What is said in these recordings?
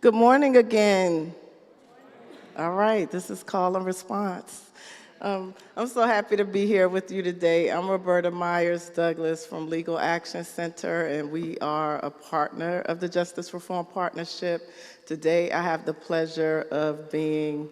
Good morning again. All right, this is call and response. I'm so happy to be here with you today. I'm Roberta Myers Douglas from Legal Action Center, and we are a partner of the Justice Reform Partnership. Today, I have the pleasure of being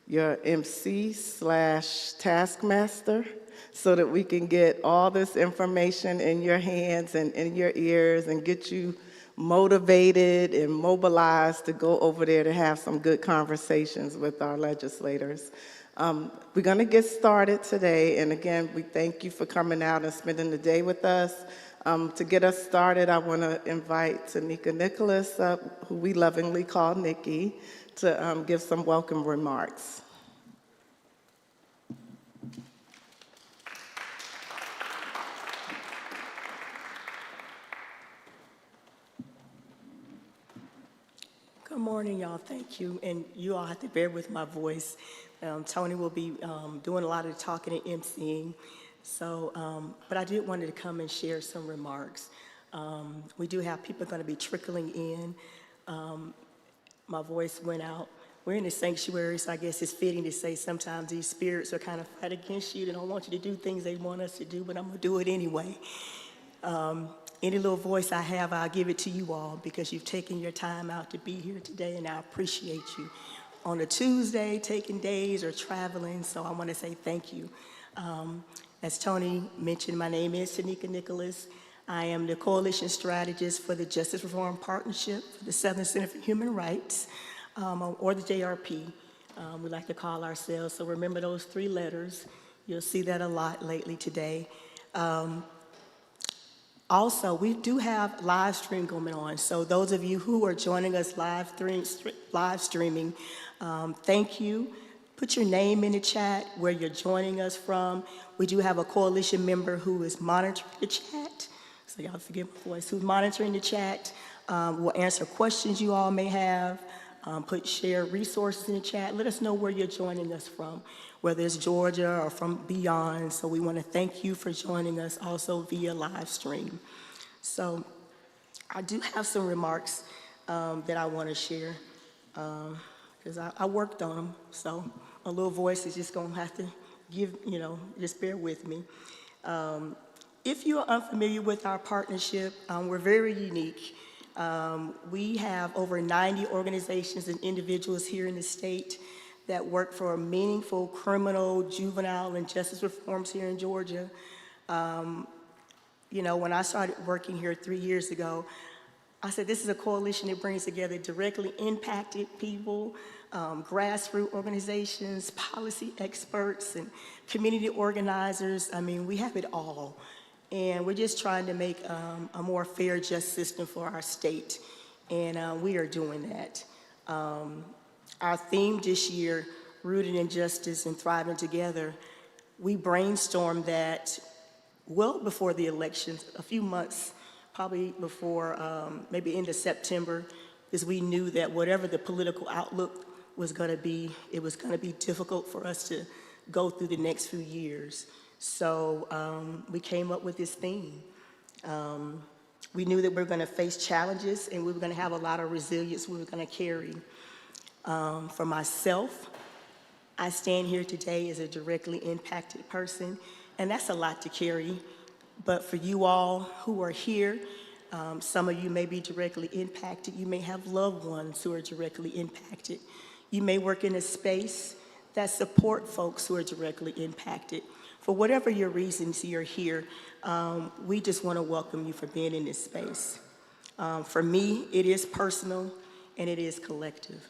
your MC/taskmaster so that we can get all this information in your hands and in your ears and get you motivated and mobilized to go over there to have some good conversations with our legislators. We're going to get started today, and again, we thank you for coming out and spending the day with us. To get us started, I want to invite Tanika Nicholas up, who we lovingly call Nikki, to give some welcome remarks. Good morning, y'all. Thank you. And you all have to bear with my voice. Tony will be doing a lot of the talking and emceeing. So, but I did wanted to come and share some remarks. We do have people going to be trickling in. My voice went out. We're in the sanctuary, so I guess it's fitting to say sometimes these spirits are kind of fight against you. They don't want you to do things they want us to do, but I'm going to do it anyway. Any little voice I have, I'll give it to you all because you've taken your time out to be here today, and I appreciate you. On a Tuesday, taking days or traveling, so I want to say thank you. As Tony mentioned, my name is Tanika Nicholas. I am the coalition strategist for the Justice Reform Partnership for the Southern Center for Human Rights, or the JRP. We like to call ourselves, so remember those three letters. You'll see that a lot lately today. Also, we do have live stream going on. So those of you who are joining us live streaming, thank you. Put your name in the chat where you're joining us from. We do have a coalition member who is monitoring the chat. So y'all forgive my voice, who's monitoring the chat. We'll answer questions you all may have. Share resources in the chat. Let us know where you're joining us from, whether it's Georgia or from beyond. So we want to thank you for joining us also via live stream. So I do have some remarks that I want to share because I worked on them. So a little voice is just going to have to give, just bear with me. If you're unfamiliar with our partnership, we're very unique. We have over 90 organizations and individuals here in the state that work for meaningful criminal, juvenile, and justice reforms here in Georgia. When I started working here 3 years ago, I said this is a coalition that brings together directly impacted people, grassroots organizations, policy experts, and community organizers. I mean, we have it all. And we're just trying to make a more fair, just system for our state. And we are doing that. Our theme this year, Rooted in Justice and Thriving Together, we brainstormed that well before the elections, a few months, probably before, maybe into September, because we knew that whatever the political outlook was going to be, it was going to be difficult for us to go through the next few years. So we came up with this theme. We knew that we were going to face challenges and we were going to have a lot of resilience we were going to carry. For myself, I stand here today as a directly impacted person, and that's a lot to carry. But for you all who are here, some of you may be directly impacted. You may have loved ones who are directly impacted. You may work in a space that support folks who are directly impacted. For whatever your reasons you're here, we just want to welcome you for being in this space. For me, it is personal and it is collective.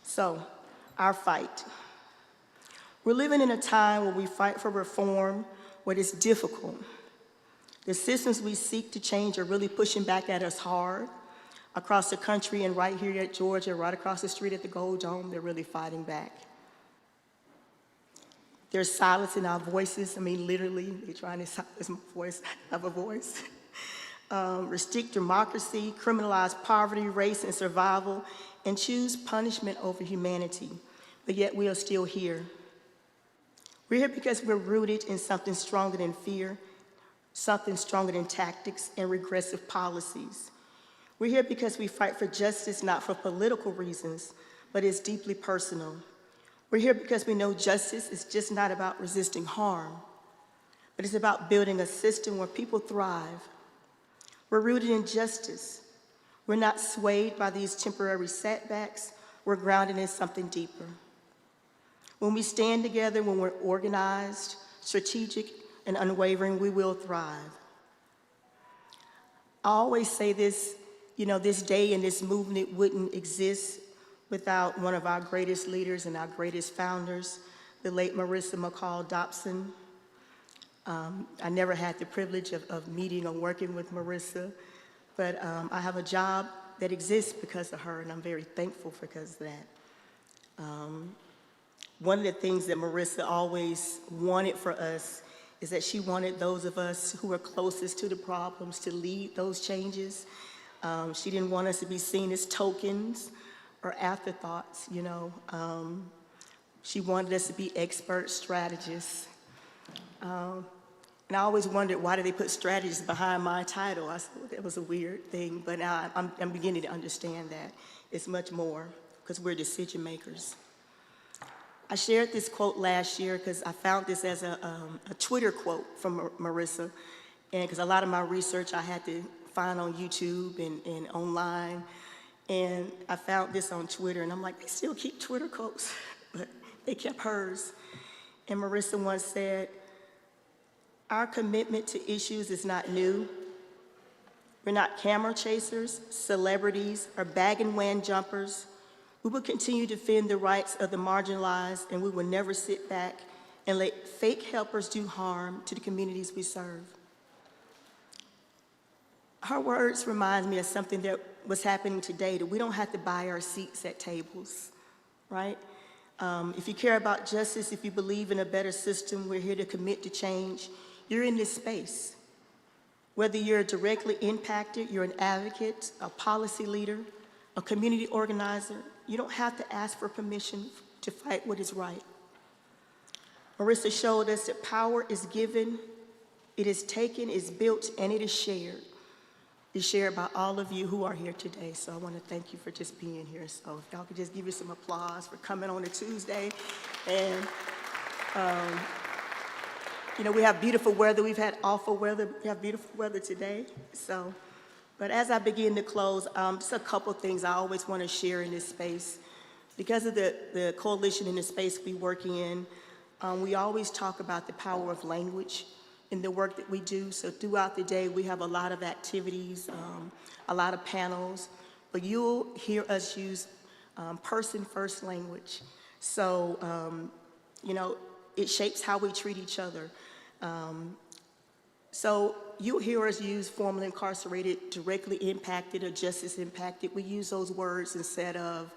So, our fight. We're living in a time where we fight for reform, where it's difficult. The systems we seek to change are really pushing back at us hard. Across the country and right here at Georgia, right across the street at the Gold Dome, they're really fighting back. There's silence in our voices. I mean, literally, they're trying to silence my voice. I have a voice. Restrict democracy, criminalize poverty, race, and survival, and choose punishment over humanity. But yet we are still here. We're here because we're rooted in something stronger than fear, something stronger than tactics and regressive policies. We're here because we fight for justice, not for political reasons, but it's deeply personal. We're here because we know justice is just not about resisting harm, but it's about building a system where people thrive. We're rooted in justice. We're not swayed by these temporary setbacks. We're grounded in something deeper. When we stand together, when we're organized, strategic, and unwavering, we will thrive. I always say this, this day and this movement wouldn't exist without one of our greatest leaders and our greatest founders, the late Marissa McCall Dobson. I never had the privilege of meeting or working with Marissa, but I have a job that exists because of her, and I'm very thankful because of that. One of the things that Marissa always wanted for us is that she wanted those of us who were closest to the problems to lead those changes. She didn't want us to be seen as tokens or afterthoughts, She wanted us to be expert strategists. And I always wondered, why did they put strategists behind my title? I said, well, that was a weird thing, but now I'm beginning to understand that. It's much more, because we're decision makers. I shared this quote last year because I found this as a Twitter quote from Marissa, and because a lot of my research I had to find on YouTube and online, and I found this on Twitter, and I'm like, they still keep Twitter quotes, but they kept hers. And Marissa once said, "Our commitment to issues is not new. We're not camera chasers, celebrities, or bag and wan jumpers. We will continue to defend the rights of the marginalized, and we will never sit back and let fake helpers do harm to the communities we serve." Her words remind me of something that was happening today, that we don't have to buy our seats at tables, right? If you care about justice, if you believe in a better system, we're here to commit to change. You're in this space. Whether you're directly impacted, you're an advocate, a policy leader, a community organizer, you don't have to ask for permission to fight what is right. Marissa showed us that power is given, it is taken, it's built, and it is shared. It's shared by all of you who are here today, so I want to thank you for just being here. So if y'all could just give you some applause for coming on a Tuesday. And, we have beautiful weather. We've had awful weather. We have beautiful weather today. So, but as I begin to close, just a couple things I always want to share in this space. Because of the coalition in the space we work in, we always talk about the power of language in the work that we do. So throughout the day, we have a lot of activities, a lot of panels, but you'll hear us use person-first language. So, it shapes how we treat each other. So you'll hear us use formerly incarcerated, directly impacted, or justice impacted. We use those words instead of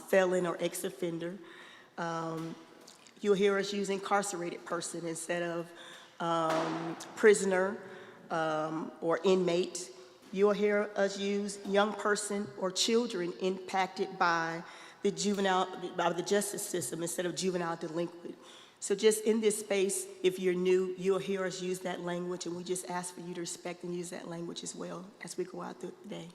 felon or ex-offender. You'll hear us use incarcerated person instead of prisoner or inmate. You'll hear us use young person or children impacted by the justice system instead of juvenile delinquent. So just in this space, if you're new, you'll hear us use that language, and we just ask for you to respect and use that language as well as we go out through the day.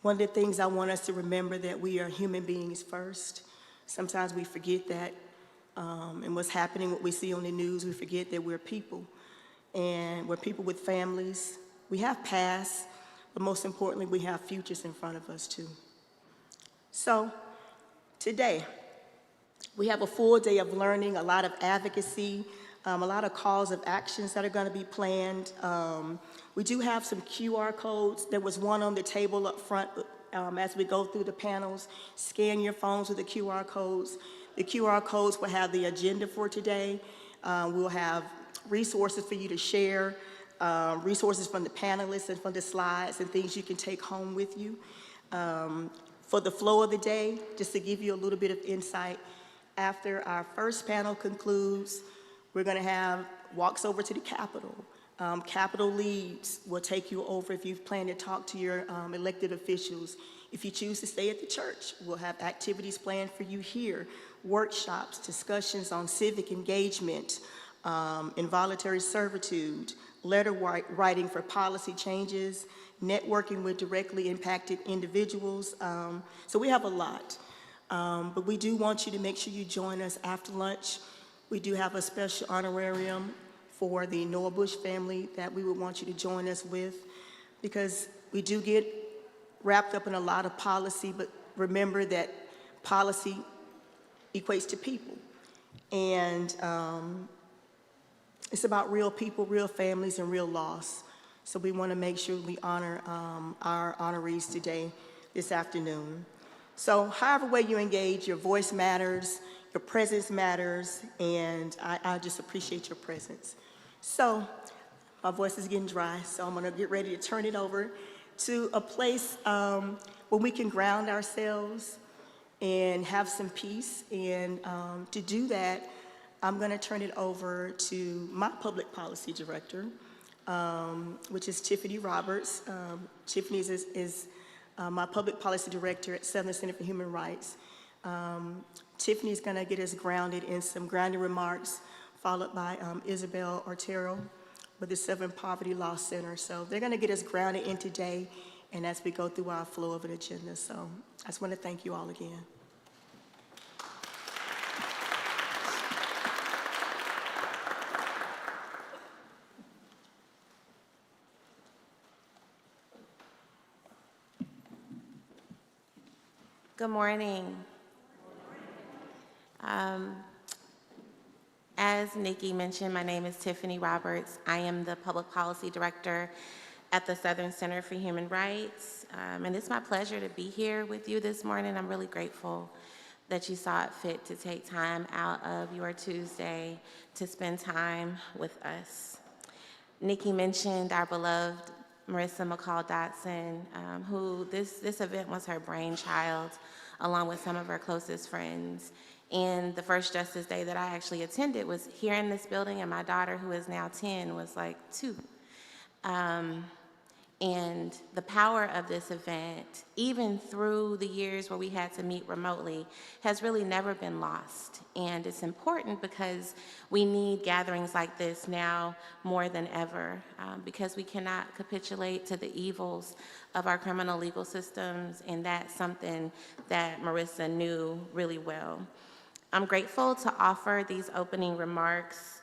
One of the things I want us to remember, that we are human beings first. Sometimes we forget that, and what's happening, what we see on the news, we forget that we're people, and we're people with families. We have pasts, but most importantly, we have futures in front of us too. So today, we have a full day of learning, a lot of advocacy, a lot of calls of actions that are going to be planned. We do have some QR codes. There was one on the table up front as we go through the panels. Scan your phones with the QR codes. The QR codes will have the agenda for today. We'll have resources for you to share, resources from the panelists and from the slides, and things you can take home with you. For the flow of the day, just to give you a little bit of insight, after our first panel concludes, we're going to have walks over to the Capitol. Capitol leads will take you over if you plan to talk to your elected officials. If you choose to stay at the church, we'll have activities planned for you here, workshops, discussions on civic engagement, involuntary servitude, letter writing for policy changes, networking with directly impacted individuals. So we have a lot. But we do want you to make sure you join us after lunch. We do have a special honorarium for the Noah Bush family that we would want you to join us with, because we do get wrapped up in a lot of policy, but remember that policy equates to people. And it's about real people, real families, and real loss. So we want to make sure we honor our honorees today, this afternoon. So however way you engage, your voice matters, your presence matters, and I just appreciate your presence. So my voice is getting dry, so I'm going to get ready to turn it over to a place where we can ground ourselves and have some peace. And to do that, I'm going to turn it over to my public policy director, which is Tiffany Roberts. Tiffany is my public policy director at Southern Center for Human Rights. Tiffany is going to get us grounded in some grounding remarks, followed by Isabel Ortero with the Southern Poverty Law Center. So they're going to get us grounded in today, and as we go through our flow of an agenda. So I just want to thank you all again. Good morning. As Nikki mentioned, my name is Tiffany Roberts. I am the Public Policy Director at the Southern Center for Human Rights. And it's my pleasure to be here with you this morning. I'm really grateful that you saw it fit to take time out of your Tuesday to spend time with us. Nikki mentioned our beloved Marissa McCall Dotson, who this event was her brainchild, along with some of her closest friends. And the first Justice Day that I actually attended was here in this building, and my daughter, who is now 10, was like 2. And the power of this event, even through the years where we had to meet remotely, has really never been lost. And it's important because we need gatherings like this now more than ever, because we cannot capitulate to the evils of our criminal legal systems, and that's something that Marissa knew really well. I'm grateful to offer these opening remarks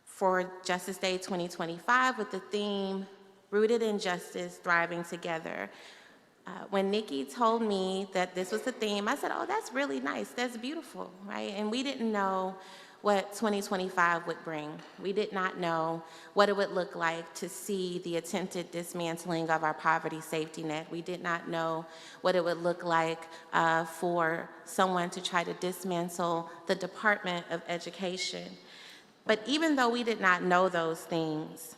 for Justice Day 2025 with the theme, Rooted in Justice, Thriving Together. When Nikki told me that this was the theme, I said, oh, that's really nice, that's beautiful, right? And we didn't know what 2025 would bring. We did not know what it would look like to see the attempted dismantling of our poverty safety net. We did not know what it would look like for someone to try to dismantle the Department of Education. But even though we did not know those things,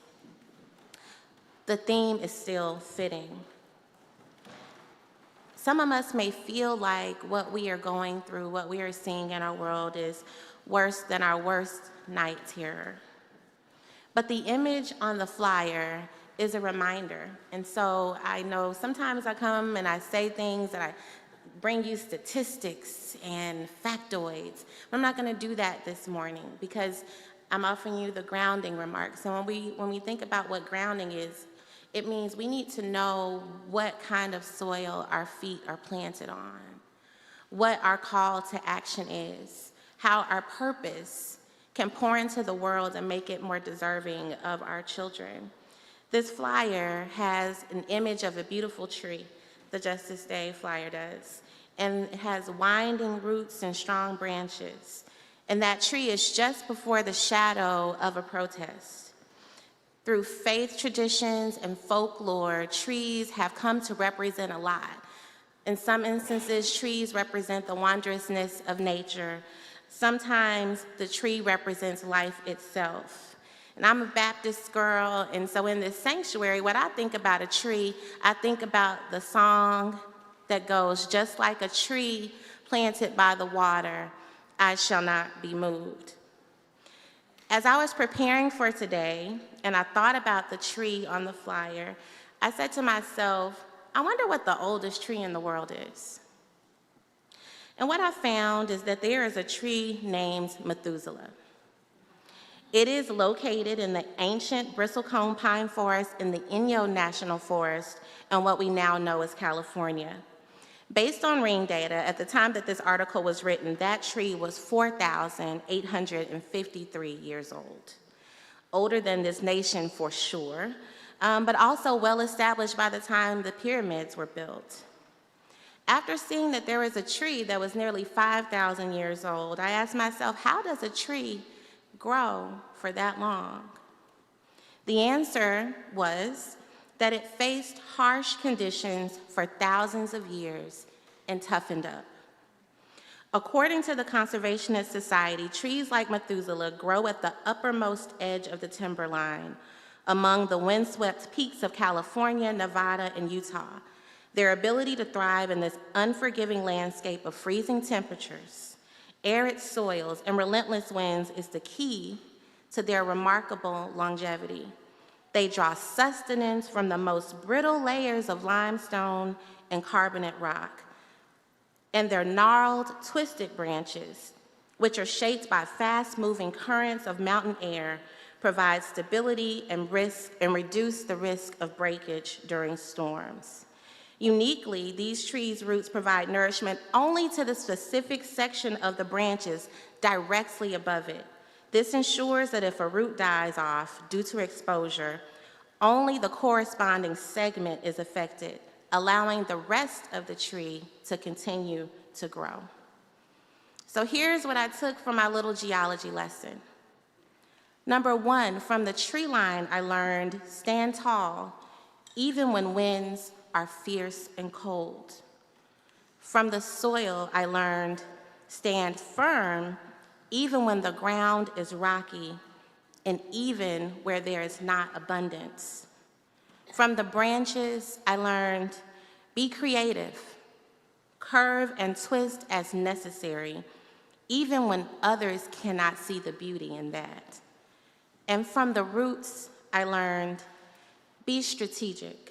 the theme is still fitting. Some of us may feel like what we are going through, what we are seeing in our world is worse than our worst night terror. But the image on the flyer is a reminder. And so I know sometimes I come and I say things and I bring you statistics and factoids. But I'm not going to do that this morning because I'm offering you the grounding remarks. And when we think about what grounding is, it means we need to know what kind of soil our feet are planted on, what our call to action is, how our purpose can pour into the world and make it more deserving of our children. This flyer has an image of a beautiful tree, the Justice Day flyer does, and it has winding roots and strong branches. And that tree is just before the shadow of a protest. Through faith traditions and folklore, trees have come to represent a lot. In some instances, trees represent the wondrousness of nature. Sometimes the tree represents life itself. And I'm a Baptist girl, and so in this sanctuary, when I think about a tree, I think about the song that goes, just like a tree planted by the water, I shall not be moved. As I was preparing for today, and I thought about the tree on the flyer, I said to myself, I wonder what the oldest tree in the world is. And what I found is that there is a tree named Methuselah. It is located in the ancient bristlecone pine forest in the Inyo National Forest and what we now know as California. Based on ring data, at the time that this article was written, that tree was 4,853 years old. Older than this nation for sure, but also well established by the time the pyramids were built. After seeing that there was a tree that was nearly 5,000 years old, I asked myself, how does a tree grow for that long? The answer was that it faced harsh conditions for thousands of years and toughened up. According to the Conservationist Society, trees like Methuselah grow at the uppermost edge of the timberline, among the windswept peaks of California, Nevada, and Utah. Their ability to thrive in this unforgiving landscape of freezing temperatures, arid soils, and relentless winds is the key to their remarkable longevity. They draw sustenance from the most brittle layers of limestone and carbonate rock, and their gnarled, twisted branches, which are shaped by fast-moving currents of mountain air, provide stability and reduce the risk of breakage during storms. Uniquely, these trees' roots provide nourishment only to the specific section of the branches directly above it. This ensures that if a root dies off due to exposure, only the corresponding segment is affected, allowing the rest of the tree to continue to grow. So here's what I took from my little geology lesson. Number one, from the tree line, I learned stand tall, even when winds are fierce and cold. From the soil, I learned stand firm, even when the ground is rocky and even where there is not abundance. From the branches, I learned be creative, curve and twist as necessary, even when others cannot see the beauty in that. And from the roots, I learned be strategic.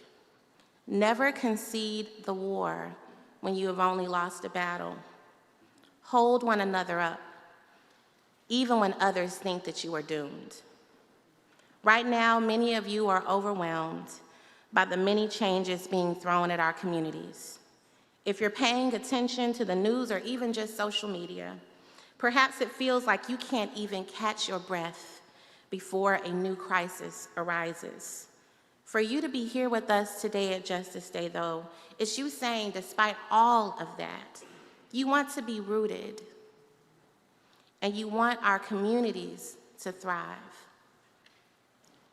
Never concede the war when you have only lost a battle. Hold one another up, even when others think that you are doomed. Right now, many of you are overwhelmed by the many changes being thrown at our communities. If you're paying attention to the news or even just social media, perhaps it feels like you can't even catch your breath before a new crisis arises. For you to be here with us today at Justice Day, though, is you saying, despite all of that, you want to be rooted, and you want our communities to thrive.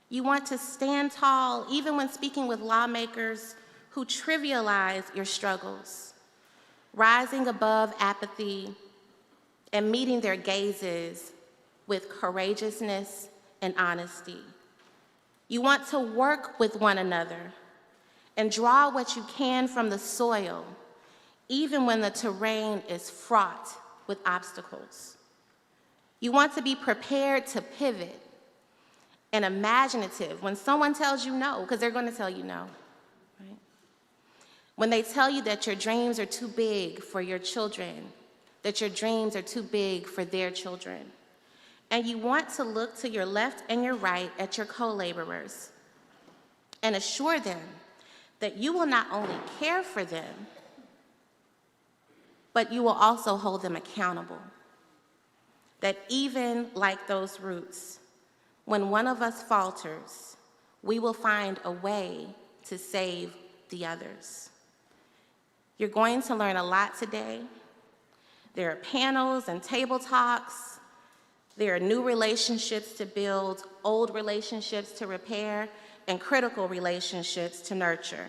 You want to stand tall, even when speaking with lawmakers who trivialize your struggles, rising above apathy and meeting their gazes with courageousness and honesty. You want to work with one another and draw what you can from the soil, even when the terrain is fraught with obstacles. You want to be prepared to pivot and imaginative when someone tells you no, because they're going to tell you no, right? When they tell you that your dreams are too big for your children, that your dreams are too big for their children. And you want to look to your left and your right at your co-laborers and assure them that you will not only care for them, but you will also hold them accountable. That even like those roots, when one of us falters, we will find a way to save the others. You're going to learn a lot today. There are panels and table talks. There are new relationships to build, old relationships to repair, and critical relationships to nurture.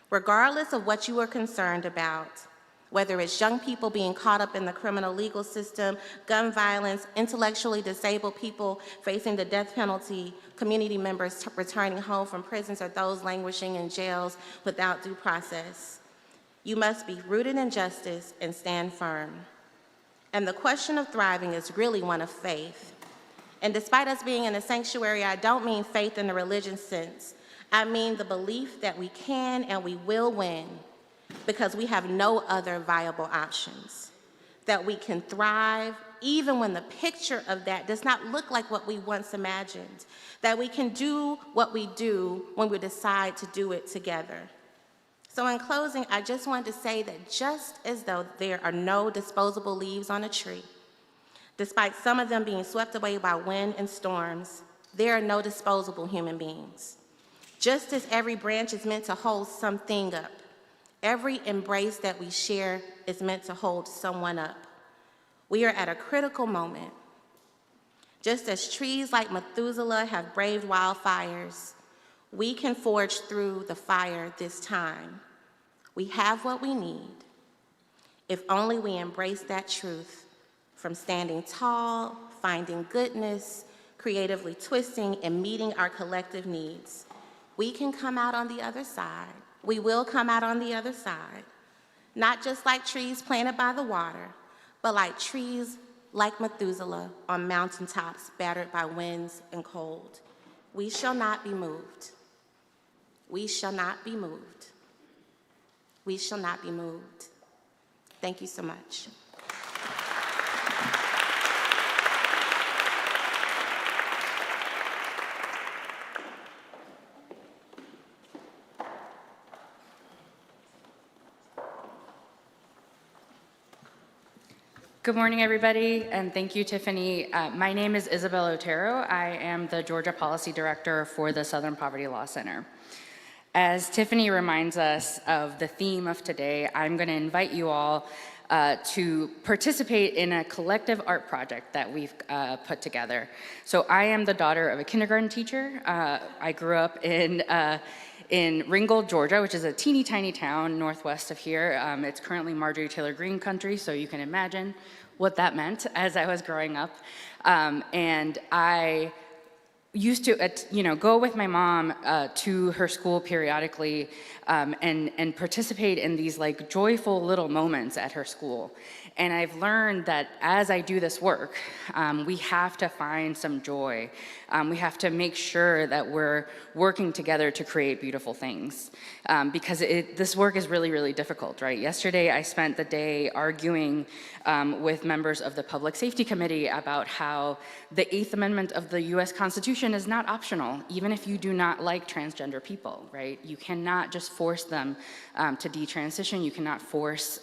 Regardless of what you are concerned about, whether it's young people being caught up in the criminal legal system, gun violence, intellectually disabled people facing the death penalty, community members returning home from prisons, or those languishing in jails without due process, you must be rooted in justice and stand firm. And the question of thriving is really one of faith. And despite us being in a sanctuary, I don't mean faith in the religious sense. I mean the belief that we can and we will win because we have no other viable options. that we can thrive even when the picture of that does not look like what we once imagined, that we can do what we do when we decide to do it together. So in closing, I just wanted to say that just as though there are no disposable leaves on a tree, despite some of them being swept away by wind and storms, there are no disposable human beings. Just as every branch is meant to hold something up, every embrace that we share is meant to hold someone up. We are at a critical moment. Just as trees like Methuselah have braved wildfires, we can forge through the fire this time. We have what we need, if only we embrace that truth, from standing tall, finding goodness, creatively twisting, and meeting our collective needs. We can come out on the other side. We will come out on the other side, not just like trees planted by the water, but like trees like Methuselah on mountaintops battered by winds and cold. We shall not be moved. We shall not be moved. We shall not be moved. Thank you so much. Good morning, everybody, and thank you, Tiffany. My name is Isabel Otero. I am the Georgia Policy Director for the Southern Poverty Law Center. As Tiffany reminds us of the theme of today, I'm going to invite you all to participate in a collective art project that we've put together. So I am the daughter of a kindergarten teacher. I grew up in Ringgold, Georgia, which is a teeny tiny town northwest of here. It's currently Marjorie Taylor Greene country, so you can imagine what that meant as I was growing up. And I used to, go with my mom to her school periodically and participate in these like joyful little moments at her school. And I've learned that as I do this work, we have to find some joy. We have to make sure that we're working together to create beautiful things. Because this work is really, really difficult, right? Yesterday, I spent the day arguing with members of the Public Safety Committee about how the 8th Amendment of the US Constitution is not optional, even if you do not like transgender people, right? You cannot just force them to detransition. You cannot force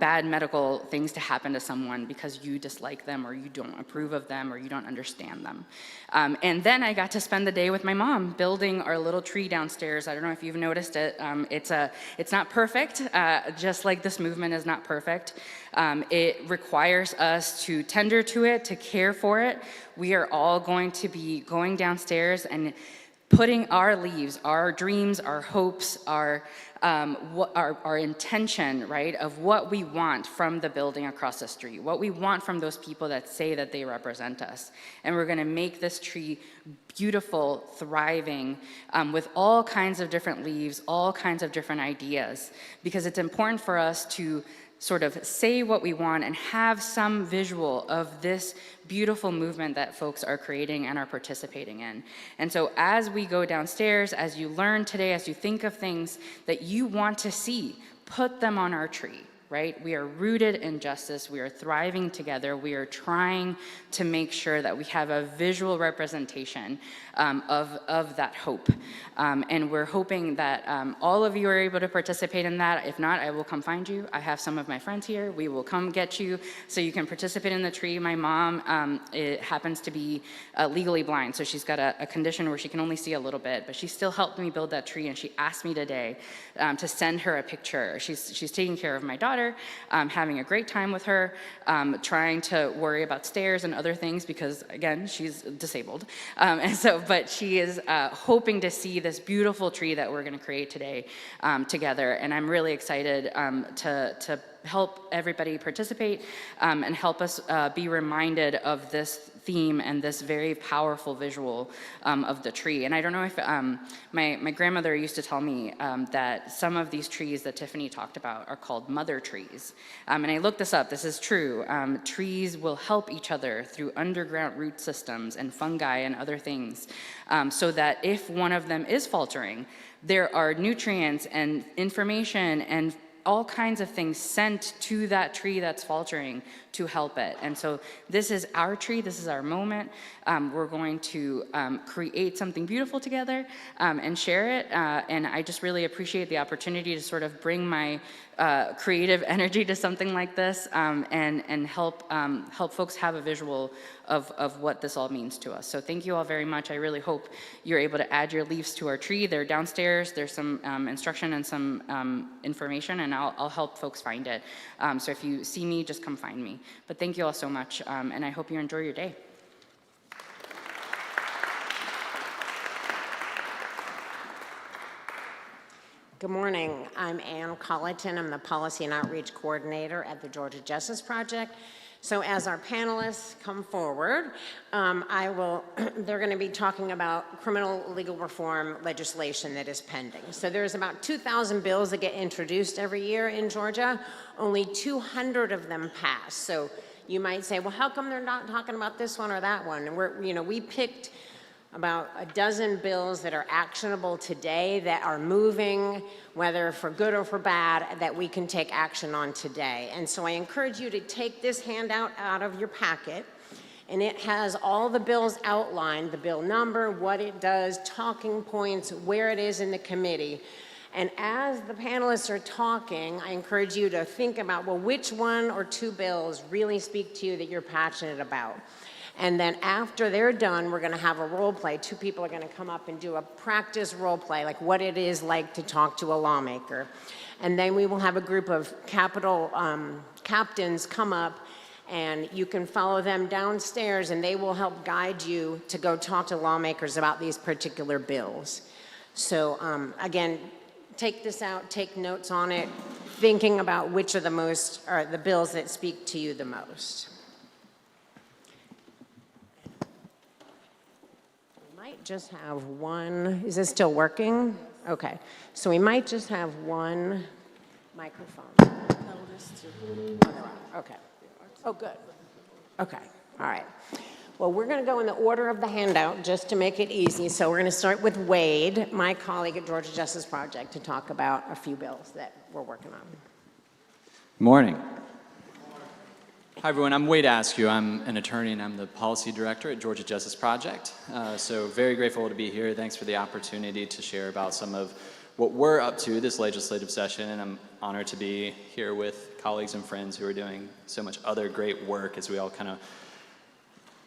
bad medical things to happen to someone because you dislike them or you don't approve of them or you don't understand them. And then I got to spend the day with my mom building our little tree downstairs. I don't know if you've noticed it. It's not perfect, just like this movement is not perfect. It requires us to tender to it, to care for it. We are all going to be going downstairs and putting our leaves, our dreams, our hopes, our intention, right, of what we want from the building across the street, what we want from those people that say that they represent us. And we're gonna make this tree beautiful, thriving, with all kinds of different leaves, all kinds of different ideas, because it's important for us to sort of say what we want and have some visual of this beautiful movement that folks are creating and are participating in. And so as we go downstairs, as you learn today, as you think of things that you want to see, put them on our tree, right? We are rooted in justice. We are thriving together. We are trying to make sure that we have a visual representation of that hope. And we're hoping that all of you are able to participate in that. If not, I will come find you. I have some of my friends here. We will come get you so you can participate in the tree. My mom it happens to be legally blind, so she's got a condition where she can only see a little bit, but she still helped me build that tree, and she asked me today to send her a picture. She's taking care of my daughter, having a great time with her, trying to worry about stairs and other things because, again, she's disabled. But she is hoping to see this beautiful tree that we're going to create today together. And I'm really excited to help everybody participate and help us be reminded of this theme and this very powerful visual of the tree. And I don't know if my grandmother used to tell me that some of these trees that Tiffany talked about are called mother trees. And I looked this up. This is true. Trees will help each other through underground root systems and fungi and other things, so that if one of them is faltering, there are nutrients and information and all kinds of things sent to that tree that's faltering to help it. And so this is our tree, this is our moment. We're going to create something beautiful together and share it. And I just really appreciate the opportunity to sort of bring my creative energy to something like this and help folks have a visual of what this all means to us. So thank you all very much. I really hope you're able to add your leaves to our tree. They're downstairs. There's some instruction and some information, and I'll help folks find it. So if you see me, just come find me. But thank you all so much, and I hope you enjoy your day. Good morning. I'm Ann Colleton. I'm the Policy and Outreach Coordinator at the Georgia Justice Project. So as our panelists come forward, they're going to be talking about criminal legal reform legislation that is pending. So there's about 2,000 bills that get introduced every year in Georgia. Only 200 of them pass. So you might say, well, how come they're not talking about this one or that one? And we picked about a dozen bills that are actionable today that are moving, whether for good or for bad, that we can take action on today. And so I encourage you to take this handout out of your packet, and it has all the bills outlined, the bill number, what it does, talking points, where it is in the committee. And as the panelists are talking, I encourage you to think about, well, which one or two bills really speak to you that you're passionate about? And then after they're done, we're going to have a role play. Two people are going to come up and do a practice role play, like what it is like to talk to a lawmaker. And then we will have a group of Capitol captains come up, and you can follow them downstairs, and they will help guide you to go talk to lawmakers about these particular bills. So again, take this out, take notes on it, thinking about which are the bills that speak to you the most. Just have one. Is this still working? Okay. So we might just have one microphone. Okay. Oh, good. Okay. All right. Well, we're going to go in the order of the handout just to make it easy. So we're going to start with Wade, my colleague at Georgia Justice Project, to talk about a few bills that we're working on. Morning. Hi, everyone. I'm Wade Askew. I'm an attorney, and I'm the policy director at Georgia Justice Project. So very grateful to be here. Thanks for the opportunity to share about some of what we're up to this legislative session, and I'm honored to be here with colleagues and friends who are doing so much other great work as we all kind of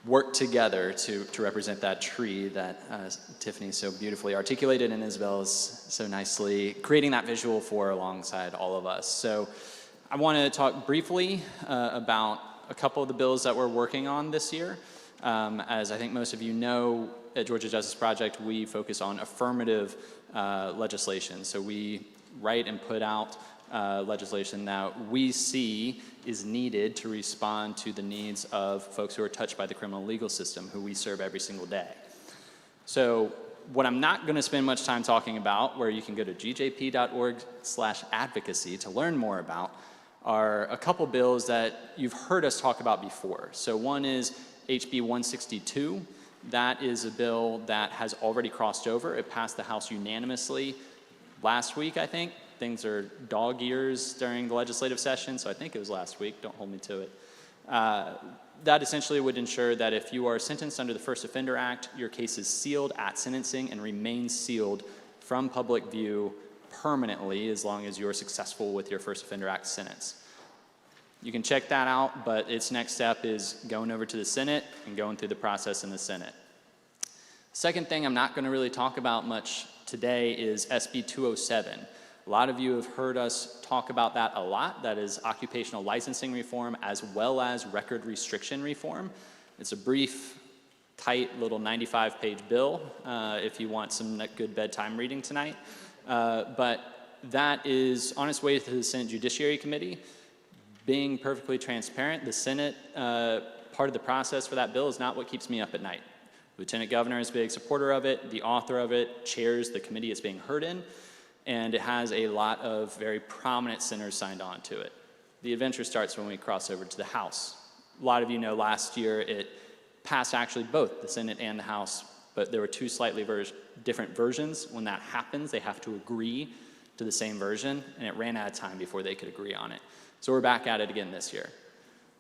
work together to represent that tree that Tiffany so beautifully articulated and Isabel is so nicely creating that visual for alongside all of us. So I want to talk briefly about a couple of the bills that we're working on this year. As I think most of you know, at Georgia Justice Project, we focus on affirmative legislation. So we write and put out legislation that we see is needed to respond to the needs of folks who are touched by the criminal legal system, who we serve every single day. So what I'm not going to spend much time talking about, where you can go to gjp.org/advocacy to learn more about, are a couple bills that you've heard us talk about before. So one is HB 162. That is a bill that has already crossed over. It passed the House unanimously last week, I think. Things are dog years during the legislative session, so I think it was last week. Don't hold me to it. That essentially would ensure that if you are sentenced under the First Offender Act, your case is sealed at sentencing and remains sealed from public view permanently as long as you're successful with your First Offender Act sentence. You can check that out, but its next step is going over to the Senate and going through the process in the Senate. Second thing I'm not going to really talk about much today is SB 207. A lot of you have heard us talk about that a lot. That is occupational licensing reform as well as record restriction reform. It's a brief, tight little 95-page bill if you want some good bedtime reading tonight. But that is on its way to the Senate Judiciary Committee. Being perfectly transparent, the Senate part of the process for that bill is not what keeps me up at night. Lieutenant Governor is a big supporter of it. The author of it chairs the committee it's being heard in, and it has a lot of very prominent senators signed on to it. The adventure starts when we cross over to the House. A lot of you know last year it passed actually both the Senate and the House, but there were two slightly different versions. When that happens, they have to agree to the same version, and it ran out of time before they could agree on it. So we're back at it again this year.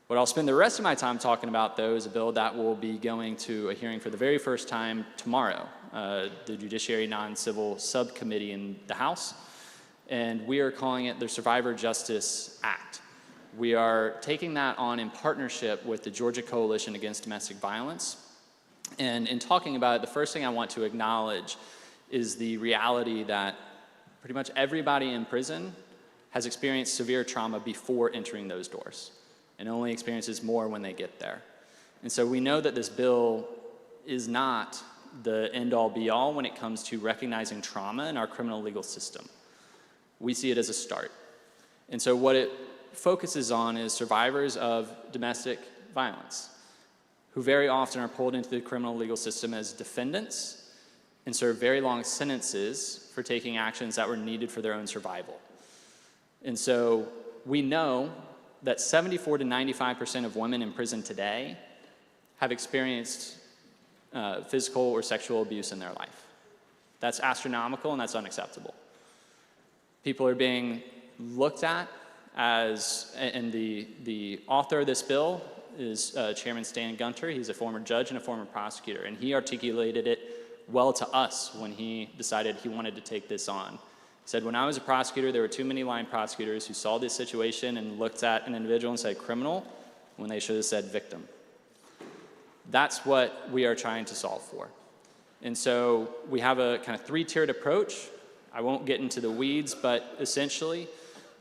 What I'll spend the rest of my time talking about, though, is a bill that will be going to a hearing for the very first time tomorrow, the Judiciary Non-Civil Subcommittee in the House, and we are calling it the Survivor Justice Act. We are taking that on in partnership with the Georgia Coalition Against Domestic Violence. And in talking about it, the first thing I want to acknowledge is the reality that pretty much everybody in prison has experienced severe trauma before entering those doors, and only experiences more when they get there. And so we know that this bill is not the end-all be-all when it comes to recognizing trauma in our criminal legal system. We see it as a start. And so what it focuses on is survivors of domestic violence, who very often are pulled into the criminal legal system as defendants and serve very long sentences for taking actions that were needed for their own survival. And so we know that 74 to 95% of women in prison today have experienced physical or sexual abuse in their life. That's astronomical and that's unacceptable. People are being looked at as, and the author of this bill is Chairman Stan Gunter. He's a former judge and a former prosecutor, and he articulated it well to us when he decided he wanted to take this on. He said, when I was a prosecutor, there were too many line prosecutors who saw this situation and looked at an individual and said criminal when they should have said victim. That's what we are trying to solve for. And so we have a kind of three-tiered approach. I won't get into the weeds, but essentially,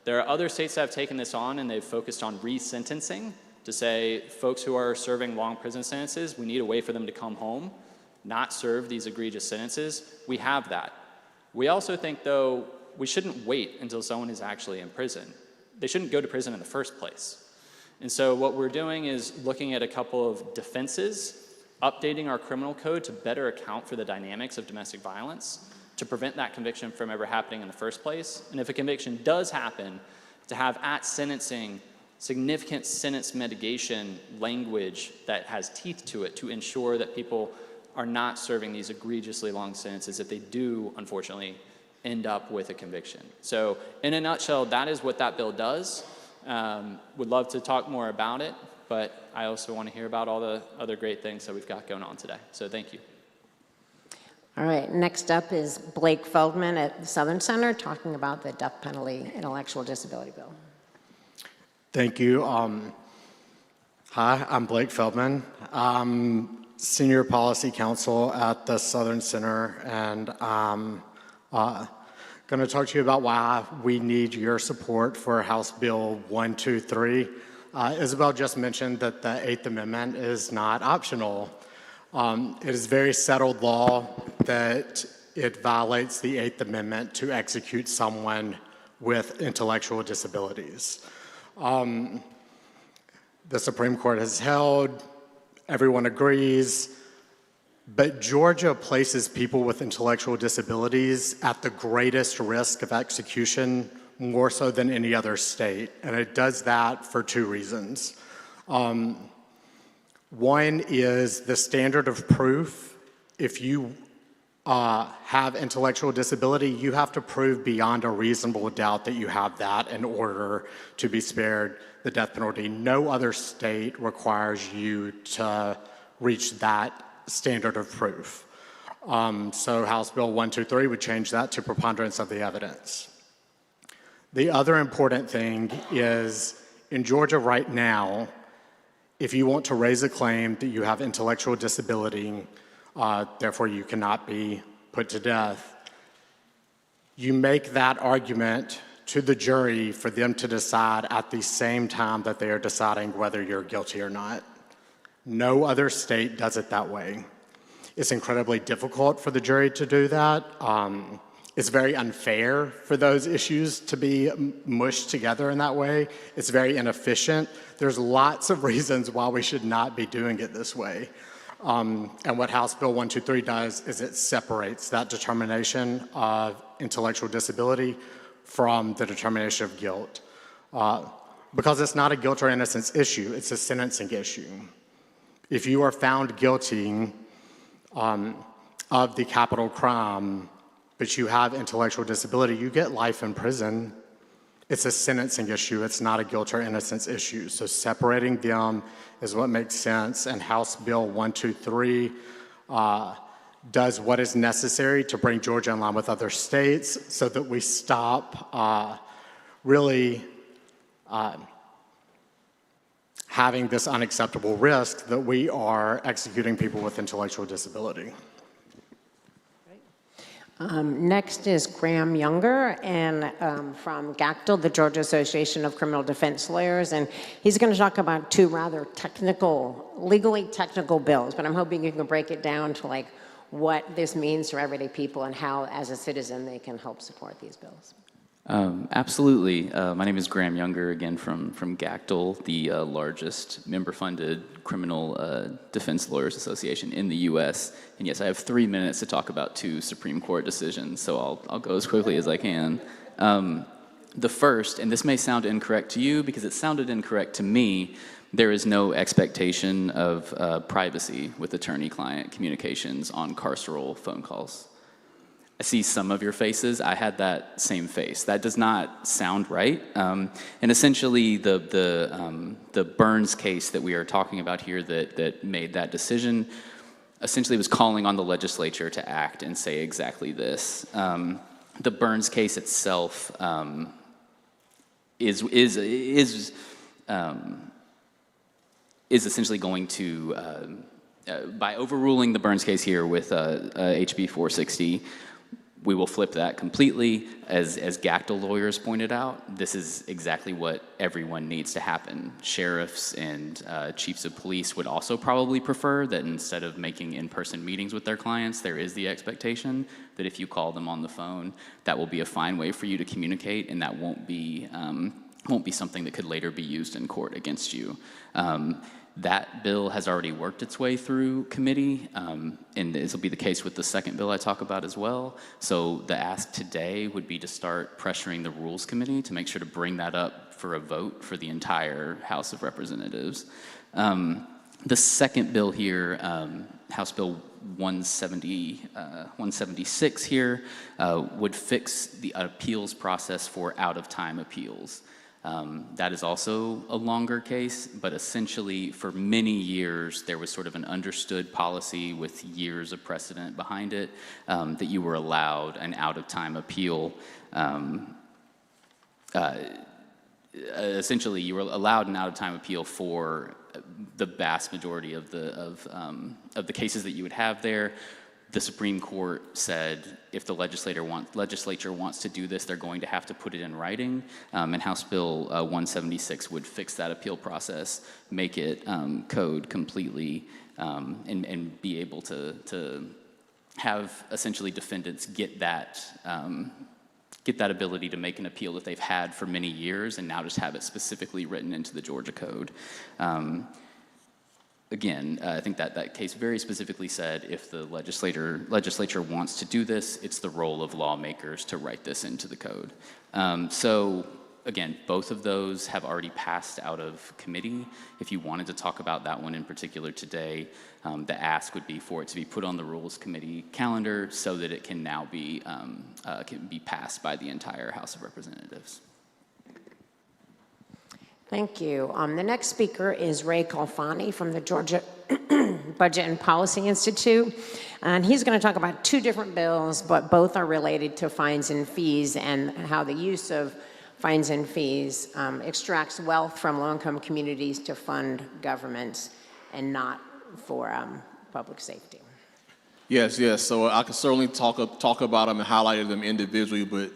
there are other states that have taken this on and they've focused on resentencing to say folks who are serving long prison sentences, we need a way for them to come home, not serve these egregious sentences. We have that. We also think, though, we shouldn't wait until someone is actually in prison. They shouldn't go to prison in the first place. And so what we're doing is looking at a couple of defenses, updating our criminal code to better account for the dynamics of domestic violence, to prevent that conviction from ever happening in the first place. And if a conviction does happen, to have at sentencing significant sentence mitigation language that has teeth to it to ensure that people are not serving these egregiously long sentences if they do, unfortunately, end up with a conviction. So in a nutshell, that is what that bill does. Would love to talk more about it, but I also want to hear about all the other great things that we've got going on today. So thank you. All right, next up is Blake Feldman at the Southern Center talking about the death penalty intellectual disability bill. Thank you. Hi, I'm Blake Feldman. I'm Senior Policy Counsel at the Southern Center, and I'm going to talk to you about why we need your support for House Bill 123. Isabel just mentioned that the Eighth Amendment is not optional. It is very settled law that it violates the Eighth Amendment to execute someone with intellectual disabilities. The Supreme Court has held, everyone agrees, but Georgia places people with intellectual disabilities at the greatest risk of execution, more so than any other state, and it does that for two reasons. One is the standard of proof. If you have intellectual disability, you have to prove beyond a reasonable doubt that you have that in order to be spared the death penalty. No other state requires you to reach that standard of proof. So House Bill 123 would change that to preponderance of the evidence. The other important thing is in Georgia right now, if you want to raise a claim that you have intellectual disability, therefore you cannot be put to death, you make that argument to the jury for them to decide at the same time that they are deciding whether you're guilty or not. No other state does it that way. It's incredibly difficult for the jury to do that. It's very unfair for those issues to be mushed together in that way. It's very inefficient. There's lots of reasons why we should not be doing it this way. And what House Bill 123 does is it separates that determination of intellectual disability from the determination of guilt. Because it's not a guilt or innocence issue, it's a sentencing issue. If you are found guilty of the capital crime, but you have intellectual disability, you get life in prison. It's a sentencing issue. It's not a guilt or innocence issue. So separating them is what makes sense. And House Bill 123 does what is necessary to bring Georgia in line with other states so that we stop really having this unacceptable risk that we are executing people with intellectual disability. Next is Graham Younger, and from GACTL, the Georgia Association of Criminal Defense Lawyers, and he's going to talk about two rather technical, legally technical bills, but I'm hoping you can break it down to like what this means for everyday people and how, as a citizen, they can help support these bills. Absolutely. My name is Graham Younger, again from GACTL, the largest member-funded criminal defense lawyers association in the U.S. And yes, I have 3 minutes to talk about 2 Supreme Court decisions, so I'll go as quickly as I can. The first, and this may sound incorrect to you because it sounded incorrect to me, there is no expectation of privacy with attorney-client communications on carceral phone calls. I see some of your faces. I had that same face. That does not sound right. And essentially, the Burns case that we are talking about here that made that decision essentially was calling on the legislature to act and say exactly this. The Burns case itself is essentially going to, by overruling the Burns case here with HB 460, we will flip that completely. As GACTL lawyers pointed out, this is exactly what everyone needs to happen. Sheriffs and chiefs of police would also probably prefer that instead of making in-person meetings with their clients, there is the expectation that if you call them on the phone, that will be a fine way for you to communicate, and that won't be something that could later be used in court against you. That bill has already worked its way through committee, and this will be the case with the second bill I talk about as well. So the ask today would be to start pressuring the Rules Committee to make sure to bring that up for a vote for the entire House of Representatives. The second bill here, House Bill 176 here, would fix the appeals process for out-of-time appeals. That is also a longer case, but essentially for many years there was sort of an understood policy with years of precedent behind it that you were allowed an out-of-time appeal. Essentially, you were allowed an out-of-time appeal for the vast majority of the cases that you would have there. The Supreme Court said if the legislature wants to do this, they're going to have to put it in writing, and House Bill 176 would fix that appeal process, make it code completely, and be able to have essentially defendants get that ability to make an appeal that they've had for many years, and now just have it specifically written into the Georgia Code. Again, I think that case very specifically said if the legislature wants to do this, it's the role of lawmakers to write this into the code. So again, both of those have already passed out of committee. If you wanted to talk about that one in particular today, the ask would be for it to be put on the Rules Committee calendar so that it can now be passed by the entire House of Representatives. Thank you. The next speaker is Ray Kalfani from the Georgia Budget and Policy Institute, and he's going to talk about 2 different bills, but both are related to fines and fees and how the use of fines and fees extracts wealth from low-income communities to fund governments and not for public safety. Yes. So I can certainly talk about them and highlight them individually, but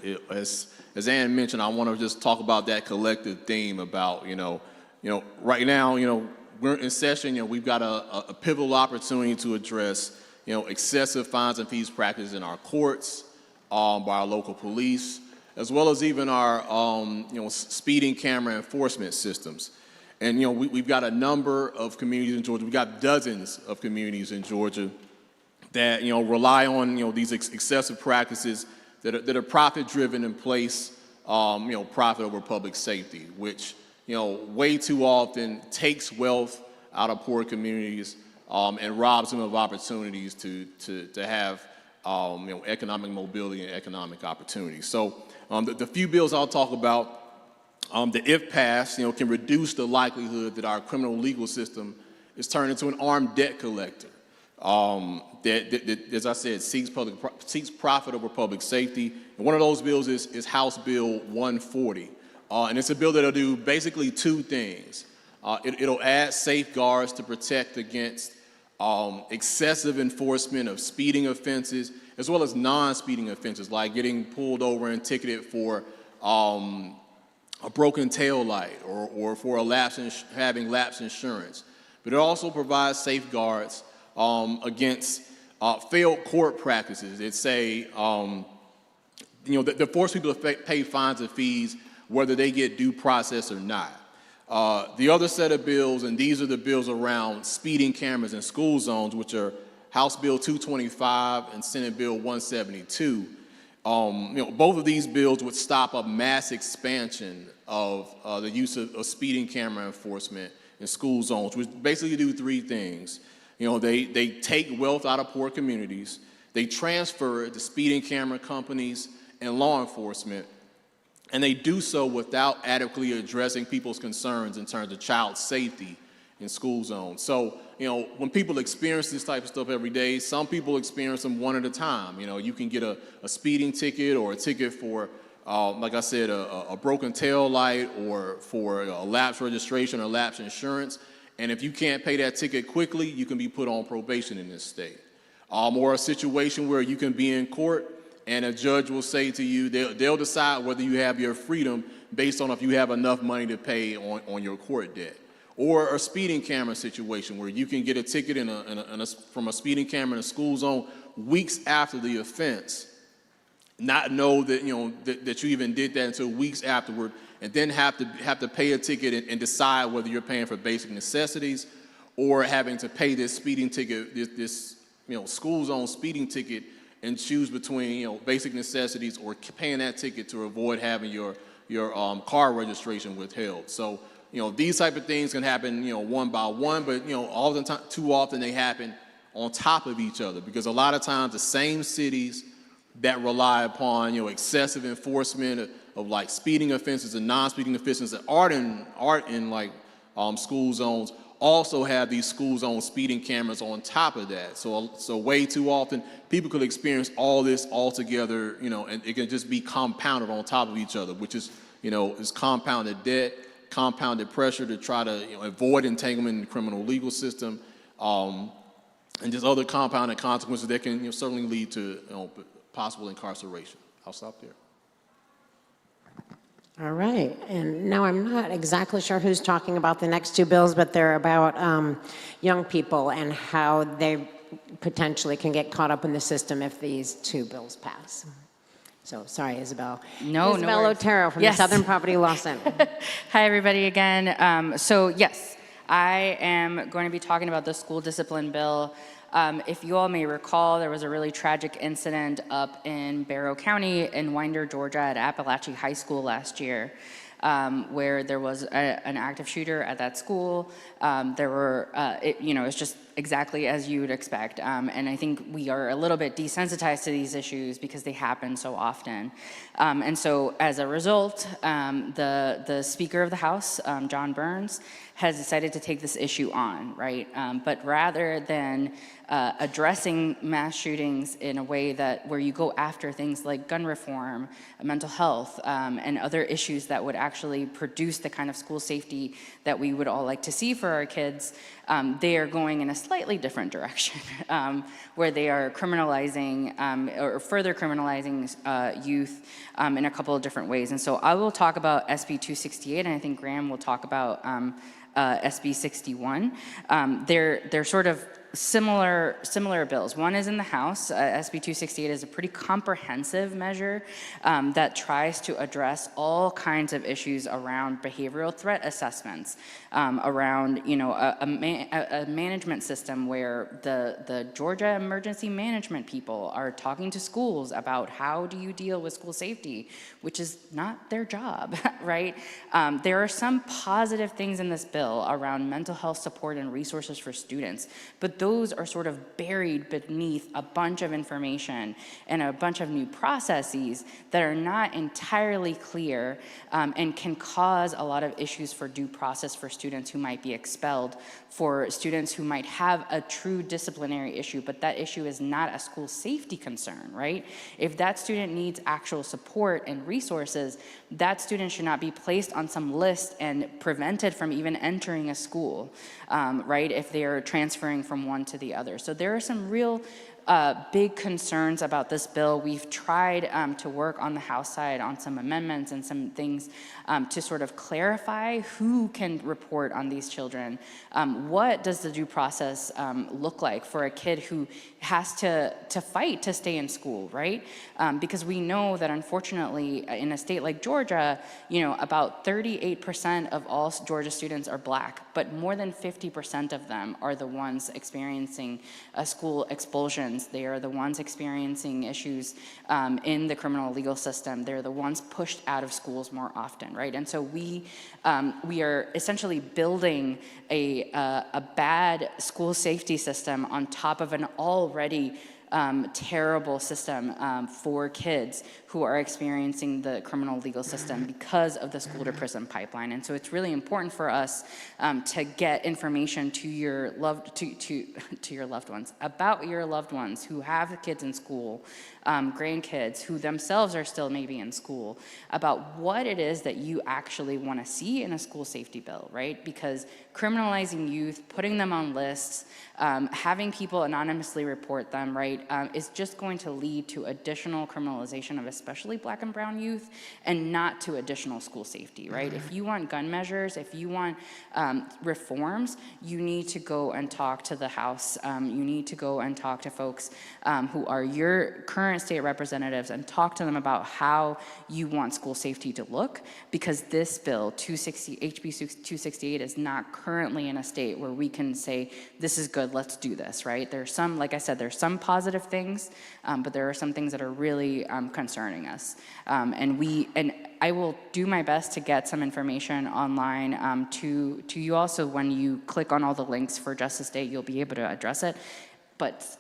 as Ann mentioned, I want to just talk about that collective theme about, right now, we're in session, we've got a pivotal opportunity to address, excessive fines and fees practices in our courts, by our local police, as well as even our, speeding camera enforcement systems. And, we've got a number of communities in Georgia, we've got dozens of communities in Georgia that, rely on, these excessive practices that are profit-driven and place, profit over public safety, which, way too often takes wealth out of poor communities and robs them of opportunities to have economic mobility and economic opportunity. So the few bills I'll talk about, that if passed, can reduce the likelihood that our criminal legal system is turned into an armed debt collector that, as I said, seeks profit over public safety. And one of those bills is House Bill 140. And it's a bill that'll do basically two things. It'll add safeguards to protect against excessive enforcement of speeding offenses, as well as non-speeding offenses, like getting pulled over and ticketed for a broken tail light or for having lapsed insurance. But it also provides safeguards against failed court practices. It say, that force people to pay fines and fees whether they get due process or not. The other set of bills, and these are the bills around speeding cameras in school zones, which are House Bill 225 and Senate Bill 172. Both of these bills would stop a mass expansion of the use of speeding camera enforcement in school zones, which basically do three things. They take wealth out of poor communities, they transfer it to speeding camera companies and law enforcement, and they do so without adequately addressing people's concerns in terms of child safety in school zones. So, when people experience this type of stuff every day, some people experience them one at a time. You can get a speeding ticket or a ticket for, like I said, a broken tail light or for a lapse registration or lapse insurance. And if you can't pay that ticket quickly, you can be put on probation in this state. Or a situation where you can be in court and a judge will say to you, they'll decide whether you have your freedom based on if you have enough money to pay on your court debt. Or a speeding camera situation where you can get a ticket from a speeding camera in a school zone weeks after the offense, not know that that you even did that until weeks afterward, and then have to pay a ticket and decide whether you're paying for basic necessities or having to pay this speeding ticket, this school zone speeding ticket, and choose between basic necessities or paying that ticket to avoid having your car registration withheld. So these type of things can happen one by one, but all the time, too often they happen on top of each other, because a lot of times the same cities that rely upon excessive enforcement of like speeding offenses and non-speeding offenses that aren't in like school zones also have these school zone speeding cameras on top of that. So way too often people could experience all this all together, and it can just be compounded on top of each other, which is is compounded debt, compounded pressure to try to avoid entanglement in the criminal legal system, and just other compounded consequences that can certainly lead to possible incarceration. I'll stop there. All right, and now I'm not exactly sure who's talking about the next two bills, but they're about young people and how they potentially can get caught up in the system if these two bills pass. So, sorry, Isabel. No Isabel worries. Otero from Yes. the Southern Poverty Law Center. Hi, everybody, again. So, yes, I am going to be talking about the school discipline bill. If you all may recall, there was a really tragic incident up in Barrow County in Winder, Georgia at Appalachian High School last year, where there was an active shooter at that school. It's just exactly as you would expect. And I think we are a little bit desensitized to these issues because they happen so often. And so as a result, the Speaker of the House, John Burns, has decided to take this issue on, right? But rather than addressing mass shootings in a way where you go after things like gun reform, mental health, and other issues that would actually produce the kind of school safety that we would all like to see for our kids, they are going in a slightly different direction, where they are criminalizing or further criminalizing youth in a couple of different ways. And so I will talk about SB 268, and I think Graham will talk about SB 61. They're sort of similar bills. One is in the House. SB 268 is a pretty comprehensive measure that tries to address all kinds of issues around behavioral threat assessments, around a management system where the Georgia emergency management people are talking to schools about how do you deal with school safety, which is not their job, right? There are some positive things in this bill around mental health support and resources for students, but those are sort of buried beneath a bunch of information and a bunch of new processes that are not entirely clear, and can cause a lot of issues for due process for students who might be expelled, for students who might have a true disciplinary issue, but that issue is not a school safety concern, right? If that student needs actual support and resources, that student should not be placed on some list and prevented from even entering a school, right, if they are transferring from one to the other. So there are some real big concerns about this bill. We've tried to work on the House side on some amendments and some things to sort of clarify who can report on these children. What does the due process look like for a kid who has to fight to stay in school, right? Because we know that unfortunately in a state like Georgia, about 38% of all Georgia students are Black, but more than 50% of them are the ones experiencing school expulsions. They are the ones experiencing issues in the criminal legal system. They're the ones pushed out of schools more often, right? And so we are essentially building a bad school safety system on top of an already terrible system for kids who are experiencing the criminal legal system because of the school to prison pipeline. And so it's really important for us to get information to your to your loved ones, about your loved ones who have kids in school, grandkids who themselves are still maybe in school, about what it is that you actually want to see in a school safety bill, right? Because criminalizing youth, putting them on lists, having people anonymously report them, right, is just going to lead to additional criminalization of especially Black and brown youth, and not to additional school safety, right? If you want gun measures, if you want reforms, you need to go and talk to the House. You need to go and talk to folks who are your current state representatives and talk to them about how you want school safety to look, because this bill, HB 268, is not currently in a state where we can say, this is good, let's do this, right? There's some, like I said, there's some positive things, but there are some things that are really concerning us. And I will do my best to get some information online to you also. When you click on all the links for Justice Day, you'll be able to address it. But,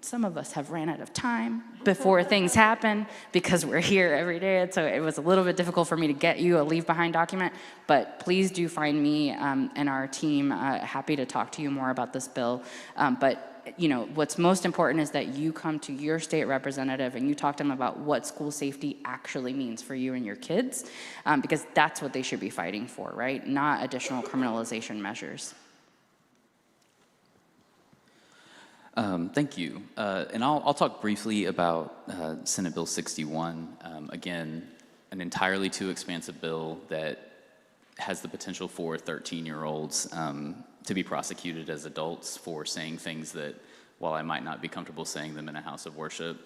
some of us have ran out of time before things happen because we're here every day. And so it was a little bit difficult for me to get you a leave behind document, but please do find me and our team happy to talk to you more about this bill. But what's most important is that you come to your state representative and you talk to them about what school safety actually means for you and your kids, because that's what they should be fighting for, right? Not additional criminalization measures. Thank you. And I'll talk briefly about Senate Bill 61. Again, an entirely too expansive bill that has the potential for 13-year-olds to be prosecuted as adults for saying things that, while I might not be comfortable saying them in a house of worship,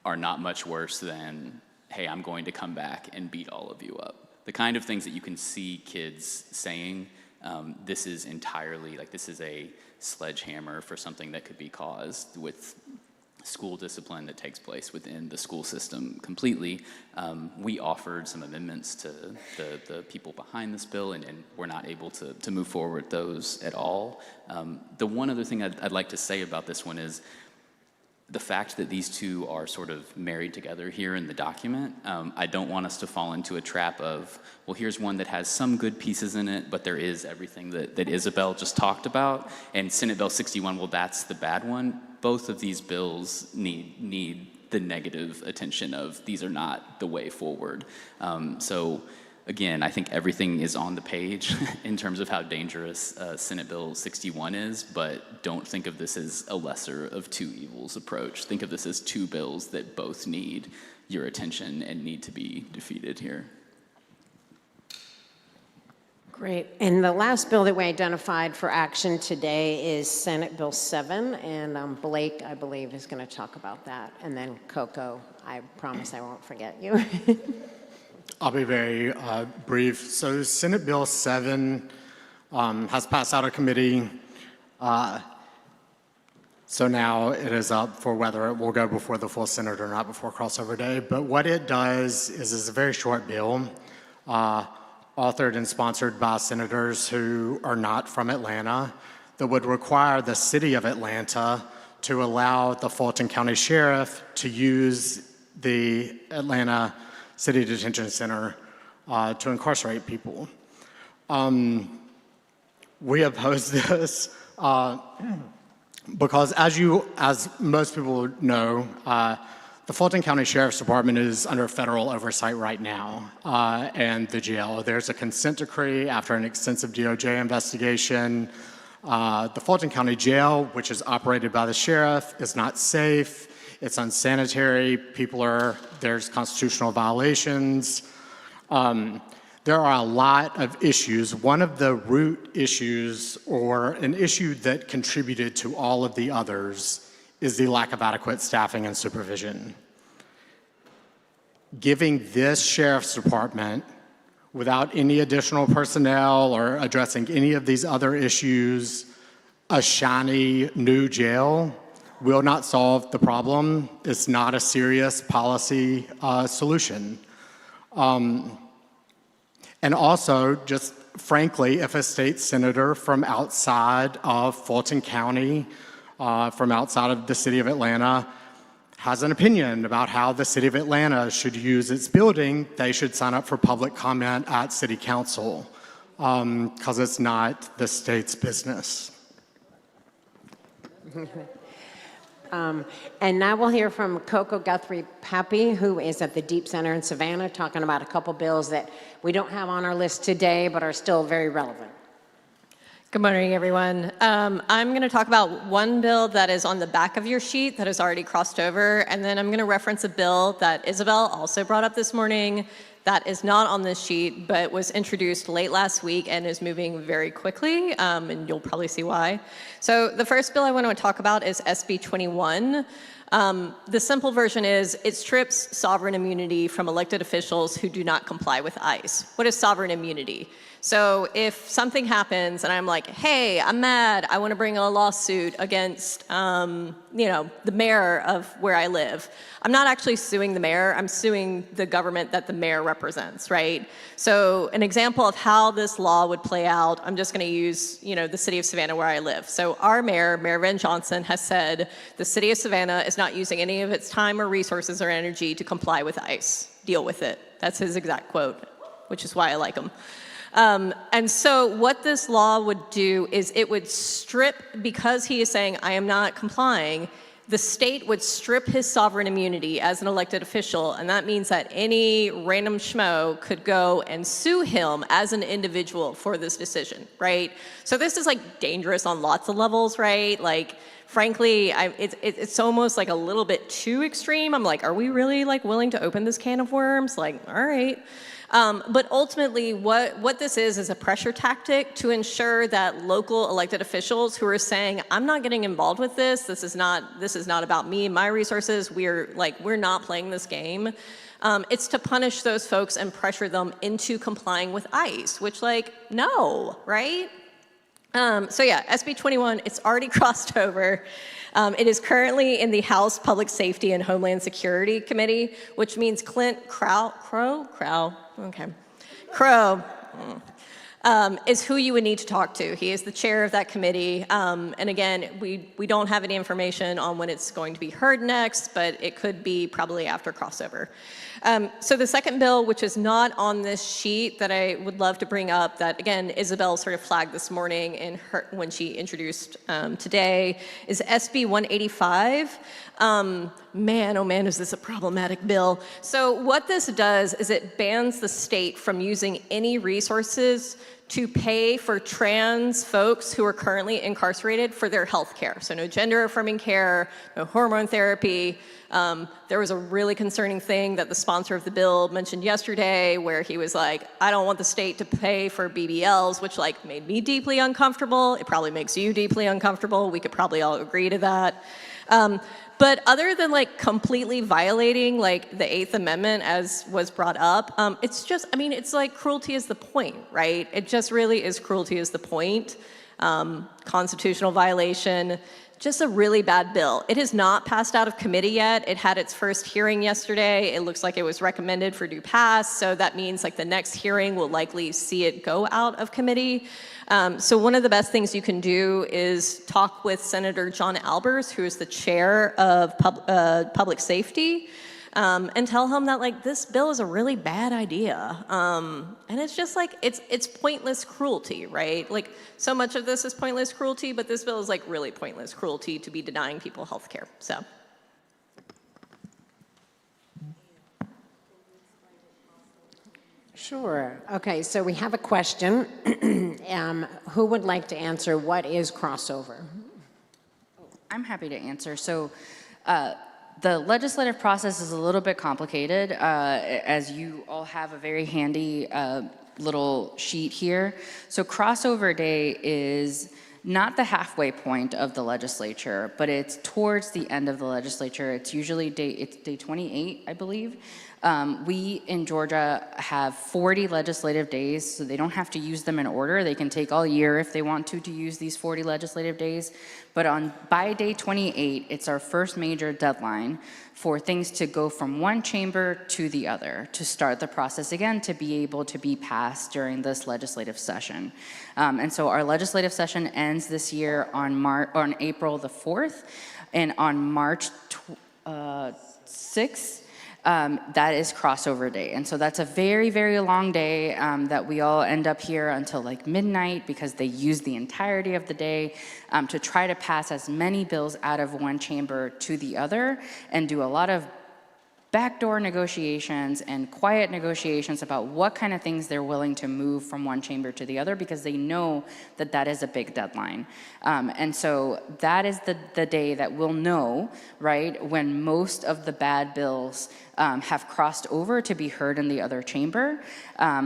are not much worse than, hey, I'm going to come back and beat all of you up. The kind of things that you can see kids saying, this is entirely, this is a sledgehammer for something that could be caused with school discipline that takes place within the school system completely. We offered some amendments to the people behind this bill, and we're not able to move forward those at all. The one other thing I'd like to say about this one is the fact that these two are sort of married together here in the document. I don't want us to fall into a trap of, well, here's one that has some good pieces in it, but there is everything that Isabel just talked about, and Senate Bill 61, well, that's the bad one. Both of these bills need the negative attention of, these are not the way forward. So again, I think everything is on the page in terms of how dangerous Senate Bill 61 is, but don't think of this as a lesser of two evils approach. Think of this as two bills that both need your attention and need to be defeated here. Great. And the last bill that we identified for action today is Senate Bill 7, and Blake, I believe, is going to talk about that. And then Coco, I promise I won't forget you. I'll be very brief. So Senate Bill 7 has passed out of committee. So now it is up for whether it will go before the full Senate or not before crossover day. But what it does is it's a very short bill, authored and sponsored by senators who are not from Atlanta. that would require the city of Atlanta to allow the Fulton County Sheriff to use the Atlanta City Detention Center to incarcerate people. We oppose this because, as most people know, the Fulton County Sheriff's Department is under federal oversight right now, and the jail. There's a consent decree after an extensive DOJ investigation. The Fulton County Jail, which is operated by the sheriff, is not safe. It's unsanitary. There's constitutional violations. There are a lot of issues. One of the root issues, or an issue that contributed to all of the others, is the lack of adequate staffing and supervision. Giving this sheriff's department, without any additional personnel or addressing any of these other issues, a shiny new jail will not solve the problem. It's not a serious policy solution. And also, just frankly, if a state senator from outside of Fulton County, from outside of the city of Atlanta, has an opinion about how the city of Atlanta should use its building, they should sign up for public comment at city council, because it's not the state's business. And now we'll hear from Coco Guthrie-Pappy, who is at the Deep Center in Savannah, talking about a couple bills that we don't have on our list today, but are still very relevant. Good morning, everyone. I'm going to talk about one bill that is on the back of your sheet that has already crossed over, and then I'm going to reference a bill that Isabel also brought up this morning that is not on this sheet, but was introduced late last week and is moving very quickly, and you'll probably see why. So the first bill I want to talk about is SB 21. The simple version is it strips sovereign immunity from elected officials who do not comply with ICE. What is sovereign immunity? So if something happens and I'm like, hey, I'm mad, I want to bring a lawsuit against, the mayor of where I live. I'm not actually suing the mayor, I'm suing the government that the mayor represents, right? So an example of how this law would play out, I'm just going to use, the city of Savannah where I live. So our mayor, Mayor Van Johnson, has said the city of Savannah is not using any of its time or resources or energy to comply with ICE. Deal with it. That's his exact quote, which is why I like him. And so what this law would do is it would strip, because he is saying, I am not complying, the state would strip his sovereign immunity as an elected official, and that means that any random schmo could go and sue him as an individual for this decision, right? So this is like dangerous on lots of levels, right? Like, frankly, it's almost like a little bit too extreme. I'm like, are we really like willing to open this can of worms? Like, all right. But ultimately, what this is a pressure tactic to ensure that local elected officials who are saying, I'm not getting involved with this, this is not about me and my resources, we're not playing this game. It's to punish those folks and pressure them into complying with ICE, which no, right? So yeah, SB 21, it's already crossed over. It is currently in the House Public Safety and Homeland Security Committee, which means Clint Crow is who you would need to talk to. He is the chair of that committee. And again, we don't have any information on when it's going to be heard next, but it could be probably after crossover. So the second bill, which is not on this sheet that I would love to bring up, that again, Isabel sort of flagged this morning when she introduced today, is SB 185. Man, oh man, is this a problematic bill. So what this does is it bans the state from using any resources to pay for trans folks who are currently incarcerated for their health care. So no gender-affirming care, no hormone therapy. There was a really concerning thing that the sponsor of the bill mentioned yesterday where he was like, I don't want the state to pay for BBLs, which made me deeply uncomfortable. It probably makes you deeply uncomfortable. We could probably all agree to that. But other than completely violating the Eighth Amendment as was brought up, it's just, it's cruelty is the point, right? It just really is cruelty is the point. Constitutional violation just a really bad bill. It has not passed out of committee yet. It had its first hearing yesterday. It looks like it was recommended for due pass, so that means like the next hearing will likely see it go out of committee. So one of the best things you can do is talk with Senator John Albers, who is the chair of public safety, and tell him that like this bill is a really bad idea. And it's just like, it's pointless cruelty, right? Like so much of this is pointless cruelty, but this bill is like really pointless cruelty to be denying people health care, so. Sure. Okay, so we have a question. Who would like to answer what is crossover? I'm happy to answer. So the legislative process is a little bit complicated, as you all have a very handy little sheet here. So crossover day is not the halfway point of the legislature, but it's towards the end of the legislature. It's usually day 28, I believe. We in Georgia have 40 legislative days, so they don't have to use them in order. They can take all year if they want to use these 40 legislative days. But by day 28, it's our first major deadline for things to go from one chamber to the other, to start the process again, to be able to be passed during this legislative session. And so our legislative session ends this year on April the 4th, and on March 6th, that is crossover day. And so that's a very, very long day that we all end up here until like midnight because they use the entirety of the day to try to pass as many bills out of one chamber to the other and do a lot of backdoor negotiations and quiet negotiations about what kind of things they're willing to move from one chamber to the other because they know that that is a big deadline. And so that is the day that we'll know, right, when most of the bad bills have crossed over to be heard in the other chamber.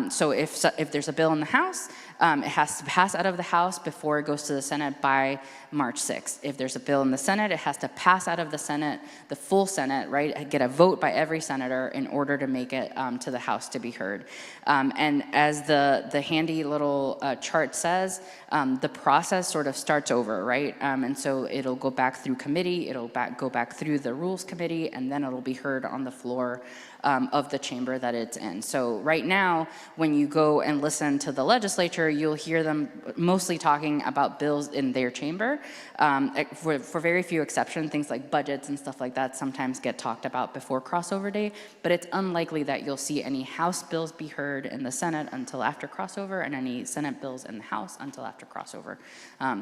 So if there's a bill in the House, it has to pass out of the House before it goes to the Senate by March 6th. If there's a bill in the Senate, it has to pass out of the Senate, the full Senate, right? Get a vote by every senator in order to make it to the House to be heard. And as the handy little chart says, the process sort of starts over, right? And so it'll go back through committee, it'll go back through the Rules Committee, and then it'll be heard on the floor of the chamber that it's in. So right now, when you go and listen to the legislature, you'll hear them mostly talking about bills in their chamber. For very few exceptions, things like budgets and stuff like that sometimes get talked about before crossover day, but it's unlikely that you'll see any House bills be heard in the Senate until after crossover and any Senate bills in the House until after crossover.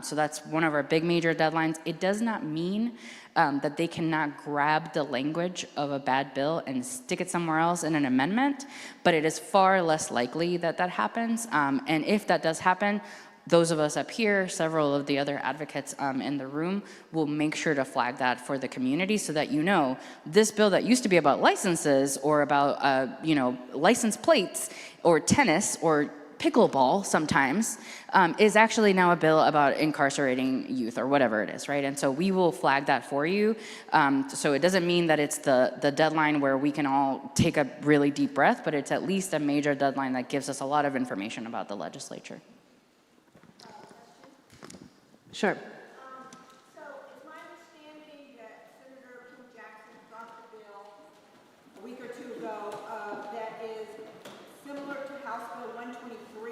So that's one of our big major deadlines. It does not mean that they cannot grab the language of a bad bill and stick it somewhere else in an amendment, but it is far less likely that that happens. And if that does happen, those of us up here, several of the other advocates in the room, will make sure to flag that for the community so that you know this bill that used to be about licenses or about license plates or tennis or pickleball sometimes is actually now a bill about incarcerating youth or whatever it is, right? And so we will flag that for you. So it doesn't mean that it's the deadline where we can all take a really deep breath, but it's at least a major deadline that gives us a lot of information about the legislature. Sure. So it's my understanding that Senator Kim Jackson dropped a bill a week or two ago that is similar to House Bill 123.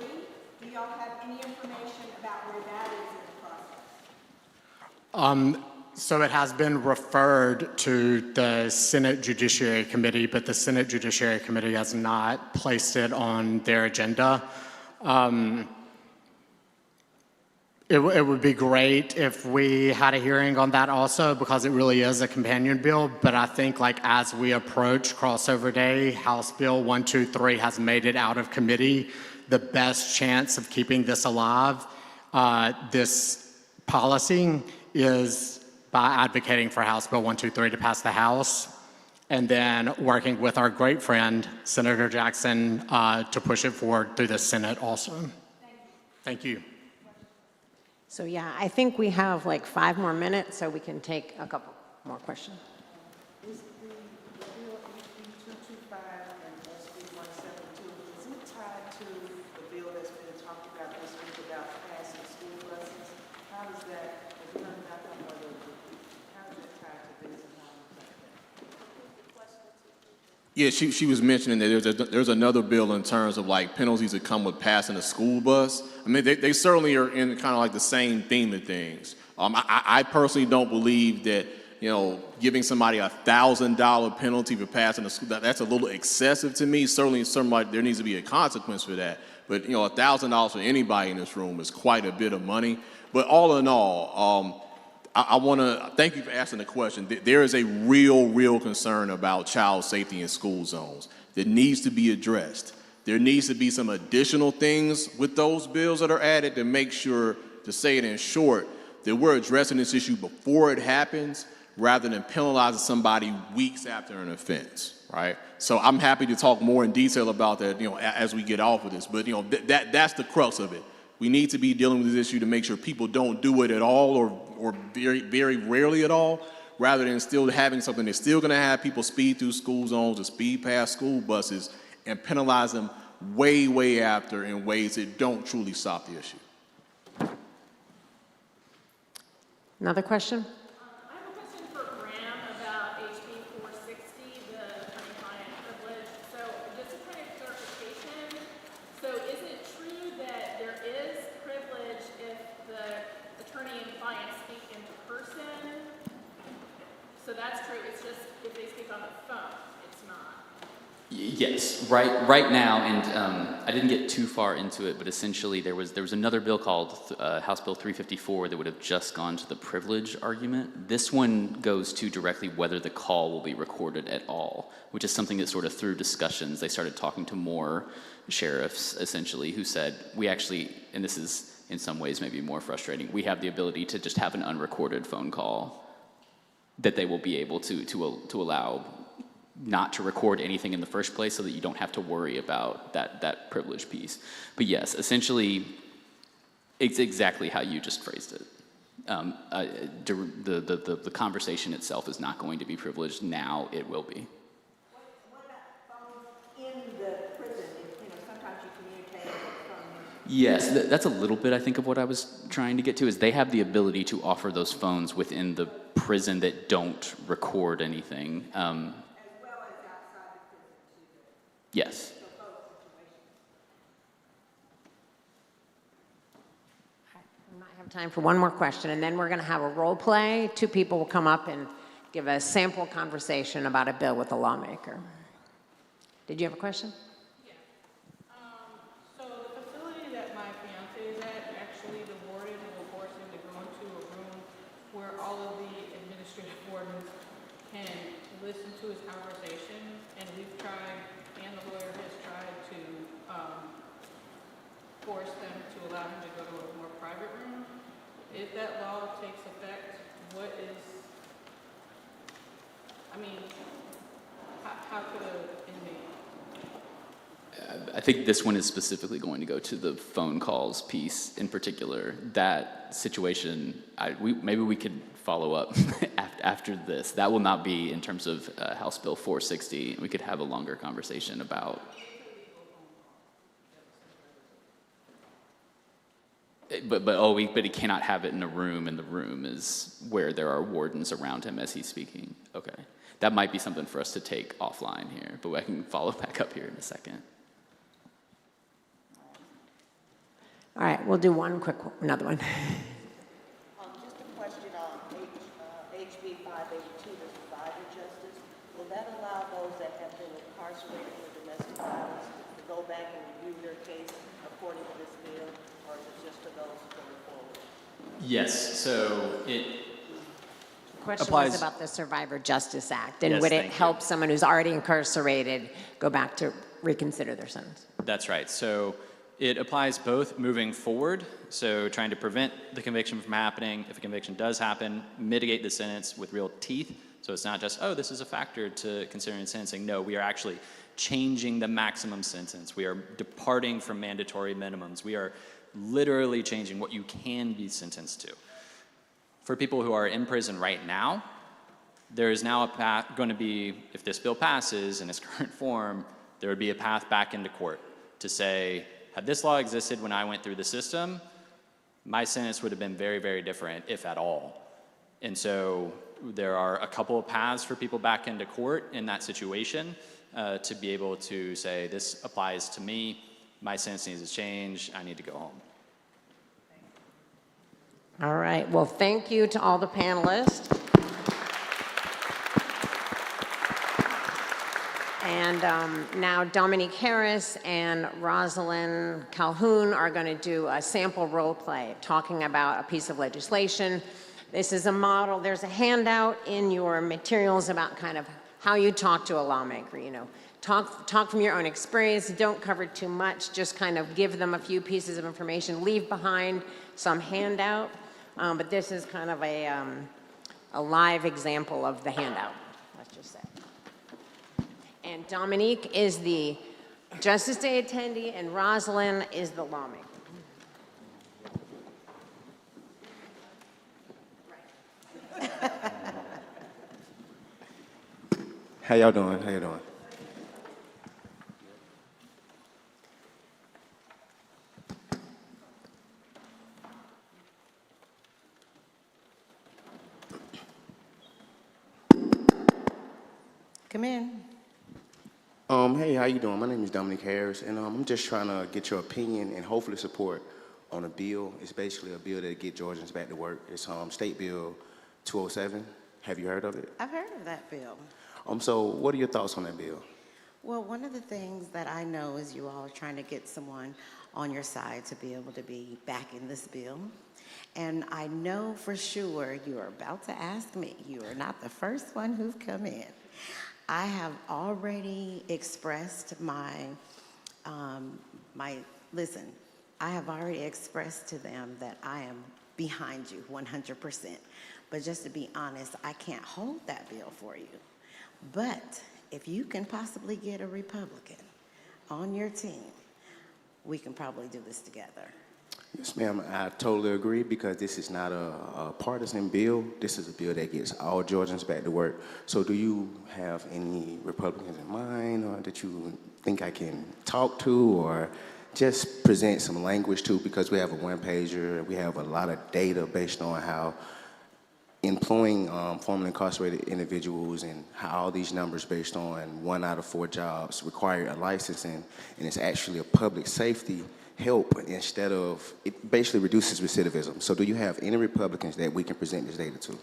Do y'all have any information about where that is in the process? So it has been referred to the Senate Judiciary Committee, but the Senate Judiciary Committee has not placed it on their agenda. It would be great if we had a hearing on that also, because it really is a companion bill. But I think like as we approach crossover day, House Bill 123 has made it out of committee. The best chance of keeping this alive, this policy, is by advocating for House Bill 123 to pass the House, and then working with our great friend, Senator Jackson, to push it forward through the Senate also. Thank you. So yeah, I think we have like 5 more minutes, so we can take a couple more questions. Is the bill HB 225 and SB 172, is it tied to the bill that's been talked about this week about passing school buses? How does that, is it back on whether the Yeah, she was mentioning that there's another bill in terms of like penalties that come with passing a school bus. I mean, they certainly are in kind of like the same theme of things. I personally don't believe that, you know, giving somebody $1,000 penalty for passing a school, that's a little excessive to me. Certainly, there needs to be a consequence for that. But, you know, $1,000 for anybody in this room is quite a bit of money. But all in all, I want to thank you for asking the question. There is a real concern about child safety in school zones that needs to be addressed. There needs to be some additional things with those bills that are added to make sure, to say it in short, that we're addressing this issue before it happens rather than penalizing somebody weeks after an offense, right? So I'm happy to talk more in detail about that, you know, as we get off of this. But, you know, that's the crux of it. We need to be dealing with this issue to make sure people don't do it at all or very rarely at all, rather than still having something that's still going to have people speed through school zones or speed past school buses and penalize them way after in ways that don't truly stop the issue. Another question? I have a question for Graham about HB 460, the attorney-client privilege. So just a kind of clarification. So is it true that there is privilege if the attorney and client speak in person? So that's true. It's just if they speak on the phone, it's not. Yes, right now, and I didn't get too far into it, but essentially there was another bill called House Bill 354 that would have just gone to the privilege argument. This one goes to directly whether the call will be recorded at all, which is something that sort of through discussions, they started talking to more sheriffs, essentially, who said, we actually, and this is in some ways maybe more frustrating, we have the ability to just have an unrecorded phone call that they will be able to allow not to record anything in the first place so that you don't have to worry about that privilege piece. But yes, essentially, it's exactly how you just phrased it. The conversation itself is not going to be privileged. Now it will be. What about phones in the prison? You know, sometimes you communicate from... Yes, that's a little bit, I think, of what I was trying to get to, is they have the ability to offer those phones within the prison that don't record anything. Yes. We might have time for one more question, and then we're going to have a role play. Two people will come up and give a sample conversation about a bill with a lawmaker. Did you have a question? Yeah. So the facility that my fiance is at, actually the warden will force him to go into a room where all of the administrative wardens can listen to his conversation, and we've tried, and the lawyer has tried to force them to allow him to go to a more private room. If that law takes effect, what is, I mean, how could an inmate? I think this one is specifically going to go to the phone calls piece in particular. That situation, maybe we could follow up after this. That will not be in terms of House Bill 460. We could have a longer conversation about. But he cannot have it in a room, and the room is where there are wardens around him as he's speaking. Okay. That might be something for us to take offline here, but I can follow back up here in a second. All right, we'll do another one. Just a question on HB 582, the survivor justice. Will that allow those that have been incarcerated for domestic violence to go back and review their case according to this bill, or is it just for those going forward? Yes, so it Question applies. was about the Survivor Justice Act, and Yes, would it thank you. help someone who's already incarcerated go back to reconsider their sentence? That's right. So it applies both moving forward, so trying to prevent the conviction from happening. If a conviction does happen, mitigate the sentence with real teeth. So it's not just, oh, this is a factor to consider in sentencing. No, we are actually changing the maximum sentence. We are departing from mandatory minimums. We are literally changing what you can be sentenced to. For people who are in prison right now, there is now a path going to be, if this bill passes in its current form, there would be a path back into court to say, had this law existed when I went through the system, my sentence would have been very, very different, if at all. And so there are a couple of paths for people back into court in that situation. to be able to say, this applies to me, my sentence needs to change, I need to go home. All right, well, thank you to all the panelists. And now Dominique Harris and Rosalind Calhoun are going to do a sample role play talking about a piece of legislation. This is a model. There's a handout in your materials about kind of how you talk to a lawmaker, you know. Talk from your own experience. Don't cover too much. Just kind of give them a few pieces of information. Leave behind some handout. But this is kind of a live example of the handout, let's just say. And Dominique is the Justice Day attendee, and Rosalind is the lawmaker. How y'all doing? How you doing? Come in. Hey, how you doing? My name is Dominique Harris, and I'm just trying to get your opinion and hopefully support on a bill. It's basically a bill that get Georgians back to work. It's State Bill 207. Have you heard of it? I've heard of that bill. So what are your thoughts on that bill? Well, one of the things that I know is you all are trying to get someone on your side to be able to be backing this bill. And I know for sure you are about to ask me. You are not the first one who's come in. I have already expressed I have already expressed to them that I am behind you 100%. But just to be honest, I can't hold that bill for you. But if you can possibly get a Republican on your team, we can probably do this together. Yes, ma'am. I totally agree because this is not a partisan bill. This is a bill that gets all Georgians back to work. So do you have any Republicans in mind or that you think I can talk to or just present some language to? Because we have a one-pager, we have a lot of data based on how employing formerly incarcerated individuals and how all these numbers based on 1 out of 4 jobs require a licensing, and it's actually a public safety help instead of, it basically reduces recidivism. So do you have any Republicans that we can present this data to?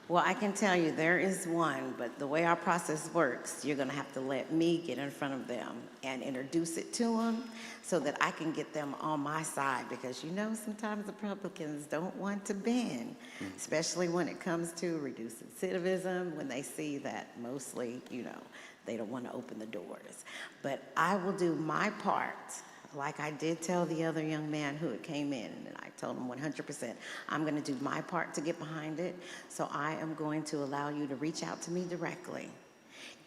Well, I can tell you there is one, but the way our process works, you're going to have to let me get in front of them and introduce it to them so that I can get them on my side, because you know sometimes the Republicans don't want to bend, especially when it comes to reducing recidivism, when they see that mostly, you know, they don't want to open the doors. But I will do my part. Like I did tell the other young man who had came in, and I told him 100%, I'm going to do my part to get behind it. So I am going to allow you to reach out to me directly.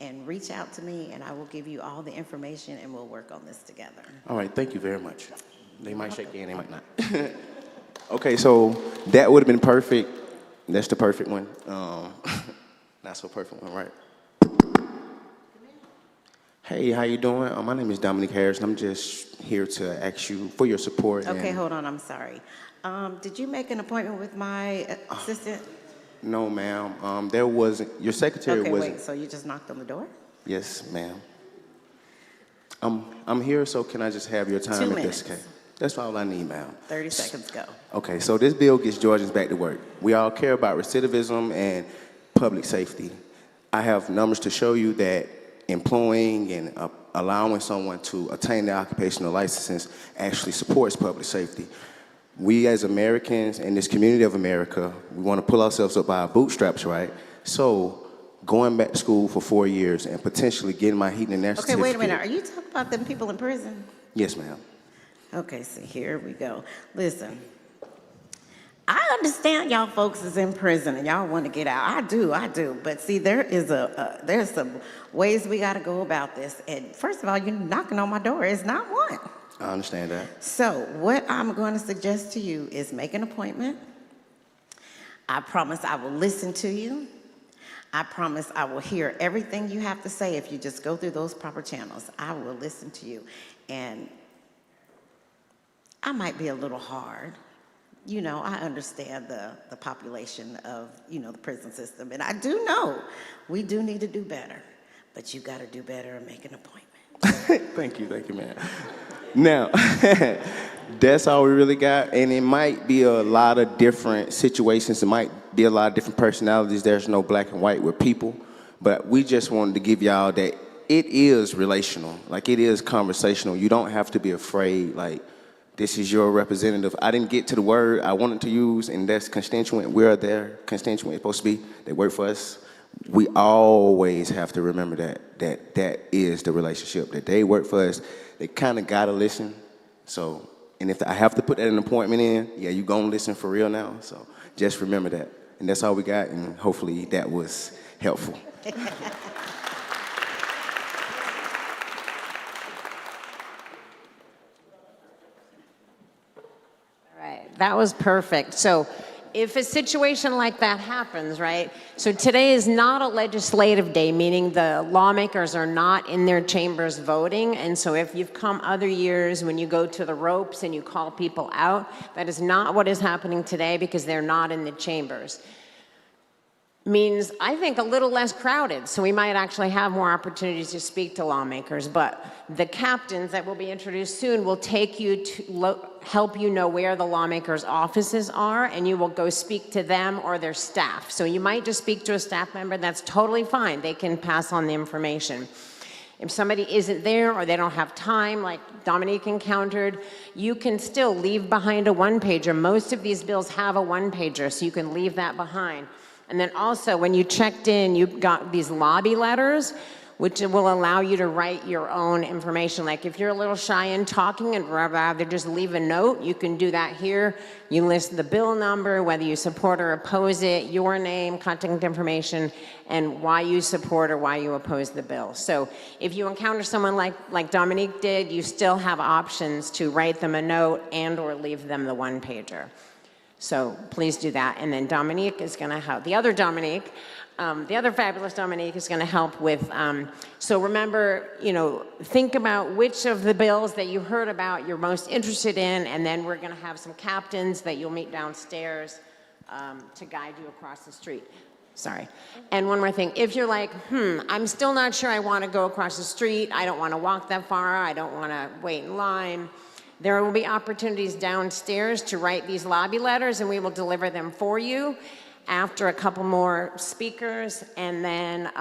And reach out to me, and I will give you all the information, and we'll work on this together. All right, thank you very much. They might shake your hand, they might not. Okay, so that would have been perfect. That's the perfect one. Not so perfect one, right? Hey, how you doing? My name is Dominique Harris, and I'm just here to ask you for your support. Okay, hold on, I'm sorry. Did you make an appointment with my assistant? No, ma'am. There wasn't. Your secretary okay, wasn't. wait, so you just knocked on the door? Yes, ma'am. I'm here, so can I just have your time 2 if minutes. that's okay? That's all I need, ma'am. 30 seconds, go. Okay, so this bill gets Georgians back to work. We all care about recidivism and public safety. I have numbers to show you that employing and allowing someone to attain their occupational licenses actually supports public safety. We as Americans in this community of America, we want to pull ourselves up by our bootstraps, right? So going back to school for 4 years and potentially getting my heating and air Okay, certificate. wait a minute, are you talking about them people in prison? Yes, ma'am. Okay, so here we go. Listen, I understand y'all folks is in prison and y'all want to get out. I do. But see, there's some ways we got to go about this. And first of all, you're knocking on my door. It's not one. I understand that. So what I'm going to suggest to you is make an appointment. I promise I will listen to you. I promise I will hear everything you have to say if you just go through those proper channels. I will listen to you. And I might be a little hard. You know, I understand the population of, you know, the prison system. And I do know we do need to do better. but you got to do better and make an appointment. Thank you, man. Now, that's all we really got, and it might be a lot of different situations. It might be a lot of different personalities. There's no black and white with people, but we just wanted to give y'all that it is relational, like it is conversational. You don't have to be afraid, like this is your representative. I didn't get to the word I wanted to use, and that's constituent. We're their constituent, supposed to be. They work for us. We always have to remember that is the relationship, that they work for us. They kind of got to listen. So, and if I have to put that an appointment in, yeah, you going to listen for real now. So just remember that. And that's all we got, and hopefully that was helpful. That was perfect. So if a situation like that happens, right? So today is not a legislative day, meaning the lawmakers are not in their chambers voting. And so if you've come other years when you go to the ropes and you call people out, that is not what is happening today because they're not in the chambers. Means, I think, a little less crowded, so we might actually have more opportunities to speak to lawmakers, but the captains that will be introduced soon will take you to help you know where the lawmakers' offices are, and you will go speak to them or their staff. So you might just speak to a staff member, that's totally fine. They can pass on the information. If somebody isn't there or they don't have time, like Dominique encountered, you can still leave behind a one-pager. Most of these bills have a one-pager, so you can leave that behind. And then also, when you checked in, you got these lobby letters, which will allow you to write your own information. Like if you're a little shy in talking and rather just leave a note, you can do that here. You list the bill number, whether you support or oppose it, your name, contact information, and why you support or why you oppose the bill. So if you encounter someone like Dominique did, you still have options to write them a note and or leave them the one-pager. So please do that. And then Dominique is going to help. The other Dominique, the other fabulous Dominique is going to help with, so remember, think about which of the bills that you heard about you're most interested in, and then we're going to have some captains that you'll meet downstairs to guide you across the street. Sorry. And one more thing, if you're like, I'm still not sure I want to go across the street, I don't want to walk that far, I don't want to wait in line, there will be opportunities downstairs to write these lobby letters, and we will deliver them for you after a couple more speakers. And then,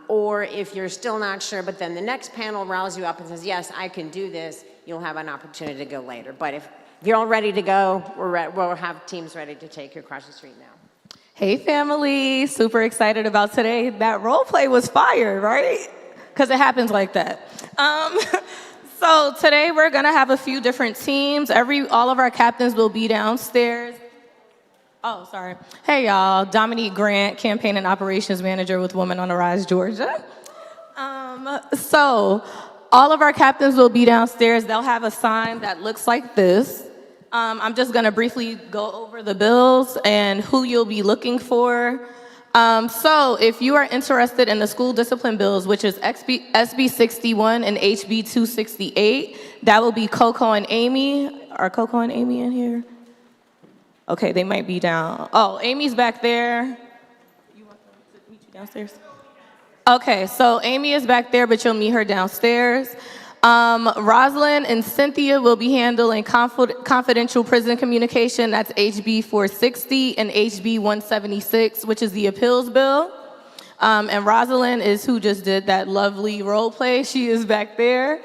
or if you're still not sure, but then the next panel riles you up and says, yes, I can do this, you'll have an opportunity to go later. But if you're all ready to go, we'll have teams ready to take you across the street now. Hey, family. Super excited about today. That role play was fire, right? Because it happens like that. So today we're going to have a few different teams. All of our captains will be downstairs. Oh, sorry. Hey, y'all. Dominique Grant, Campaign and Operations Manager with Women on the Rise, Georgia. So all of our captains will be downstairs. They'll have a sign that looks like this. I'm just going to briefly go over the bills and who you'll be looking for. So if you are interested in the school discipline bills, which is SB 61 and HB 268, that will be Coco and Amy. Are Coco and Amy in here? Okay, they might be down. Oh, Amy's back there. You want them to meet you downstairs? Okay, so Amy is back there, but you'll meet her downstairs. Rosalind and Cynthia will be handling confidential prison communication. That's HB 460 and HB 176, which is the appeals bill. And Rosalind is who just did that lovely role play. She is back there.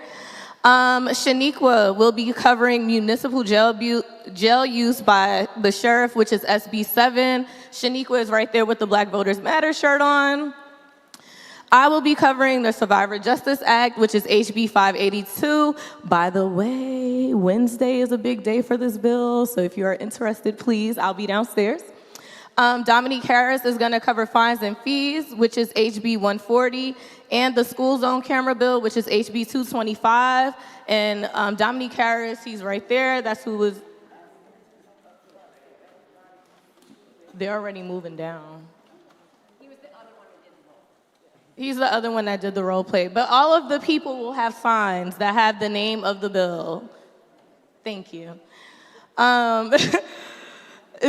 Shaniqua will be covering municipal jail use by the sheriff, which is SB 7. Shaniqua is right there with the Black Voters Matter shirt on. I will be covering the Survivor Justice Act, which is HB 582. By the way, Wednesday is a big day for this bill, so if you are interested, please, I'll be downstairs. Dominique Harris is going to cover fines and fees, which is HB 140, and the school zone camera bill, which is HB 225. And Dominique Harris, he's right there. That's who was. They're already moving down. He's the other one that did the role play. But all of the people will have signs that have the name of the bill. Thank you.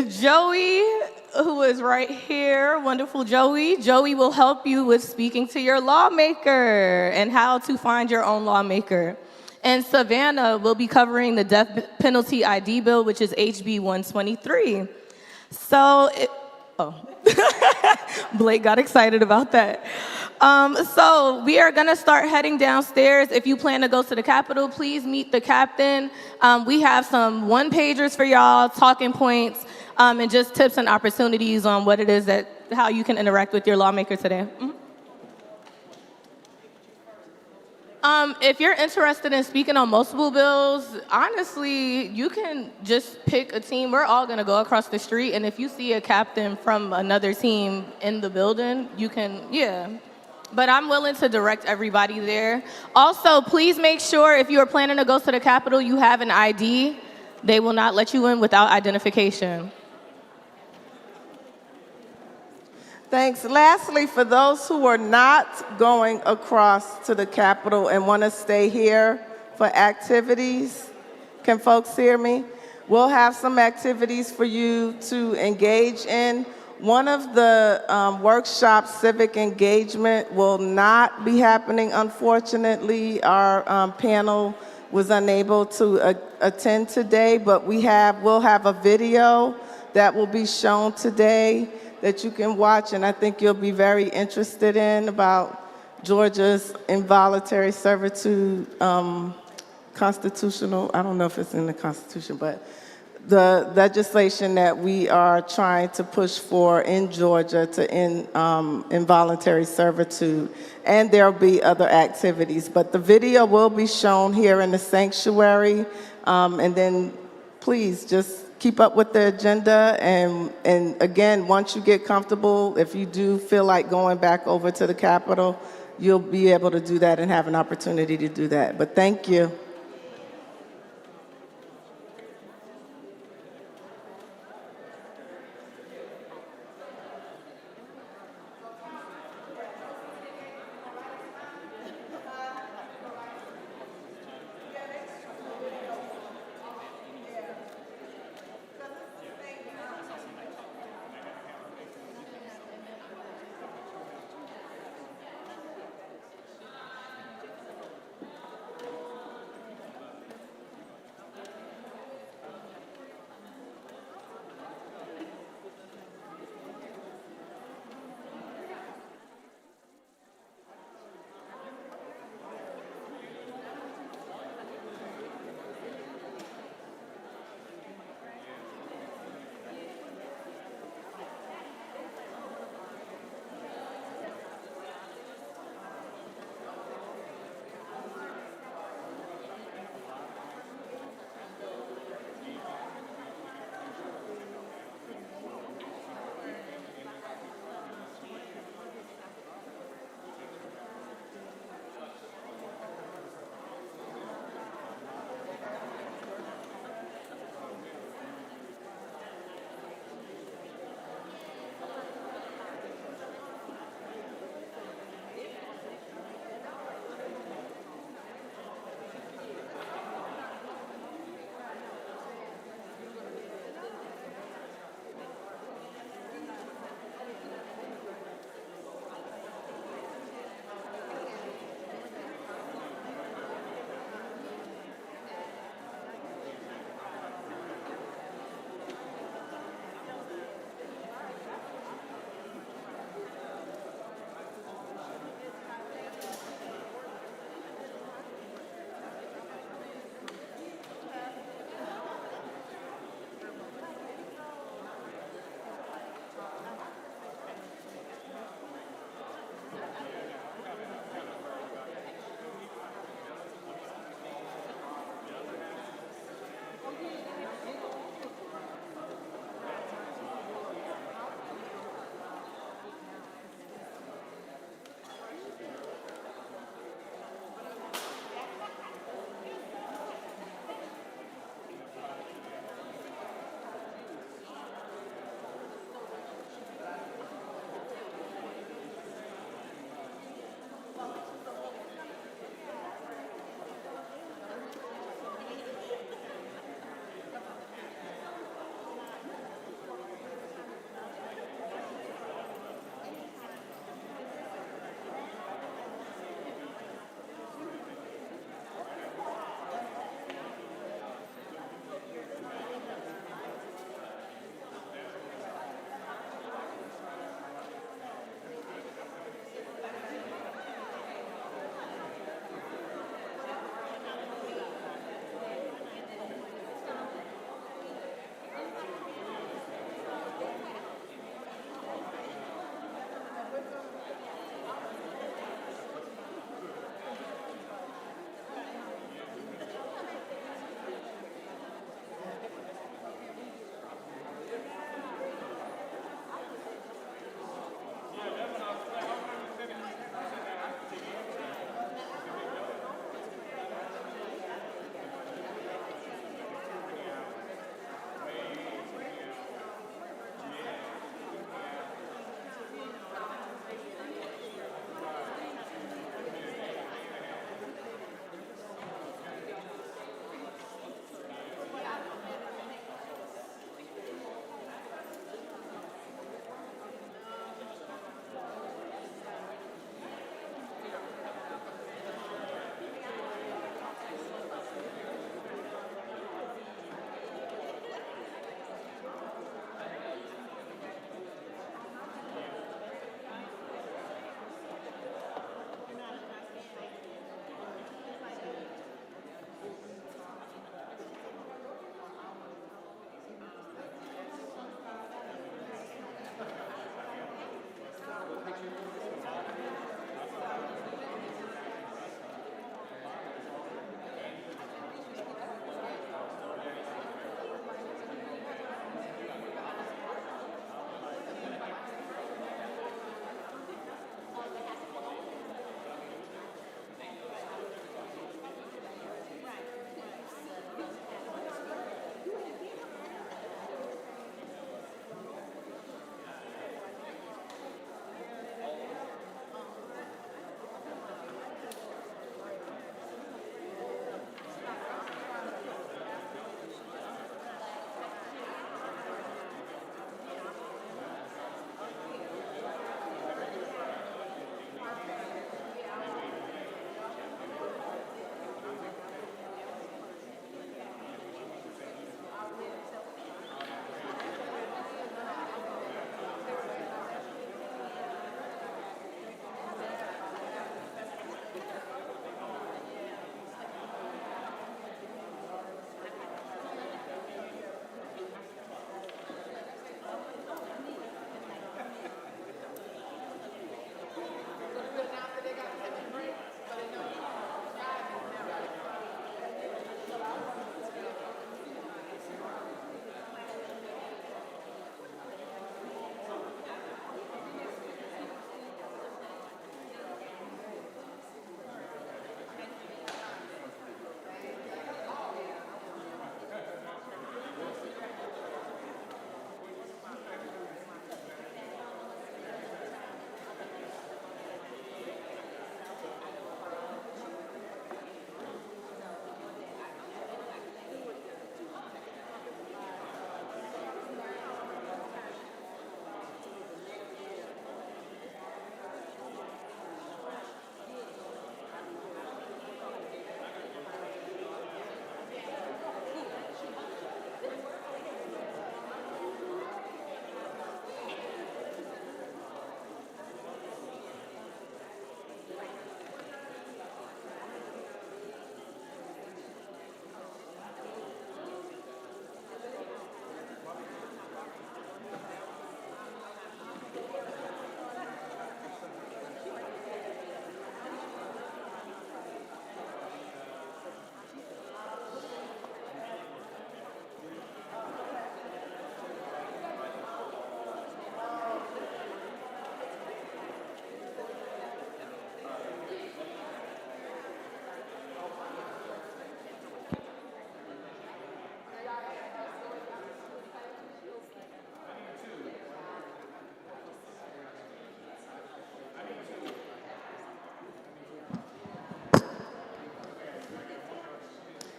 Joey who is right here, wonderful Joey. Joey will help you with speaking to your lawmaker and how to find your own lawmaker. And Savannah will be covering the death penalty ID bill, which is HB 123. Blake got excited about that. So we are gonna start heading downstairs. If you plan to go to the Capitol, please meet the captain. We have some one-pagers for y'all, talking points, and just tips and opportunities on what it is how you can interact with your lawmaker today. If you're interested in speaking on multiple bills, honestly, you can just pick a team. We're all gonna go across the street, and if you see a captain from another team in the building, you can, yeah. But I'm willing to direct everybody there. Also, please make sure if you are planning to go to the Capitol, you have an ID. They will not let you in without identification. Thanks. Lastly, for those who are not going across to the Capitol and want to stay here for activities, can folks hear me? We'll have some activities for you to engage in. One of the workshops, civic engagement, will not be happening, unfortunately. Our panel was unable to attend today, but we'll have a video that will be shown today that you can watch, and I think you'll be very interested in, about Georgia's involuntary servitude constitutional, I don't know if it's in the Constitution, but the legislation that we are trying to push for in Georgia to end involuntary servitude, and there'll be other activities. But the video will be shown here in the sanctuary, and then please just keep up with the agenda, and again, once you get comfortable, if you do feel like going back over to the Capitol, you'll be able to do that and have an opportunity to do that. But thank you.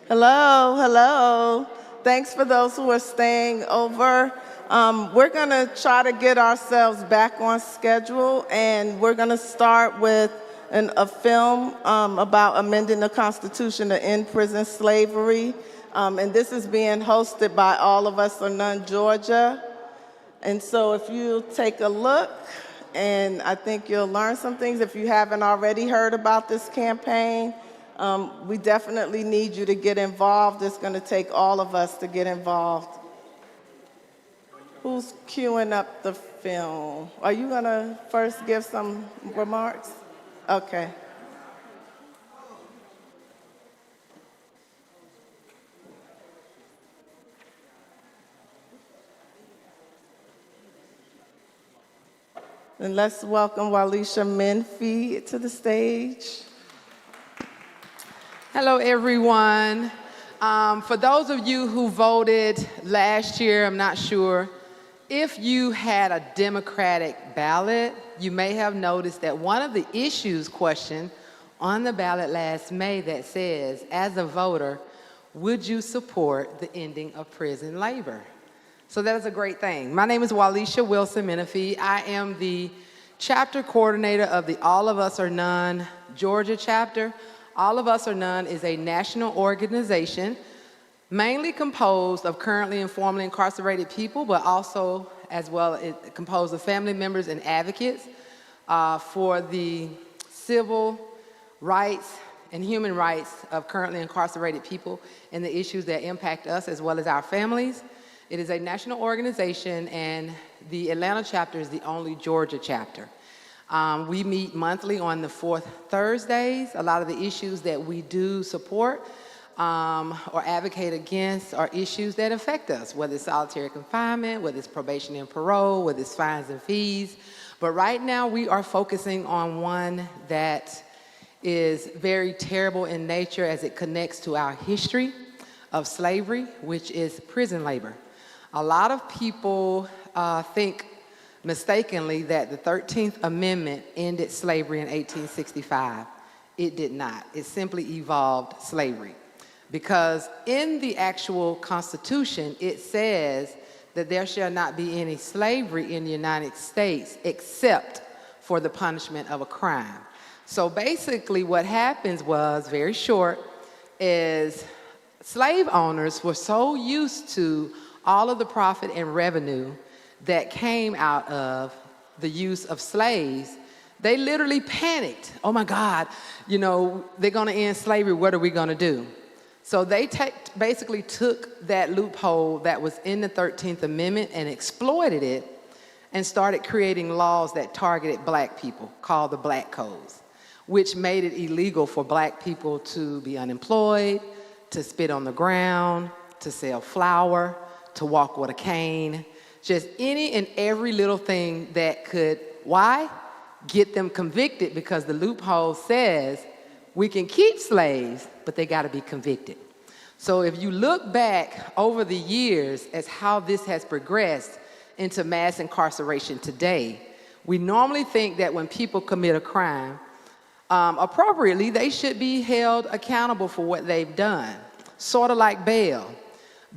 Hello, hello. Thanks for those who are staying over. We're going to try to get ourselves back on schedule, and we're going to start with a film about amending the Constitution to end prison slavery. And this is being hosted by All of Us or None Georgia. And so if you take a look, and I think you'll learn some things if you haven't already heard about this campaign. We definitely need you to get involved. It's going to take all of us to get involved. Who's queuing up the film? Are you going to first give some remarks? Okay. And let's welcome Walisha Menfee to the stage. Hello, everyone. For those of you who voted last year, I'm not sure, if you had a Democratic ballot, you may have noticed that one of the issues questioned on the ballot last May that says, as a voter, would you support the ending of prison labor? So that is a great thing. My name is Walisha Wilson Menifee. I am the chapter coordinator of the All of Us or None Georgia chapter. All of Us or None is a national organization mainly composed of currently and formerly incarcerated people, but also as well composed of family members and advocates for the civil rights and human rights of currently incarcerated people and the issues that impact us as well as our families. It is a national organization, and the Atlanta chapter is the only Georgia chapter. We meet monthly on the fourth Thursdays. A lot of the issues that we do support or advocate against are issues that affect us, whether it's solitary confinement, whether it's probation and parole, whether it's fines and fees. But right now we are focusing on one that is very terrible in nature as it connects to our history of slavery, which is prison labor. A lot of people think mistakenly that the 13th Amendment ended slavery in 1865. It did not. It simply evolved slavery. Because in the actual Constitution, it says that there shall not be any slavery in the United States except for the punishment of a crime. So basically what happens was, very short, is slave owners were so used to all of the profit and revenue that came out of the use of slaves, they literally panicked. Oh my God, you know, they're gonna end slavery, what are we gonna do? So they basically took that loophole that was in the 13th Amendment and exploited it and started creating laws that targeted black people, called the Black Codes, which made it illegal for black people to be unemployed, to spit on the ground, to sell flour, to walk with a cane, just any and every little thing that could, why? Get them convicted, because the loophole says we can keep slaves, but they gotta be convicted. So if you look back over the years as how this has progressed into mass incarceration today, we normally think that when people commit a crime, appropriately, they should be held accountable for what they've done, sort of like bail.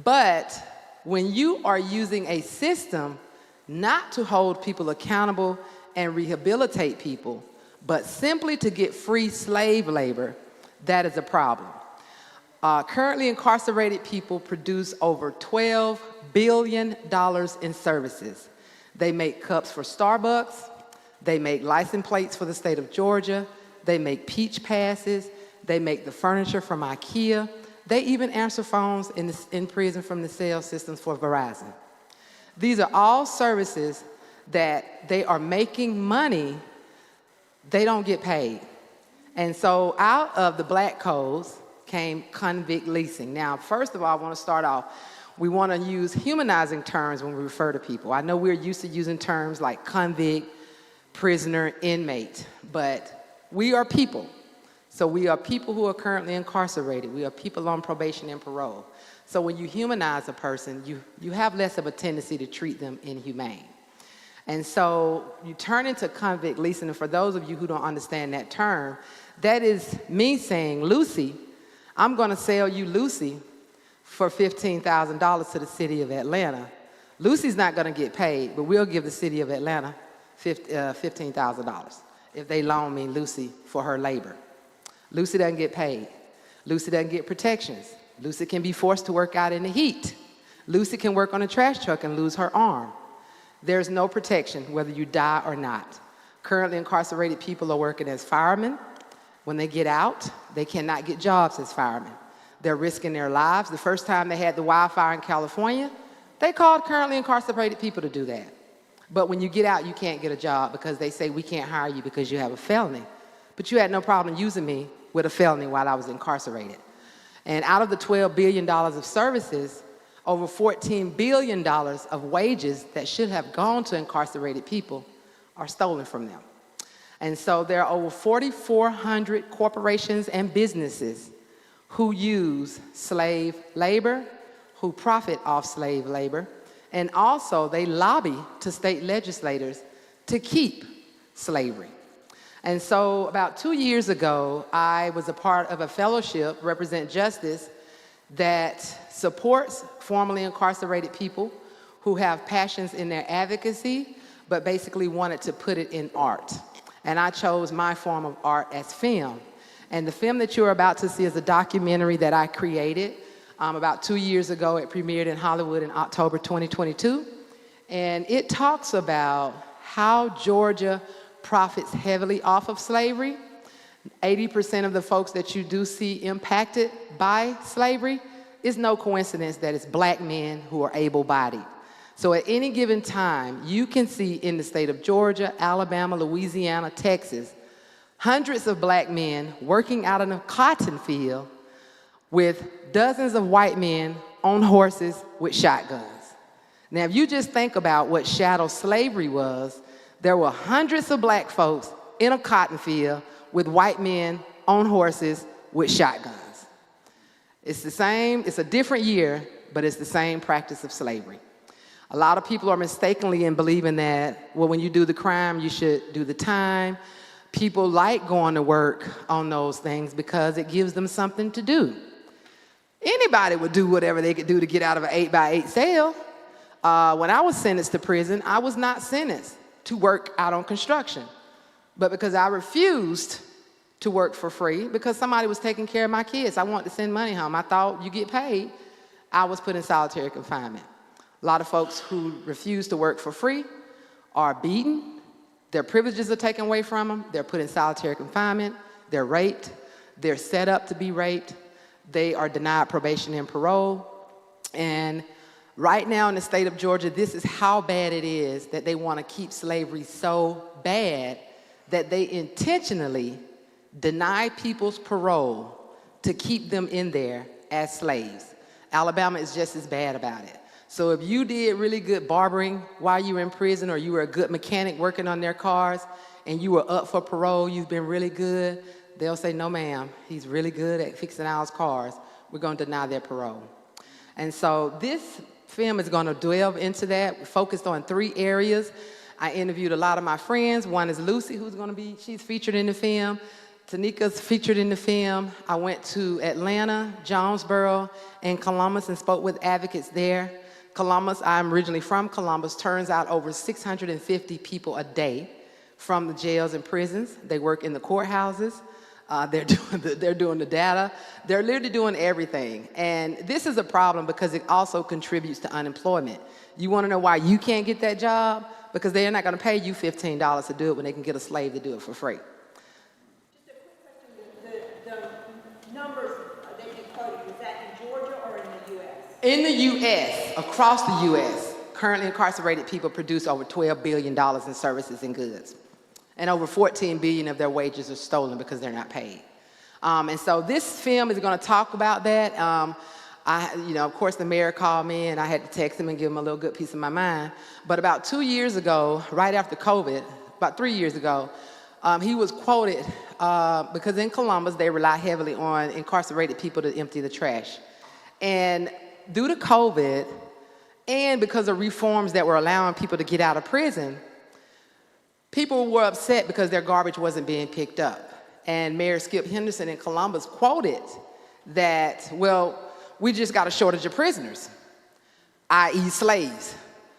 But when you are using a system not to hold people accountable and rehabilitate people, but simply to get free slave labor, that is a problem. Currently incarcerated people produce over $12 billion in services. They make cups for Starbucks, they make license plates for the state of Georgia, they make peach passes, they make the furniture from IKEA, they even answer phones in prison from the cell systems for Verizon. These are all services that they are making money, they don't get paid. And so out of the Black Codes came convict leasing. Now, first of all, I want to start off, we want to use humanizing terms when we refer to people. I know we're used to using terms like convict, prisoner, inmate, but we are people. So we are people who are currently incarcerated. We are people on probation and parole. So when you humanize a person, you have less of a tendency to treat them inhumane. And so you turn into convict leasing, and for those of you who don't understand that term, that is me saying, Lucy, I'm going to sell you Lucy for $15,000 to the city of Atlanta. Lucy's not going to get paid, but we'll give the city of Atlanta $15,000 if they loan me Lucy for her labor. Lucy doesn't get paid. Lucy doesn't get protections. Lucy can be forced to work out in the heat. Lucy can work on a trash truck and lose her arm. There's no protection whether you die or not. Currently incarcerated people are working as firemen. When they get out, they cannot get jobs as firemen. They're risking their lives. The first time they had the wildfire in California, they called currently incarcerated people to do that. But when you get out, you can't get a job because they say, we can't hire you because you have a felony. But you had no problem using me with a felony while I was incarcerated. And out of the $12 billion of services, over $14 billion of wages that should have gone to incarcerated people are stolen from them. And so there are over 4,400 corporations and businesses who use slave labor, who profit off slave labor, and also they lobby to state legislators to keep slavery. And so about 2 years ago, I was a part of a fellowship, Represent Justice, that supports formerly incarcerated people who have passions in their advocacy, but basically wanted to put it in art. And I chose my form of art as film. And the film that you're about to see is a documentary that I created about 2 years ago. It premiered in Hollywood in October 2022. And it talks about how Georgia profits heavily off of slavery. 80% of the folks that you do see impacted by slavery, it's no coincidence that it's black men who are able-bodied. So at any given time, you can see in the state of Georgia, Alabama, Louisiana, Texas, hundreds of black men working out in a cotton field with dozens of white men on horses with shotguns. Now, if you just think about what chattel slavery was, there were hundreds of black folks in a cotton field with white men on horses with shotguns. It's the same, it's a different year, but it's the same practice of slavery. A lot of people are mistakenly in believing that, well, when you do the crime, you should do the time. People like going to work on those things because it gives them something to do. Anybody would do whatever they could do to get out of an 8x8 cell. When I was sentenced to prison, I was not sentenced to work out on construction. But because I refused to work for free, because somebody was taking care of my kids, I wanted to send money home. I thought you get paid. I was put in solitary confinement. A lot of folks who refuse to work for free are beaten. Their privileges are taken away from them. They're put in solitary confinement. They're raped. They're set up to be raped. They are denied probation and parole. And right now in the state of Georgia, this is how bad it is that they want to keep slavery so bad that they intentionally deny people's parole to keep them in there as slaves. Alabama is just as bad about it. So if you did really good barbering while you were in prison, or you were a good mechanic working on their cars, and you were up for parole, you've been really good, they'll say, no ma'am, he's really good at fixing our cars. We're going to deny their parole. And so this film is going to delve into that. We're focused on 3 areas. I interviewed a lot of my friends. One is Lucy, who's going to be, she's featured in the film. Tanika's featured in the film. I went to Atlanta, Jonesboro, and Columbus and spoke with advocates there. Columbus, I'm originally from Columbus, turns out over 650 people a day from the jails and prisons. They work in the courthouses. They're doing the data. They're literally doing everything. And this is a problem because it also contributes to unemployment. You want to know why you can't get that job? Because they're not going to pay you $15 to do it when they can get a slave to do it for free. Just a quick question. The numbers that you quoted, is that in Georgia or in the U.S.? In the U.S., across the U.S., currently incarcerated people produce over $12 billion in services and goods. And over $14 billion of their wages are stolen because they're not paid. And so this film is going to talk about that. Of course, the mayor called me, and I had to text him and give him a little good piece of my mind. But about 2 years ago, right after COVID, about 3 years ago, he was quoted because in Columbus, they rely heavily on incarcerated people to empty the trash. And due to COVID, and because of reforms that were allowing people to get out of prison, people were upset because their garbage wasn't being picked up. And Mayor Skip Henderson in Columbus quoted that, well, we just got a shortage of prisoners, i.e. slaves.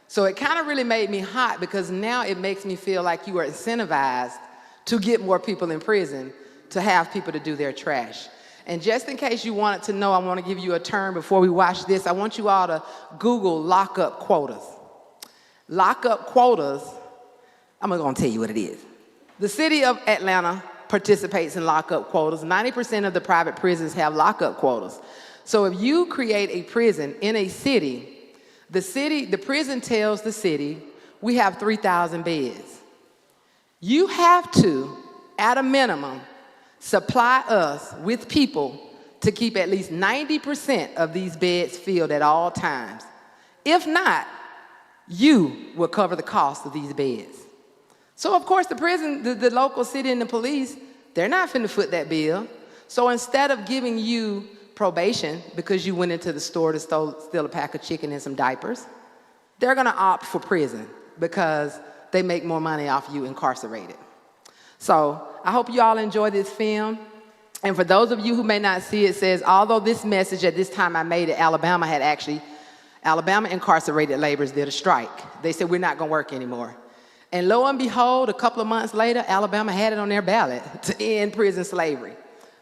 So it kind of really made me hot because now it makes me feel like you are incentivized to get more people in prison to have people to do their trash. And just in case you wanted to know, I want to give you a term before we watch this. I want you all to Google lockup quotas. Lockup quotas, I'm going to tell you what it is. The city of Atlanta participates in lockup quotas. 90% of the private prisons have lockup quotas. So if you create a prison in a city, the prison tells the city, we have 3,000 beds. You have to, at a minimum, supply us with people to keep at least 90% of these beds filled at all times. If not, you will cover the cost of these beds. So of course the prison, the local city and the police, they're not finna foot that bill. So instead of giving you probation because you went into the store to steal a pack of chicken and some diapers, they're gonna opt for prison because they make more money off you incarcerated. So I hope you all enjoy this film. And for those of you who may not see it, says, although this message at this time I made it, Alabama incarcerated laborers did a strike. They said, we're not gonna work anymore. And lo and behold, a couple of months later, Alabama had it on their ballot to end prison slavery.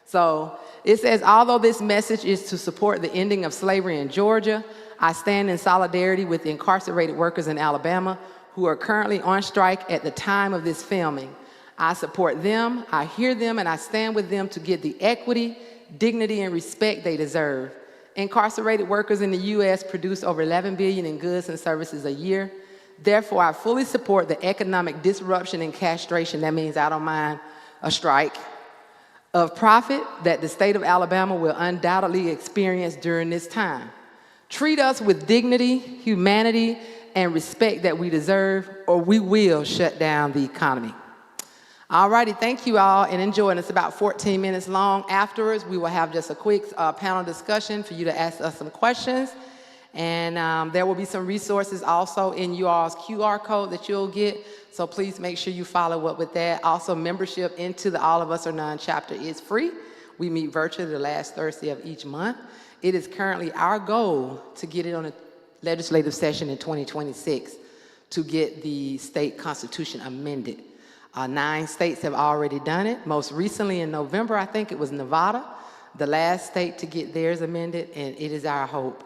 So it says, although this message is to support the ending of slavery in Georgia, I stand in solidarity with the incarcerated workers in Alabama who are currently on strike at the time of this filming. I support them, I hear them, and I stand with them to get the equity, dignity, and respect they deserve. Incarcerated workers in the U.S. produce over $11 billion in goods and services a year. Therefore, I fully support the economic disruption and castration, that means I don't mind a strike, of profit that the state of Alabama will undoubtedly experience during this time. Treat us with dignity, humanity, and respect that we deserve, or we will shut down the economy. All righty, thank you all, and enjoy. And it's about 14 minutes long. Afterwards, we will have just a quick panel discussion for you to ask us some questions. And there will be some resources also in you all's QR code that you'll get. So please make sure you follow up with that. Also, membership into the All of Us or None chapter is free. We meet virtually the last Thursday of each month. It is currently our goal to get it on a legislative session in 2026 to get the state constitution amended. 9 states have already done it. Most recently in November, I think it was Nevada, the last state to get theirs amended, and it is our hope.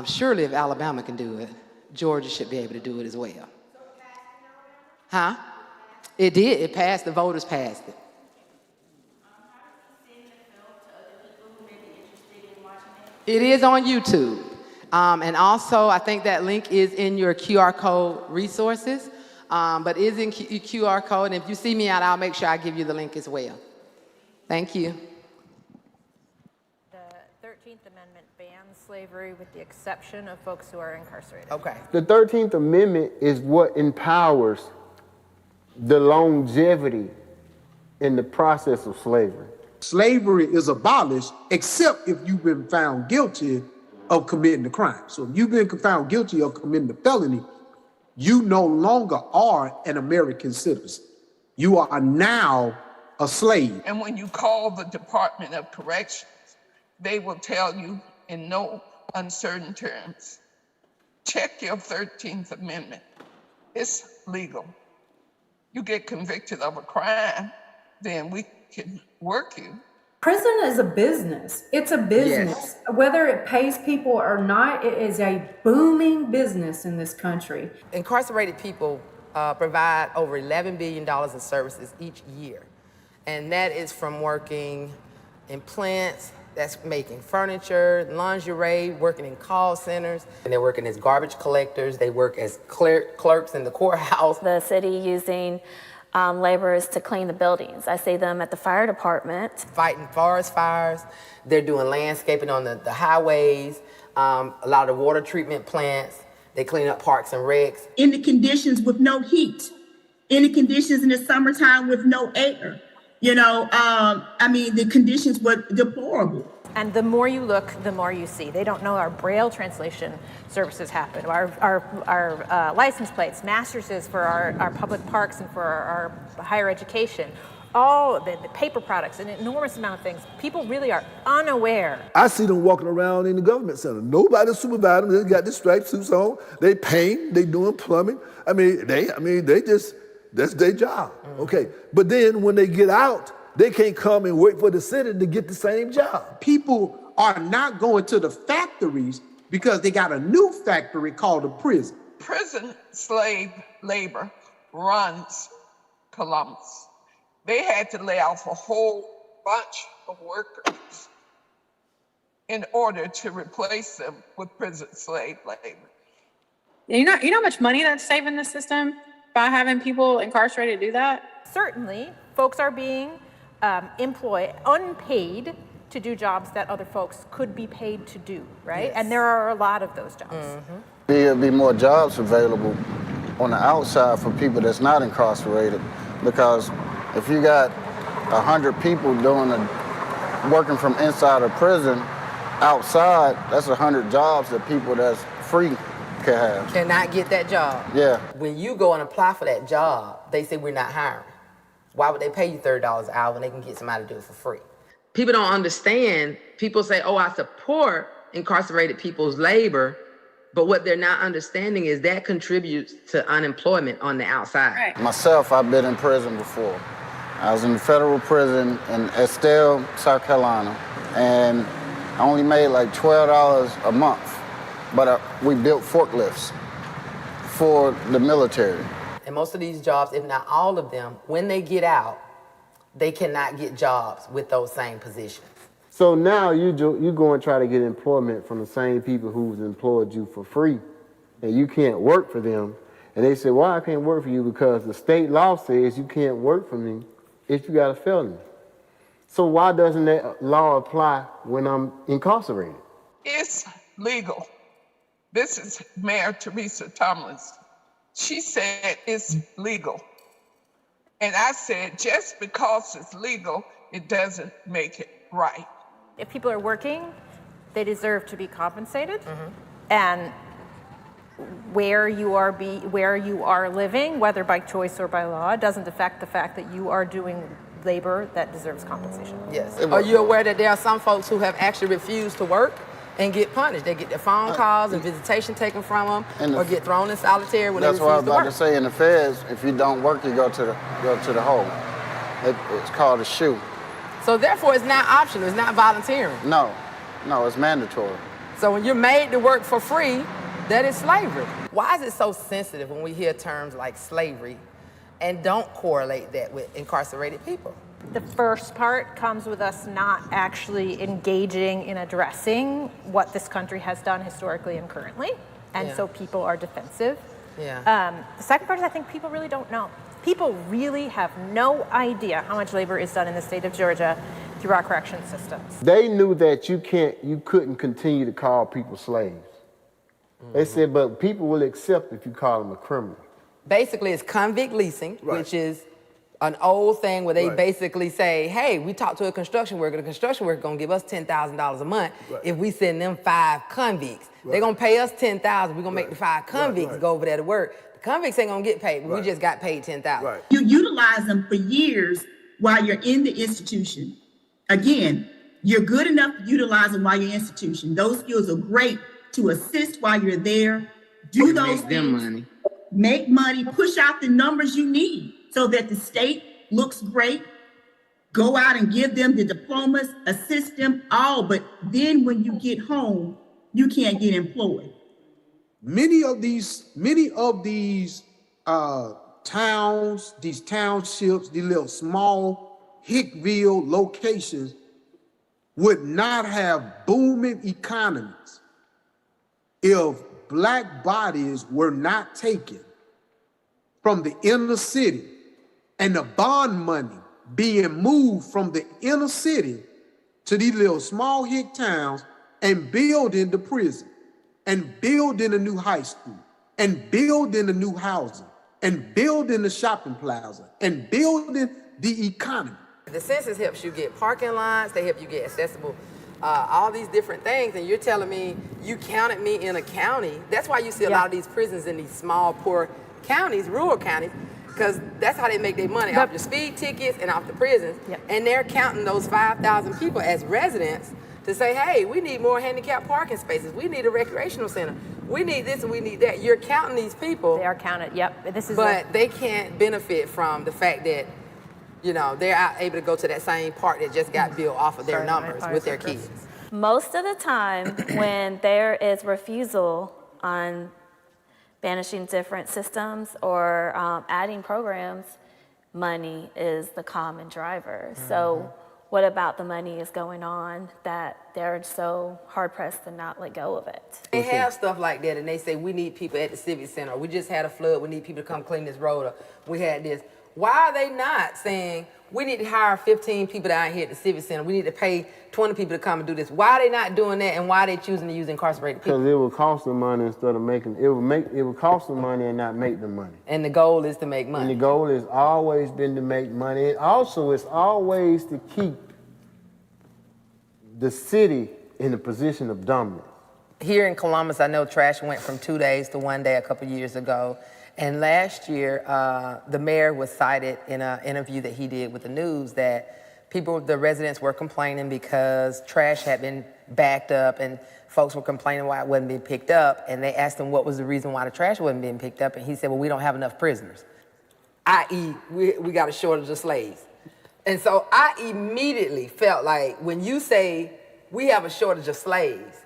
Surely if Alabama can do it, Georgia should be able to do it as well. Huh? It did, it passed, the voters passed it. It is on YouTube. And also, I think that link is in your QR code resources, but it is in QR code. And if you see me out, I'll make sure I give you the link as well. Thank you. The 13th Amendment bans slavery with the exception of folks who are incarcerated. Okay. The 13th Amendment is what empowers the longevity in the process of slavery. Slavery is abolished except if you've been found guilty of committing the crime. So if you've been found guilty of committing the felony, you no longer are an American citizen. You are now a slave. And when you call the Department of Corrections, they will tell you in no uncertain terms, check your 13th Amendment. It's legal. You get convicted of a crime, then we can work you. Prison is a business. It's a business. Yes. Whether it pays people or not, it is a booming business in this country. Incarcerated people provide over $11 billion in services each year. And that is from working in plants, that's making furniture, lingerie, working in call centers, and they're working as garbage collectors, they work as clerks in the courthouse. The city using laborers to clean the buildings. I see them at the fire department. Fighting forest fires, they're doing landscaping on the highways, a lot of water treatment plants, they clean up parks and recs. In the conditions with no heat, in the conditions in the summertime with no air. You know, the conditions were deplorable. And the more you look, the more you see. They don't know our Braille translation services happen, our license plates, masterses for our public parks and for our higher education. all the paper products, an enormous amount of things. People really are unaware. I see them walking around in the government center. Nobody supervising them. They got the striped suits on. They paint. They doing plumbing. They just, that's their job. Okay. But then when they get out, they can't come and wait for the city to get the same job. People are not going to the factories because they got a new factory called a prison. Prison slave labor runs Columbus. They had to lay off a whole bunch of workers in order to replace them with prison slave labor. You know how much money that's saving the system by having people incarcerated do that? Certainly, folks are being employed, unpaid, to do jobs that other folks could be paid to do, right? Yes. And there are a lot of those jobs. There'll be more jobs available on the outside for people that's not incarcerated, because if you got 100 people working from inside a prison, outside, that's 100 jobs that people that's free can have. Cannot get that job. Yeah. When you go and apply for that job, they say we're not hiring. Why would they pay you $30 an hour when they can get somebody to do it for free? People don't understand. People say, oh, I support incarcerated people's labor, but what they're not understanding is that contributes to unemployment on the outside. Right. Myself, I've been in prison before. I was in the federal prison in Estelle, South Carolina, and I only made like $12 a month, but we built forklifts for the military. And most of these jobs, if not all of them, when they get out, they cannot get jobs with those same positions. So now you go and try to get employment from the same people who's employed you for free, and you can't work for them. And they say, well, I can't work for you because the state law says you can't work for me if you got a felony. So why doesn't that law apply when I'm incarcerated? It's legal. This is Mayor Teresa Tomlinson. She said it's legal. And I said, just because it's legal, it doesn't make it right. If people are working, they deserve to be compensated. And where you are living, whether by choice or by law, doesn't affect the fact that you are doing labor that deserves compensation. Yes. Are you aware that there are some folks who have actually refused to work and get punished? They get their phone calls and visitation taken from them, or get thrown in solitary when they refuse to work. That's what I was about to say. In the feds, if you don't work, you go to the hole. It's called a shoe. So therefore, it's not optional. It's not volunteering. No, it's mandatory. So when you're made to work for free, that is slavery. Why is it so sensitive when we hear terms like slavery and don't correlate that with incarcerated people? The first part comes with us not actually engaging in addressing what this country has done historically and currently, and so people are defensive. Yeah. The second part is I think people really don't know. People really have no idea how much labor is done in the state of Georgia through our correction systems. They knew that you couldn't continue to call people slaves. They said, but people will accept if you call them a criminal. Basically, it's convict leasing, which is an old thing where they basically say, hey, we talked to a construction worker, the construction worker gonna give us $10,000 a month if we send them 5 convicts. They're gonna pay us $10,000, we're gonna make the 5 convicts go over there to work. The convicts ain't gonna get paid, but we just got paid $10,000. You utilize them for years while you're in the institution. Again, you're good enough to utilize them while you're in the institution. Those skills are great to assist while you're there. Do those things, make money, push out the numbers you need so that the state looks great. Go out and give them the diplomas, assist them all, but then when you get home, you can't get employed. Many of these towns, these townships, these little small Hickville locations would not have booming economies if Black bodies were not taken from the inner city and the bond money being moved from the inner city to these little small hick towns and building the prison and building a new high school and building a new housing and building the shopping plaza and building the economy. The census helps you get parking lots, they help you get accessible, all these different things, and you're telling me you counted me in a county. That's why you see a lot of these prisons in these small, poor counties, rural counties, because that's how they make their money, off the speed tickets and off the prisons. And they're counting those 5,000 people as residents to say, hey, we need more handicapped parking spaces. We need a recreational center. We need this and we need that. You're counting these people. They are counted, yep. But they can't benefit from the fact that, you know, they're able to go to that same park that just got built off of their numbers with their kids. Most of the time, when there is refusal on banishing different systems or adding programs, money is the common driver. So what about the money is going on that they're so hard-pressed to not let go of it? They have stuff like that, and they say, we need people at the Civic Center. We just had a flood. We need people to come clean this road up. We had this. Why are they not saying, we need to hire 15 people down here at the Civic Center. We need to pay 20 people to come and do this. Why are they not doing that, and why are they choosing to use incarcerated people? Because it would cost them money instead of making, it would cost them money and not make them money. And the goal is to make money. And the goal has always been to make money. And also, it's always to keep the city in a position of dominance. Here in Columbus, I know trash went from 2 days to 1 day a couple years ago. And last year, the mayor was cited in an interview that he did with the news that the residents were complaining because trash had been backed up and folks were complaining why it wasn't being picked up. And they asked him what was the reason why the trash wasn't being picked up. And he said, well, we don't have enough prisoners, i.e. we got a shortage of slaves. And so I immediately felt like when you say we have a shortage of slaves,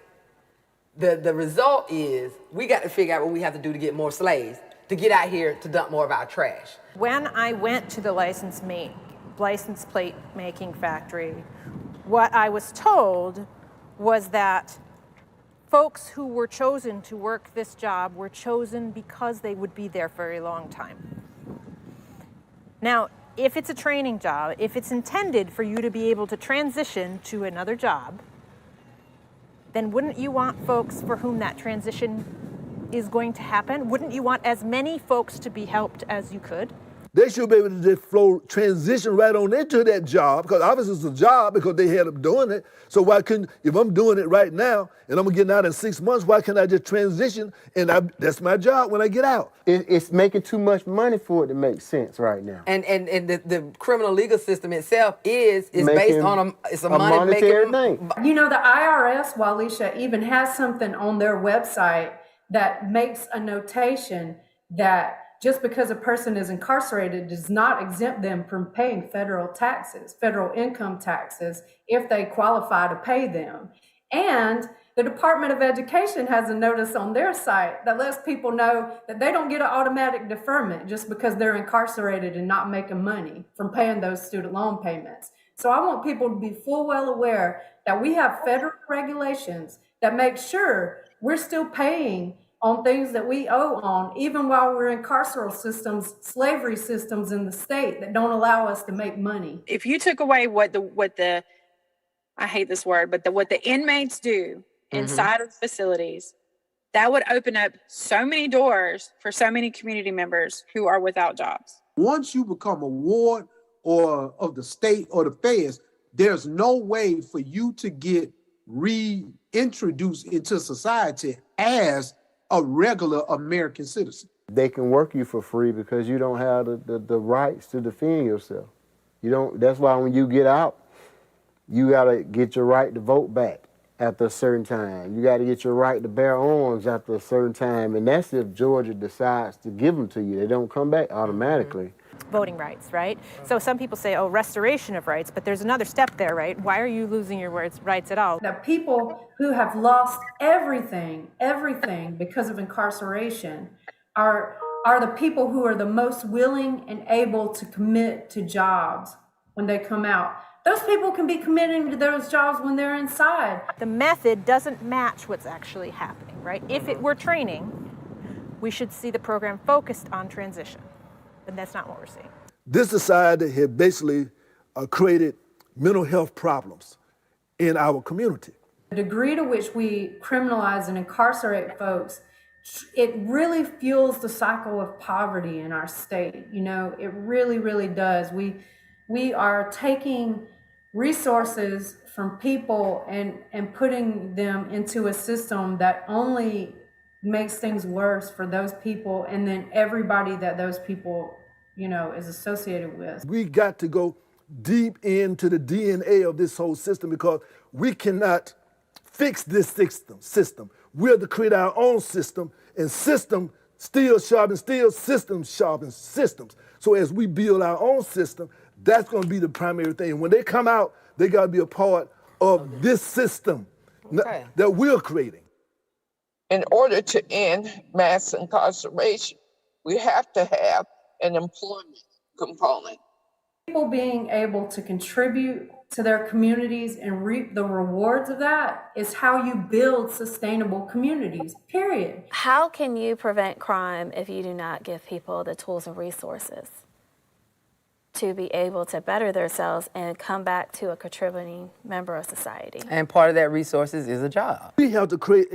the result is we got to figure out what we have to do to get more slaves, to get out here to dump more of our trash. When I went to the license plate making factory, what I was told was that folks who were chosen to work this job were chosen because they would be there for a long time. Now, if it's a training job, if it's intended for you to be able to transition to another job, then wouldn't you want folks for whom that transition is going to happen? Wouldn't you want as many folks to be helped as you could? They should be able to just transition right on into that job, because obviously it's a job because they had them doing it. So why couldn't, if I'm doing it right now and I'm getting out in 6 months, why can't I just transition and that's my job when I get out? It's making too much money for it to make sense right now. And the criminal legal system itself is based on a monetary thing. You know, the IRS, Walisha, even has something on their website that makes a notation that just because a person is incarcerated does not exempt them from paying federal taxes, federal income taxes, if they qualify to pay them. And the Department of Education has a notice on their site that lets people know that they don't get an automatic deferment just because they're incarcerated and not making money from paying those student loan payments. So I want people to be full well aware that we have federal regulations that make sure we're still paying on things that we owe on, even while we're in carceral systems, slavery systems in the state that don't allow us to make money. If you took away what the I hate this word, but what the inmates do inside of facilities, that would open up so many doors for so many community members who are without jobs. Once you become a ward or of the state or the feds, there's no way for you to get reintroduced into society as a regular American citizen. They can work you for free because you don't have the rights to defend yourself. You don't. That's why when you get out, you gotta get your right to vote back after a certain time. You gotta get your right to bear arms after a certain time, and that's if Georgia decides to give them to you. They don't come back automatically. Voting rights, right? So some people say, oh, restoration of rights, but there's another step there, right? Why are you losing your rights at all? The people who have lost everything because of incarceration are the people who are the most willing and able to commit to jobs when they come out. Those people can be committing to those jobs when they're inside. The method doesn't match what's actually happening, right? If it were training, we should see the program focused on transition. But that's not what we're seeing. This society had basically created mental health problems in our community. The degree to which we criminalize and incarcerate folks, it really fuels the cycle of poverty in our state. You know, it really, really does. We are taking resources from people and putting them into a system that only makes things worse for those people and then everybody that those people is associated with. We got to go deep into the DNA of this whole system because we cannot fix this system. We're to create our own system, and system still sharpens still, system sharpens systems. So as we build our own system, that's going to be the primary thing. When they come out, they got to be a part of this system that we're creating. In order to end mass incarceration, we have to have an employment component. People being able to contribute to their communities and reap the rewards of that is how you build sustainable communities, period. How can you prevent crime if you do not give people the tools and resources to be able to better themselves and come back to a contributing member of society? And part of that resources is a job. We have to create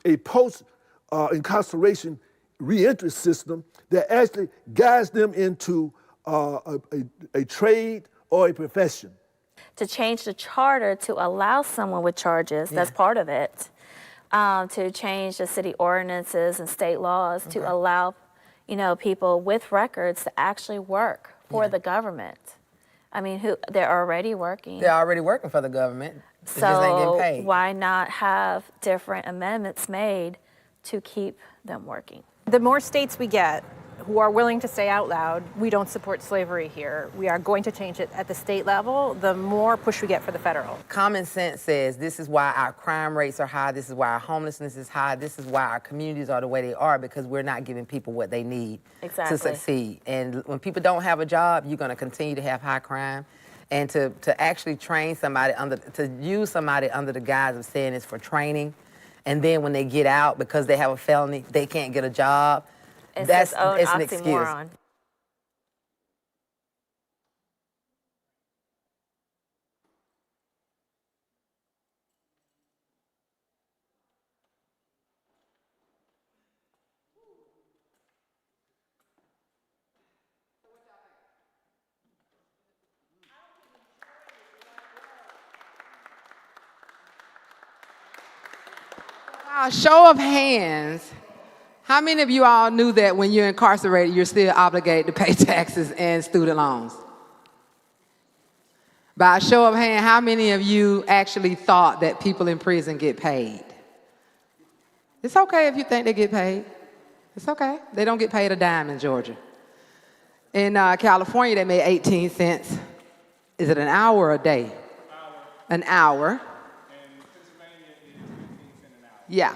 a post-incarceration reentry system that actually guides them into a trade or a profession. To change the charter to allow someone with charges, that's part of it, to change the city ordinances and state laws to allow, people with records to actually work for the government. I mean, they're already working. They're already working for the government. They So just ain't getting paid. why not have different amendments made to keep them working? The more states we get who are willing to say out loud, we don't support slavery here, we are going to change it at the state level, the more push we get for the federal. Common sense says this is why our crime rates are high, this is why our homelessness is high, this is why our communities are the way they are, because we're not giving people what they need to succeed. And when people don't have a job, you're going to continue to have high crime. And to actually train somebody, to use somebody under the guise of saying it's for training, and then when they get out, because they have a felony, they can't get a job, It's it's an an excuse. oxymoron. Show of hands, how many of you all knew that when you're incarcerated, you're still obligated to pay taxes and student loans? By a show of hands, how many of you actually thought that people in prison get paid? It's okay if you think they get paid. It's okay. They don't get paid a dime in Georgia. In California, they made 18 cents. Is it an hour or a day? An hour. Yeah.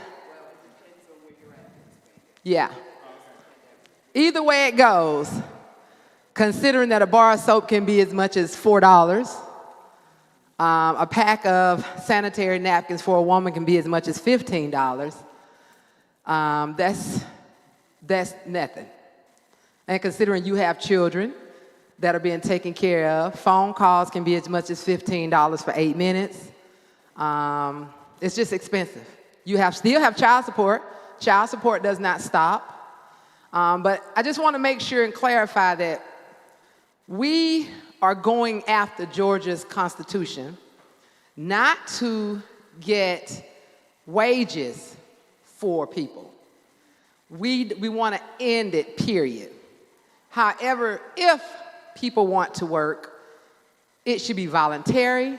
Yeah. Either way it goes, considering that a bar of soap can be as much as $4, a pack of sanitary napkins for a woman can be as much as $15, that's nothing. And considering you have children that are being taken care of, phone calls can be as much as $15 for 8 minutes. It's just expensive. You still have child support. Child support does not stop. But I just want to make sure and clarify that we are going after Georgia's Constitution not to get wages for people. We want to end it, period. However, if people want to work, it should be voluntary,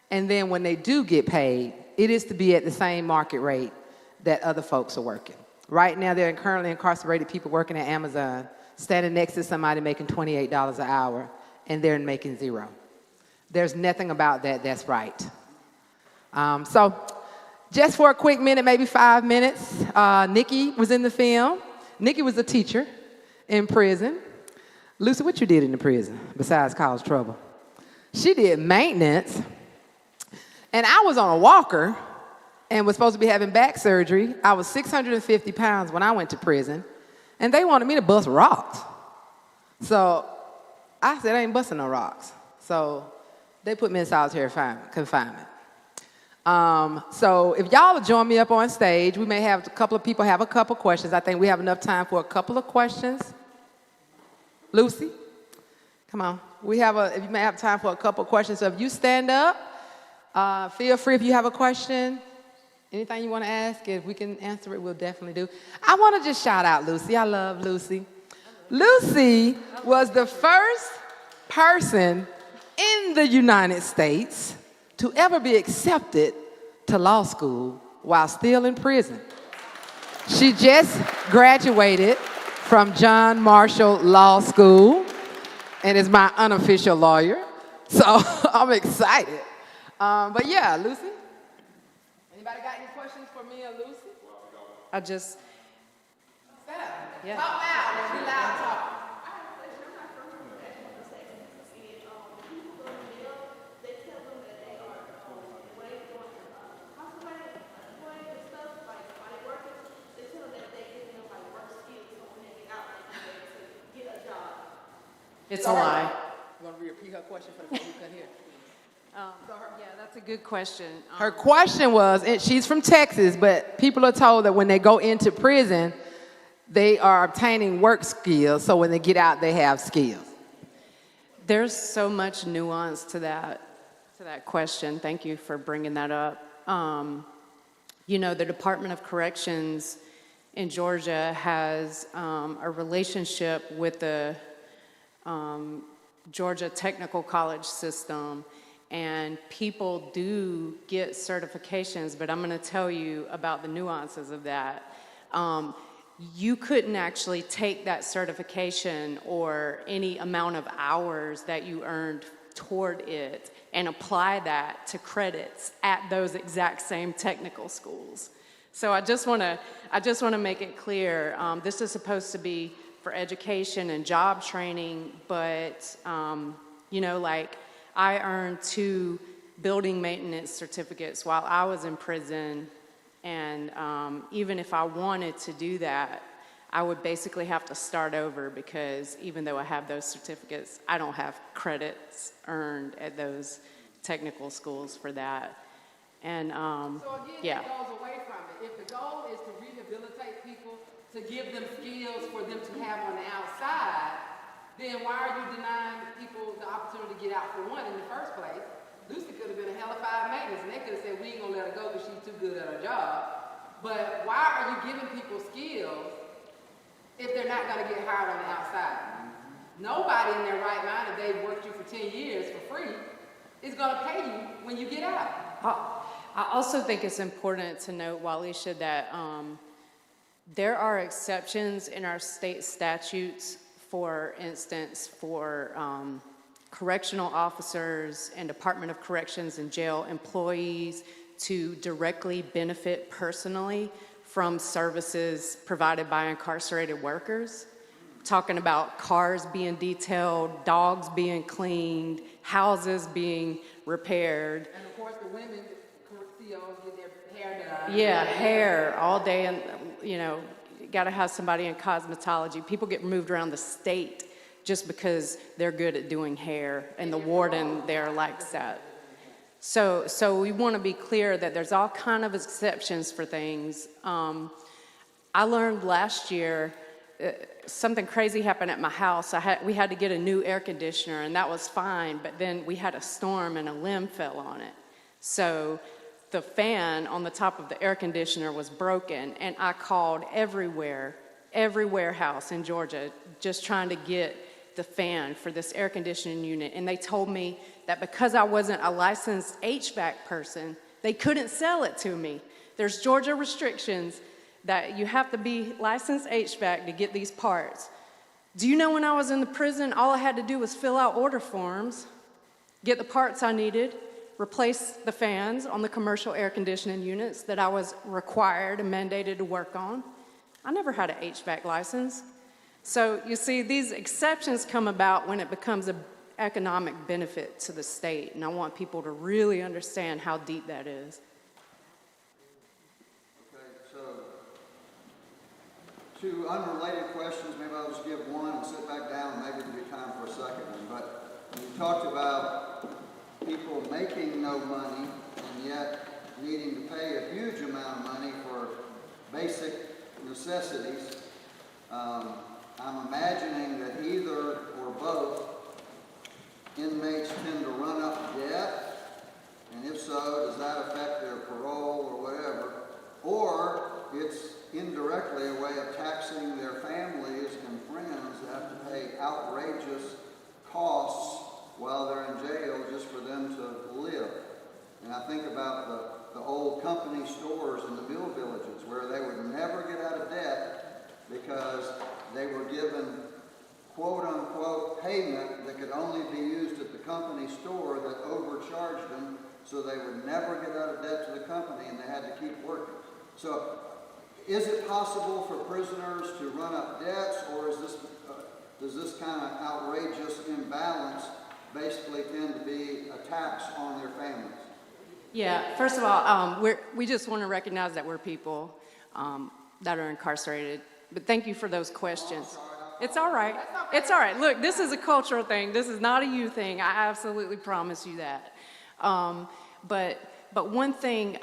and then when they do get paid, it is to be at the same market rate that other folks are working. Right now, there are currently incarcerated people working at Amazon, standing next to somebody making $28 an hour, and they're making $0. There's nothing about that that's right. So just for a quick minute, maybe 5 minutes, Nikki was in the film. Nikki was a teacher in prison. Lucy, what you did in the prison besides cause trouble? She did maintenance. And I was on a walker and was supposed to be having back surgery. I was 650 pounds when I went to prison, and they wanted me to bust rocks. So I said, I ain't busting no rocks. So they put me in solitary confinement. So if y'all will join me up on stage, we may have a couple of people have a couple questions. I think we have enough time for a couple of questions. Lucy, come on. If you may have time for a couple of questions. So if you stand up, feel free if you have a question. Anything you want to ask, if we can answer it, we'll definitely do. I want to just shout out Lucy. I love Lucy. Lucy was the first person in the United States to ever be accepted to law school while still in prison. She just graduated from John Marshall Law School and is my unofficial lawyer. So I'm excited. But yeah, Lucy. Anybody got any questions for me or Lucy? I just, yeah. Talk loud, be loud talk. It's a lie. You want to repeat her question for the people who couldn't hear? Yeah, that's a good question. Her question was, and she's from Texas, but people are told that when they go into prison, they are obtaining work skills, so when they get out, they have skills. There's so much nuance to that question. Thank you for bringing that up. You know, the Department of Corrections in Georgia has a relationship with the Georgia Technical College system, and people do get certifications, but I'm going to tell you about the nuances of that. You couldn't actually take that certification or any amount of hours that you earned toward it and apply that to credits at those exact same technical schools. So I just want to make it clear, this is supposed to be for education and job training, but you know, like I earned 2 building maintenance certificates while I was in prison, and even if I wanted to do that, I would basically have to start over because even though I have those certificates, I don't have credits earned at those technical schools for that. And so again, yeah. That goes away from it. If the goal is to rehabilitate people, to give them skills for them to have on the outside, then why are you denying people the opportunity to get out for one in the first place? Lucy could have been a hell of 5 maintenance, and they could have said, we ain't gonna let her go because she's too good at her job. But why are you giving people skills if they're not gonna get hired on the outside? Nobody in their right mind, if they've worked you for 10 years for free, is gonna pay you when you get out. I also think it's important to note, Walisha, that there are exceptions in our state statutes, for instance, for correctional officers and Department of Corrections and jail employees to directly benefit personally from services provided by incarcerated workers. Talking about cars being detailed, dogs being cleaned, houses being repaired. And of course, the women COs get their hair done. Yeah, hair all day, and you know, you gotta have somebody in cosmetology. People get moved around the state just because they're good at doing hair, and the warden there likes that. So we want to be clear that there's all kind of exceptions for things. I learned last year something crazy happened at my house. We had to get a new air conditioner, and that was fine, but then we had a storm and a limb fell on it. So the fan on the top of the air conditioner was broken, and I called every warehouse in Georgia just trying to get the fan for this air conditioning unit, and they told me that because I wasn't a licensed HVAC person, they couldn't sell it to me. There's Georgia restrictions that you have to be licensed HVAC to get these parts. Do you know when I was in the prison, all I had to do was fill out order forms, get the parts I needed, replace the fans on the commercial air conditioning units that I was required and mandated to work on. I never had an HVAC license. So you see, these exceptions come about when it becomes an economic benefit to the state, and I want people to really understand how deep that is. Okay, so 2 unrelated questions. Maybe I'll just give one and sit back down, and maybe it'll be time for a second one. But you talked about people making no money and yet needing to pay a huge amount of money for basic necessities. I'm imagining that either or both inmates tend to run up debt, and if so, does that affect their parole or whatever? Or it's indirectly a way of taxing their families and friends that outrageous costs while they're in jail just for them to live. And I think about the old company stores in the mill villages where they would never get out of debt because they were given quote-unquote payment that could only be used at the company store that overcharged them, so they would never get out of debt to the company and they had to keep working. So is it possible for prisoners to run up debts, or is this, does this kind of outrageous imbalance basically tend to be a tax on their families? Yeah, first of all, we just want to recognize that we're people that are incarcerated. But thank you for those questions. It's all right. It's all right. Look, this is a cultural thing. This is not a you thing. I absolutely promise you that. But one thing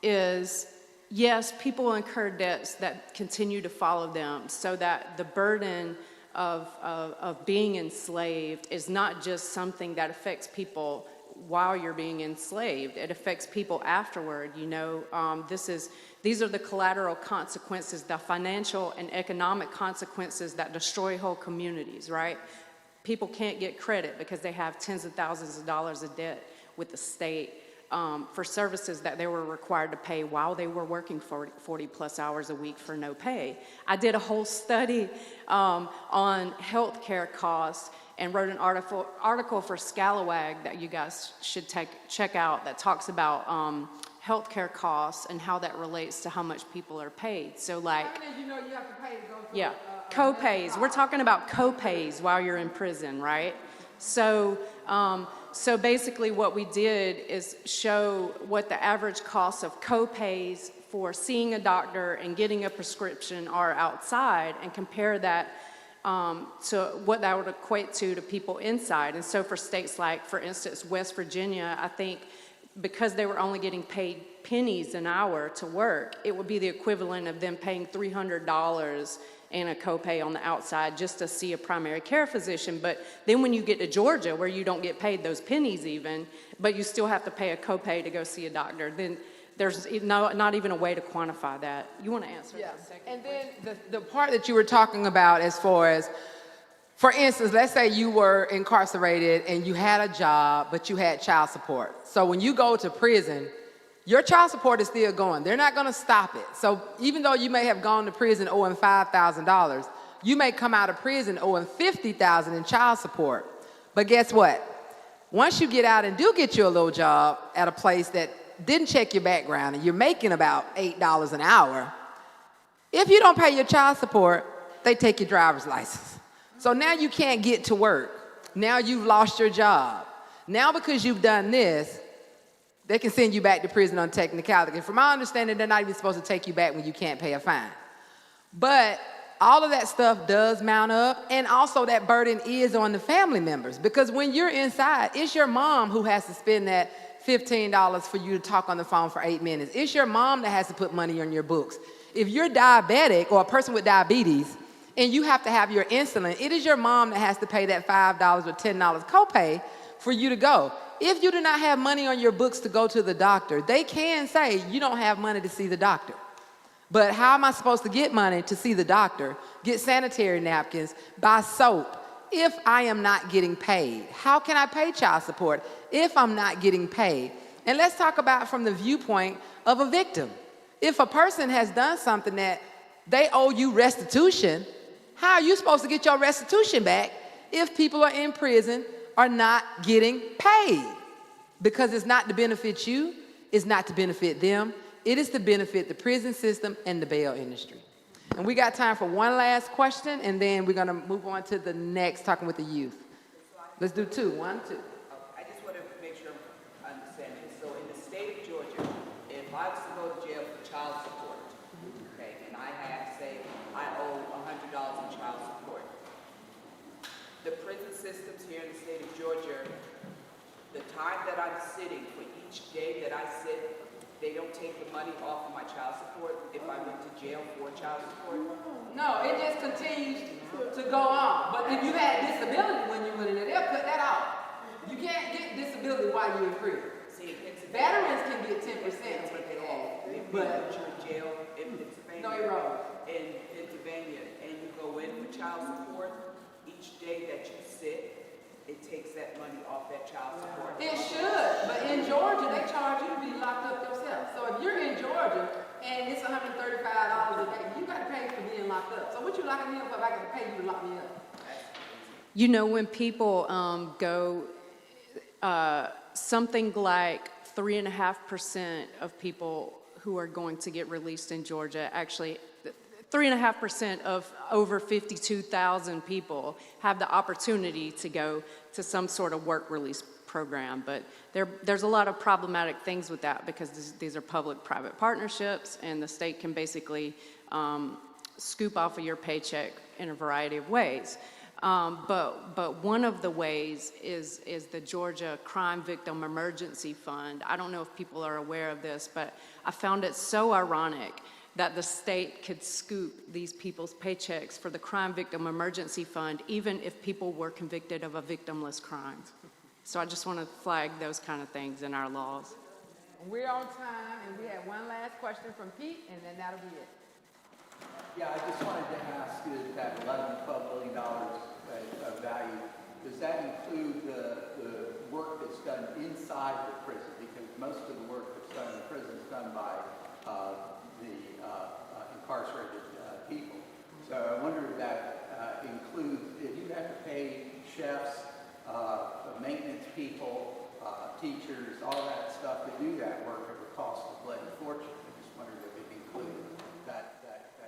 is, yes, people incur debts that continue to follow them, so that the burden of being enslaved is not just something that affects people while you're being enslaved. It affects people afterward. You know, these are the collateral consequences, the financial and economic consequences that destroy whole communities, right? People can't get credit because they have tens of thousands of dollars of debt with the state for services that they were required to pay while they were working 40 plus hours a week for no pay. I did a whole study on healthcare costs and wrote an article for Scalawag that you guys should check out that talks about healthcare costs and how that relates to how much people are paid. So like, you know you have to pay to go to yeah, co-pays. We're talking about co-pays while you're in prison, right? So, so basically what we did is show what the average costs of co-pays for seeing a doctor and getting a prescription are outside, and compare that to what that would equate to people inside. And so for states like, for instance, West Virginia, I think because they were only getting paid pennies an hour to work, it would be the equivalent of them paying $300 and a copay on the outside just to see a primary care physician. But then when you get to Georgia, where you don't get paid those pennies even, but you still have to pay a copay to go see a doctor, then there's not even a way to quantify that. You want to answer that second? And then the part that you were talking about as far as, for instance, let's say you were incarcerated and you had a job, but you had child support. So when you go to prison, your child support is still going. They're not going to stop it. So even though you may have gone to prison owing $5,000, you may come out of prison owing $50,000 in child support. But guess what? Once you get out and do get you a little job at a place that didn't check your background and you're making about $8 an hour, if you don't pay your child support, they take your driver's license. So now you can't get to work. Now you've lost your job. Now because you've done this, they can send you back to prison on technicality. From my understanding, they're not even supposed to take you back when you can't pay a fine. But all of that stuff does mount up, and also that burden is on the family members, because when you're inside, it's your mom who has to spend that $15 for you to talk on the phone for 8 minutes. It's your mom that has to put money on your books. If you're diabetic or a person with diabetes and you have to have your insulin, it is your mom that has to pay that $5 or $10 copay for you to go. If you do not have money on your books to go to the doctor, they can say you don't have money to see the doctor. But how am I supposed to get money to see the doctor, get sanitary napkins, buy soap, if I am not getting paid? How can I pay child support if I'm not getting paid? And let's talk about from the viewpoint of a victim. If a person has done something that they owe you restitution, how are you supposed to get your restitution back if people are in prison are not getting paid? Because it's not to benefit you, it's not to benefit them, it is to benefit the prison system and the bail industry. And we got time for one last question, and then we're gonna move on to the next, talking with the youth. Let's do two. 1, 2. I just want to make sure I'm understanding. So in the state of Georgia, if I was to go to jail for child support, okay, and I have, say, I owe $100 in child support, the prison systems here in the state of Georgia, the time that I'm sitting for each day that I sit, they don't take the money off of my child support if I went to jail for child support? No, it just continues to go on. But if you had disability when you went in there, they'll cut that out. You can't get disability while you're in prison. See, veterans can get 10% of what they have. But you're in jail in Pennsylvania. No, you're wrong. In Pennsylvania, and you go in for child support, each day takes that money off that child support. It should, but in Georgia, they charge you to be locked up yourself. So if you're in Georgia and it's $135 a day, you got to pay for being locked up. So what you locking me up for if I got to pay you to lock me up? You know, when people go, something like 3.5% of people who are going to get released in Georgia, actually 3.5% of over 52,000 people have the opportunity to go to some sort of work release program. But there's a lot of problematic things with that because these are public-private partnerships, and the state can basically scoop off of your paycheck in a variety of ways. But one of the ways is the Georgia Crime Victim Emergency Fund. I don't know if people are aware of this, but I found it so ironic that the state could scoop these people's paychecks for the Crime Victim Emergency Fund, even if people were convicted of a victimless crime. So I just want to flag those kind of things in our laws. We're on time, and we have one last question from Pete, and then that'll be it. Yeah, I just wanted to ask you that $11, $12 billion of value, does that include the work that's done inside the prison? Because most of the work that's done in the prison is done by the incarcerated people. So I wonder if that includes, if you have to pay chefs, maintenance people, teachers, all that stuff to do that work, it would cost a bloody fortune. I just wondered if it included that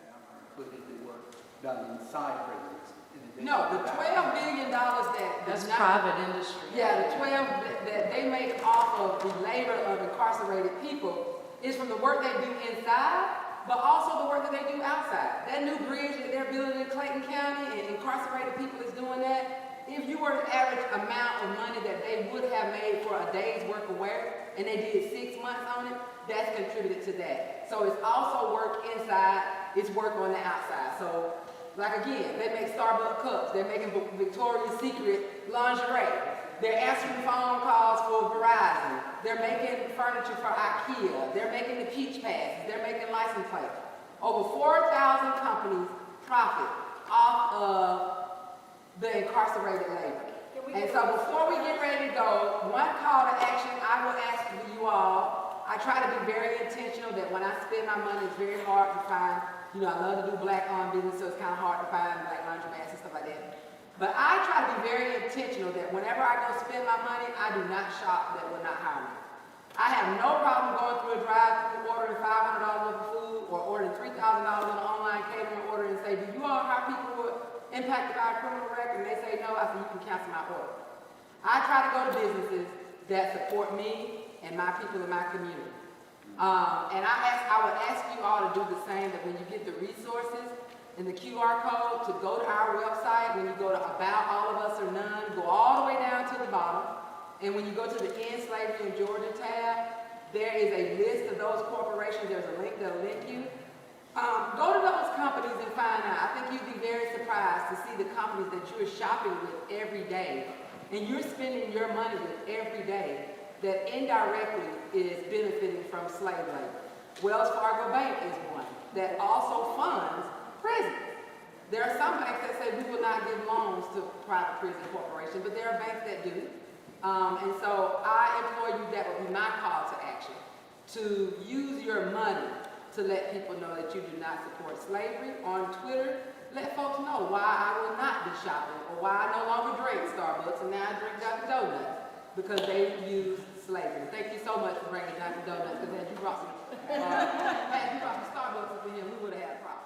number, included the work done inside prisons. No, the $12 billion that's private industry. Yeah, the 12 that they make off of the labor of incarcerated people is from the work they do inside, but also the work that they do outside. That new bridge that they're building in Clayton County, and incarcerated people is doing that. If you were to average amount of money that they would have made for a day's work of work, and they did 6 months on it, that's contributed to that. So it's also work inside, it's work on the outside. So, like again, they make Starbucks cups, they're making Victoria's Secret lingerie, they're answering phone calls for Verizon, they're making furniture for IKEA, they're making the peach passes, they're making license plates. Over 4,000 companies profit off of the incarcerated labor. And so before we get ready to go, one call to action I will ask for you all. I try to be very intentional that when I spend my money, it's very hard to find, you know, I love to do black-owned business, so it's kind of hard to find black laundromats and stuff like that. But I try to be very intentional that whenever I go spend my money, I do not shop that will not hire me. I have no problem going through a drive-thru, ordering $500 worth of food, or ordering $3,000 on an online catering order and say, do you all hire people who are impacted by a criminal record? And they say no. I say, you can cancel my order. I try to go to businesses that support me and my people in my community. And I would ask you all to do the same, that when you get the resources and the QR code, to go to our website. When you go to About All of Us or None, go all the way down to the bottom. And when you go to the End Slavery in Georgia tab, there is a list of those corporations. There's a link that'll link you. Go to those companies and find out. I think you'd be very surprised to see the companies that you're shopping with every day and you're spending your money with every day that indirectly is benefiting from slave labor. Wells Fargo Bank is one that also funds prisons. There are some banks that say we will not give loans to private prison corporations, but there are banks that do. And so I implore you, that would be my call to action, to use your money to let people know that you do not support slavery. On Twitter, let folks know why I will not be shopping, or why I no longer drink Starbucks and now I drink Dunkin' Donuts, because they use slavery. Thank you so much for bringing Dunkin' Donuts, because had you brought some Starbucks up in here, we would have had a problem.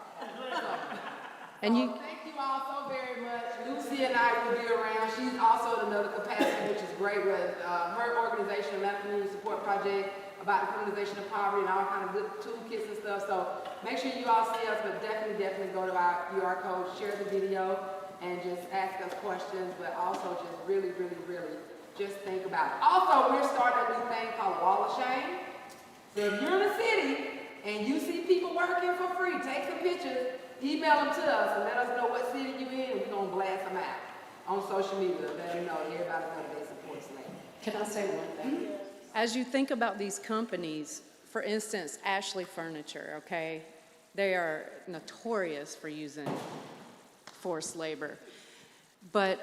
Thank you all so very much. Lucy and I will be around. She's also in another capacity, which is great, with her organization, Atlanta Community Support Project, about the criminalization of poverty and all kind of good toolkits and stuff. So make sure you all see us, but definitely go to our QR code, share the video, and just ask us questions, but also just really just think about it. Also, we're starting a new thing called a Wall of Shame. So if you're in the city and you see people working for free, take some pictures, email them to us, and let us know what city you're in, and we're going to blast them out on social media. Let them know, everybody know they support slavery. Can I say one thing? As you think about these companies, for instance, Ashley Furniture, okay? They are notorious for using forced labor. But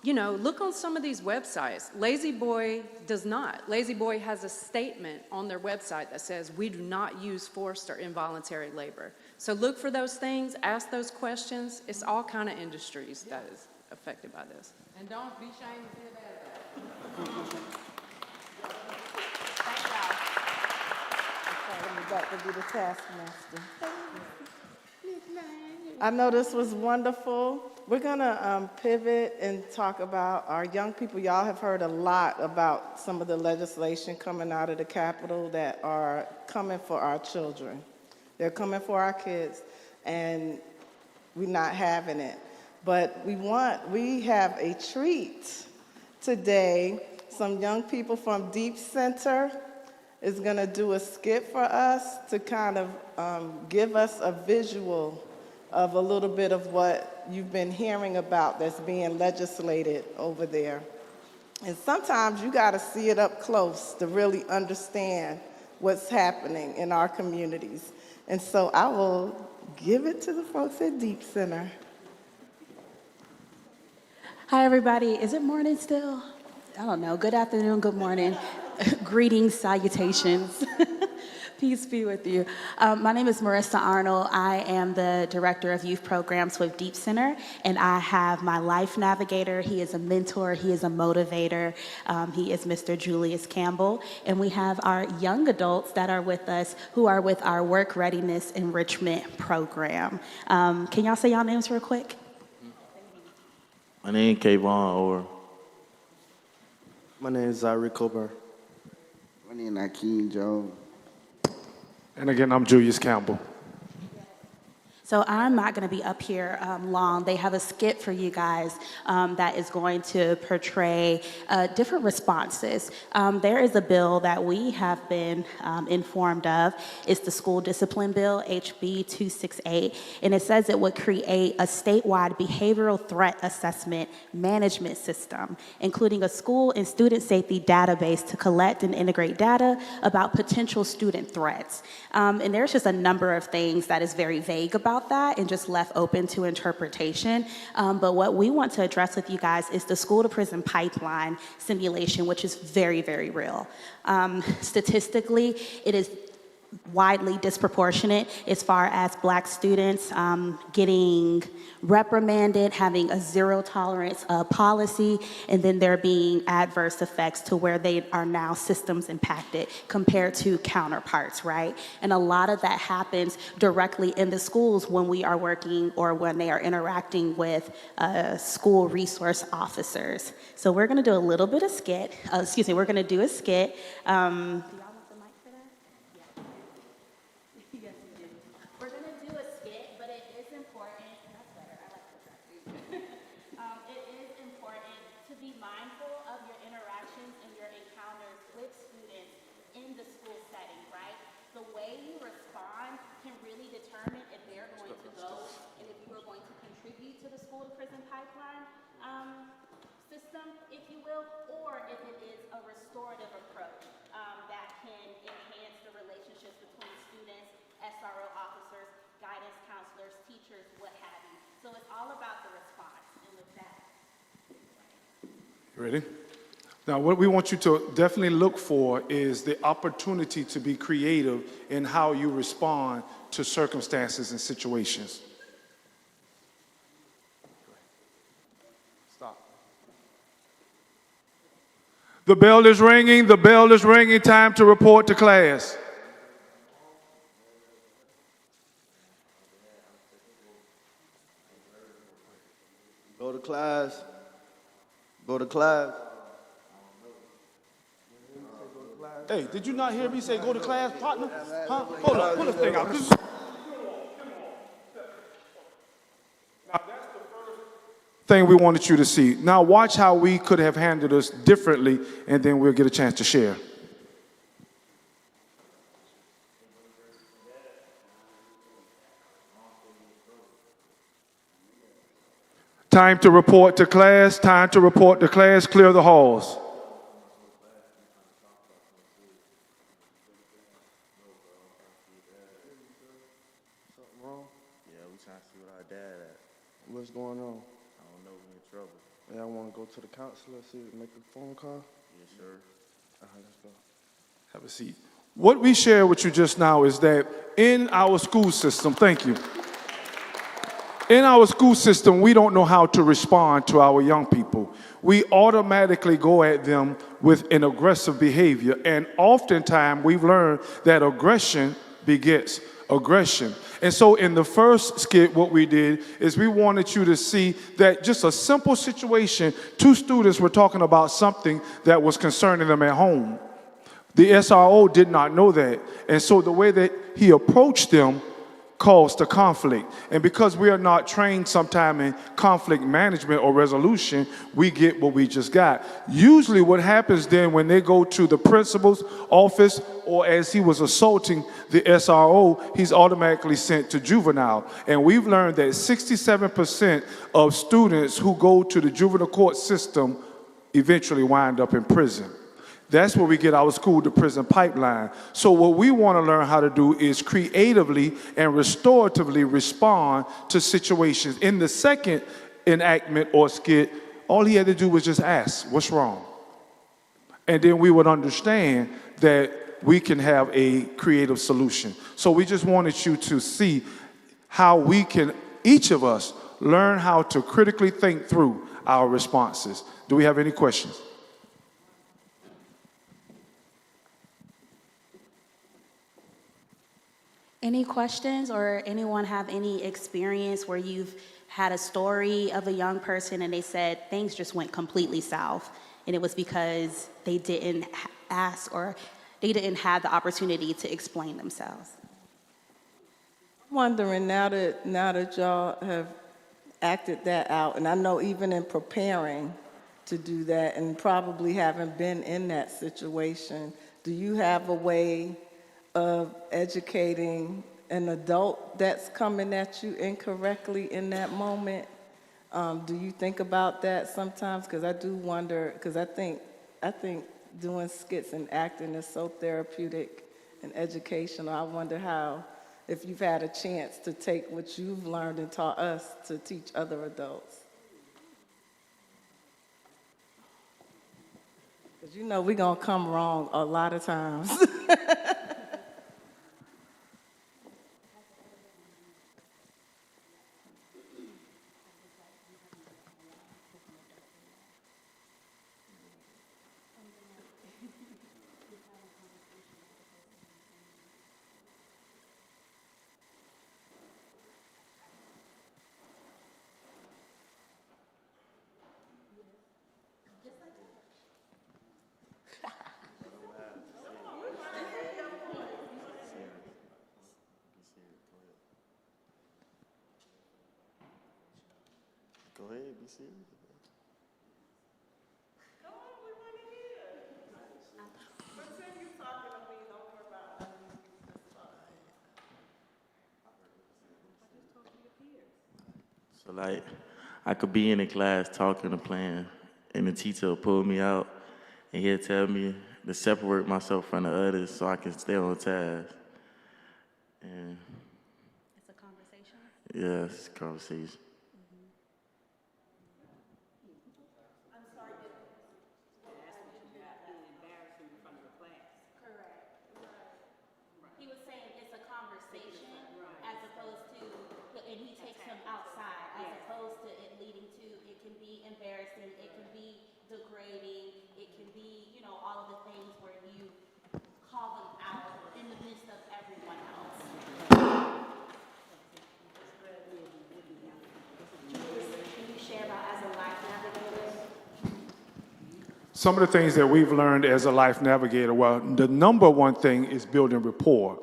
you know, look on some of these websites. Lazy Boy does not. Lazy Boy has a statement on their website that says, we do not use forced or involuntary labor. So look for those things, ask those questions. It's all kind of industries that is affected by this. And don't be ashamed to feel bad about it. Got to be the taskmaster. I know this was wonderful. We're gonna pivot and talk about our young people. Y'all have heard a lot about some of the legislation coming out of the Capitol that are coming for our children. They're coming for our kids, and we're not having it. But we have a treat today. Some young people from Deep Center is going to do a skit for us to kind of give us a visual of a little bit of what you've been hearing about that's being legislated over there. And sometimes you got to see it up close to really understand what's happening in our communities. And so I will give it to the folks at Deep Center. Hi, everybody. Is it morning still? I don't know. Good afternoon, good morning. Greetings, salutations. Peace be with you. My name is Marissa Arnold. I am the Director of Youth Programs with Deep Center, and I have my life navigator. He is a mentor. He is a motivator. He is Mr. Julius Campbell. And we have our young adults that are with us who are with our Work Readiness Enrichment Program. Can y'all say y'all names real quick? My name is Kayvon Orr. My name is Zyrie Colbert. My name is Akeem Jones. And again, I'm Julius Campbell. So I'm not going to be up here long. They have a skit for you guys that is going to portray different responses. There is a bill that we have been informed of. It's the School Discipline Bill, HB 268, and it says it would create a statewide behavioral threat assessment management system, including a school and student safety database to collect and integrate data about potential student threats. And there's just a number of things that is very vague about that and just left open to interpretation. But what we want to address with you guys is the school to prison pipeline simulation, which is very, very real. Statistically, it is widely disproportionate as far as Black students getting reprimanded, having a zero tolerance policy, and then there being adverse effects to where they are now systems impacted compared to counterparts, right? And a lot of that happens directly in the schools when we are working or when they are interacting with school resource officers. So we're gonna do a little bit of skit, we're gonna do a skit. System, if you will, or if it is a restorative approach that can enhance the relationships between students, SRO officers, guidance counselors, teachers, what have you. So it's all about the response. And with that. Ready? Now, what we want you to definitely look for is the opportunity to be creative in how you respond to circumstances and situations. The bell is ringing, the bell is ringing, time to report to class. Go to class. Go to class. Hey, did you not hear me say go to class, partner? Huh? Hold up, pull this thing out. Now, that's the first thing we wanted you to see. Now watch how we could have handled this differently, and then we'll get a chance to share. Time to report to class, time to report to class, clear the halls. Something wrong? Yeah, we trying to see what our dad at. What's going on? I don't know, we in trouble. Yeah, I want to go to the counselor, see, make a phone call. Yes, sir. Let's go. Have a seat. What we share with you just now is that in our school system, thank you. In our school system, we don't know how to respond to our young people. We automatically go at them with an aggressive behavior, and oftentimes we've learned that aggression begets aggression. And so in the first skit, what we did is we wanted you to see that just a simple situation, two students were talking about something that was concerning them at home. The SRO did not know that, and so the way that he approached them caused a conflict. And because we are not trained sometime in conflict management or resolution, we get what we just got. Usually what happens then when they go to the principal's office, or as he was assaulting the SRO, he's automatically sent to juvenile. And we've learned that 67% of students who go to the juvenile court system eventually wind up in prison. That's where we get our school to prison pipeline. So what we want to learn how to do is creatively and restoratively respond to situations. In the second enactment or skit, all he had to do was just ask, what's wrong? And then we would understand that we can have a creative solution. So we just wanted you to see how we can, each of us, learn how to critically think through our responses. Do we have any questions? Any questions, or anyone have any experience where you've had a story of a young person and they said things just went completely south, and it was because they didn't ask or they didn't have the opportunity to explain themselves? I'm wondering, now that y'all have acted that out, and I know even in preparing to do that and probably haven't been in that situation, do you have a way of educating an adult that's coming at you incorrectly in that moment? Do you think about that sometimes? Because I do wonder, because I think doing skits and acting is so therapeutic and educational. I wonder how, if you've had a chance to take what you've learned and taught us to teach other adults. Because you know we're going to come wrong a lot of times. Go ahead, be serious. So like, I could be in a class talking or playing, and the teacher will pull me out, and he'll tell me to separate myself from the others so I can stay on task. And It's a conversation? yeah, it's a conversation. He was saying it's a conversation as opposed to, and he takes him outside, as opposed to it leading to, it can be embarrassing, it can be degrading, it can be, you know, all of the things where you call them out in the midst of everyone else. Can you share about as a life navigator? Some of the things that we've learned as a life navigator, well, the number one thing is building rapport.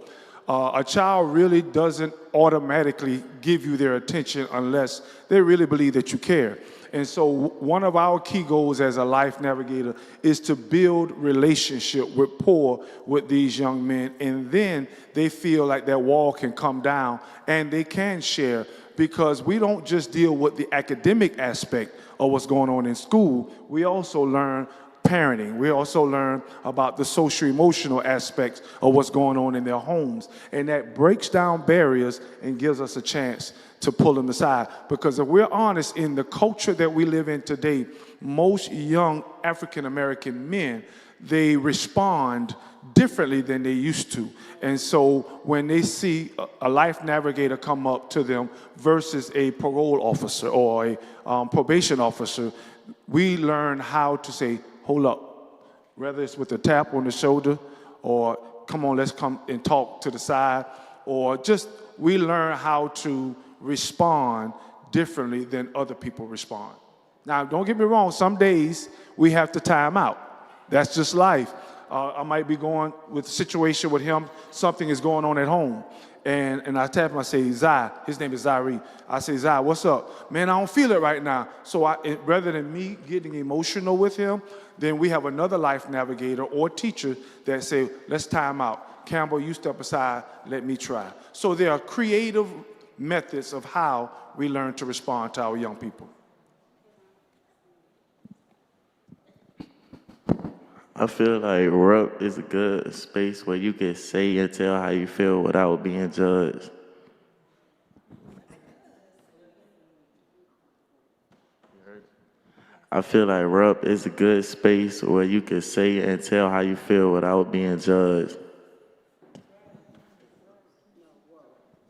A child really doesn't automatically give you their attention unless they really believe that you care. And so one of our key goals as a life navigator is to build relationship, rapport with these young men, and then they feel like that wall can come down and they can share, because we don't just deal with the academic aspect of what's going on in school. We also learn parenting. We also learn about the social-emotional aspects of what's going on in their homes. And that breaks down barriers and gives us a chance to pull them aside. Because if we're honest, in the culture that we live in today, most young African-American men, they respond differently than they used to. And so when they see a life navigator come up to them versus a parole officer or a probation officer, we learn how to say, hold up, whether it's with a tap on the shoulder or come on, let's come and talk to the side, or just we learn how to respond differently than other people respond. Now, don't get me wrong, some days we have to time out. That's just life. I might be going with a situation with him, something is going on at home. And I tap him, I say, Zai, his name is Zaire. I say, Zai, what's up? Man, I don't feel it right now. So rather than me getting emotional with him, then we have another life navigator or teacher that say, let's time out. Campbell, you step aside, let me try. So there are creative methods of how we learn to respond to our young people. I feel like RUP is a good space where you can say and tell how you feel without being judged. I feel like RUP is a good space where you can say and tell how you feel without being judged.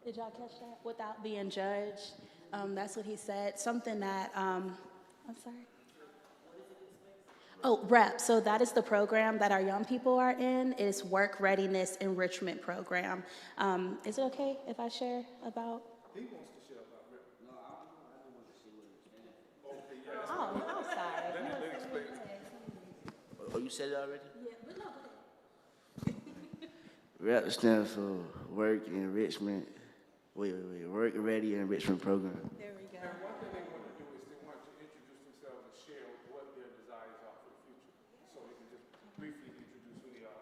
Did y'all catch that? Without being judged. That's what he said. Something that, I'm sorry. Oh, REP. So that is the program that our young people are in. It's Work Readiness Enrichment Program. Is it okay if I share about? He wants to share about REP. No, I don't want to see what it's. Oh, I'm sorry. Oh, you said it already? Yeah, but no. REP stands for Work Enrichment. Work Ready Enrichment Program. There we go. And one thing they want to do is they want to introduce themselves and share what their desires are for the future. So they can just briefly introduce who they are.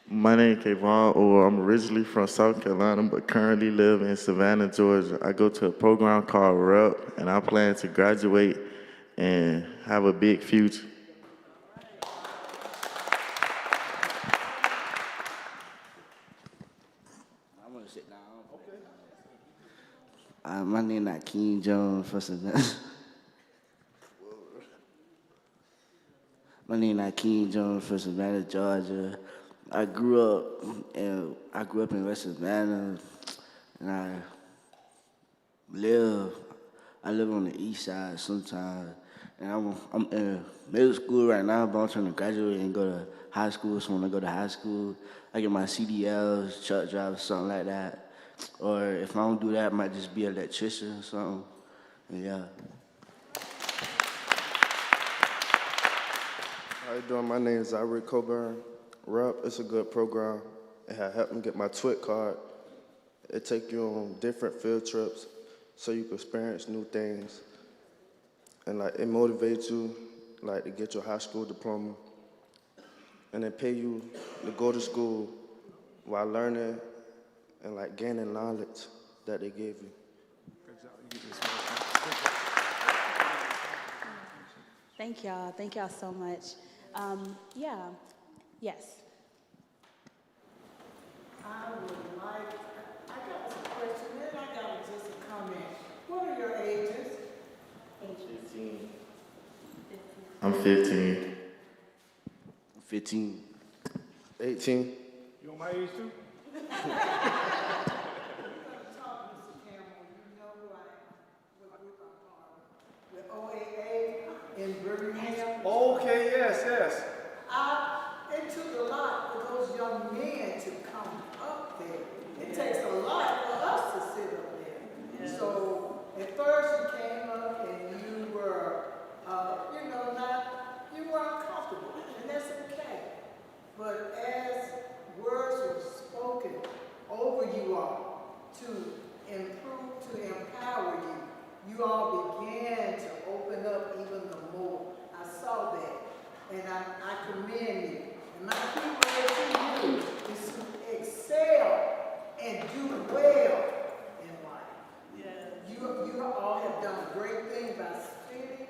My name is Kayvon, or I'm originally from South Carolina, but currently live in Savannah, Georgia. I go to a program called REP, and I plan to graduate and have a big future. I want to sit down. Okay. My name is King Jones for Savannah. My name is King Jones from Savannah, Georgia. I grew up in West Savannah, and I live on the east side sometimes. And I'm in middle school right now, but I'm trying to graduate and go to high school. So when I go to high school, I get my CDLs, truck driver, something like that. Or if I don't do that, I might just be an electrician or something. And yeah. How you doing? My name is Zaire Coburn. RUP is a good program. It has helped me get my TWIC card. It takes you on different field trips so you can experience new things. And it motivates you to get your high school diploma. And they pay you to go to school while learning and gaining knowledge that they gave you. Thank y'all. Thank y'all so much. Yeah. Yes. I got some questions, and I got just a comment. What are your ages? 15. I'm 15. 15. 18. You on my age too? With OAA in Birmingham. Okay, yes. It took a lot for those young men to come up there. It takes a lot for us to sit up there. So at first you came up and you were, you weren't comfortable, and that's okay. But as words were spoken over you all to improve, to empower you, you all began to open up even the more. I saw that, and I commend you. And my key word to you is to excel and do well in life. You all have done great things by spending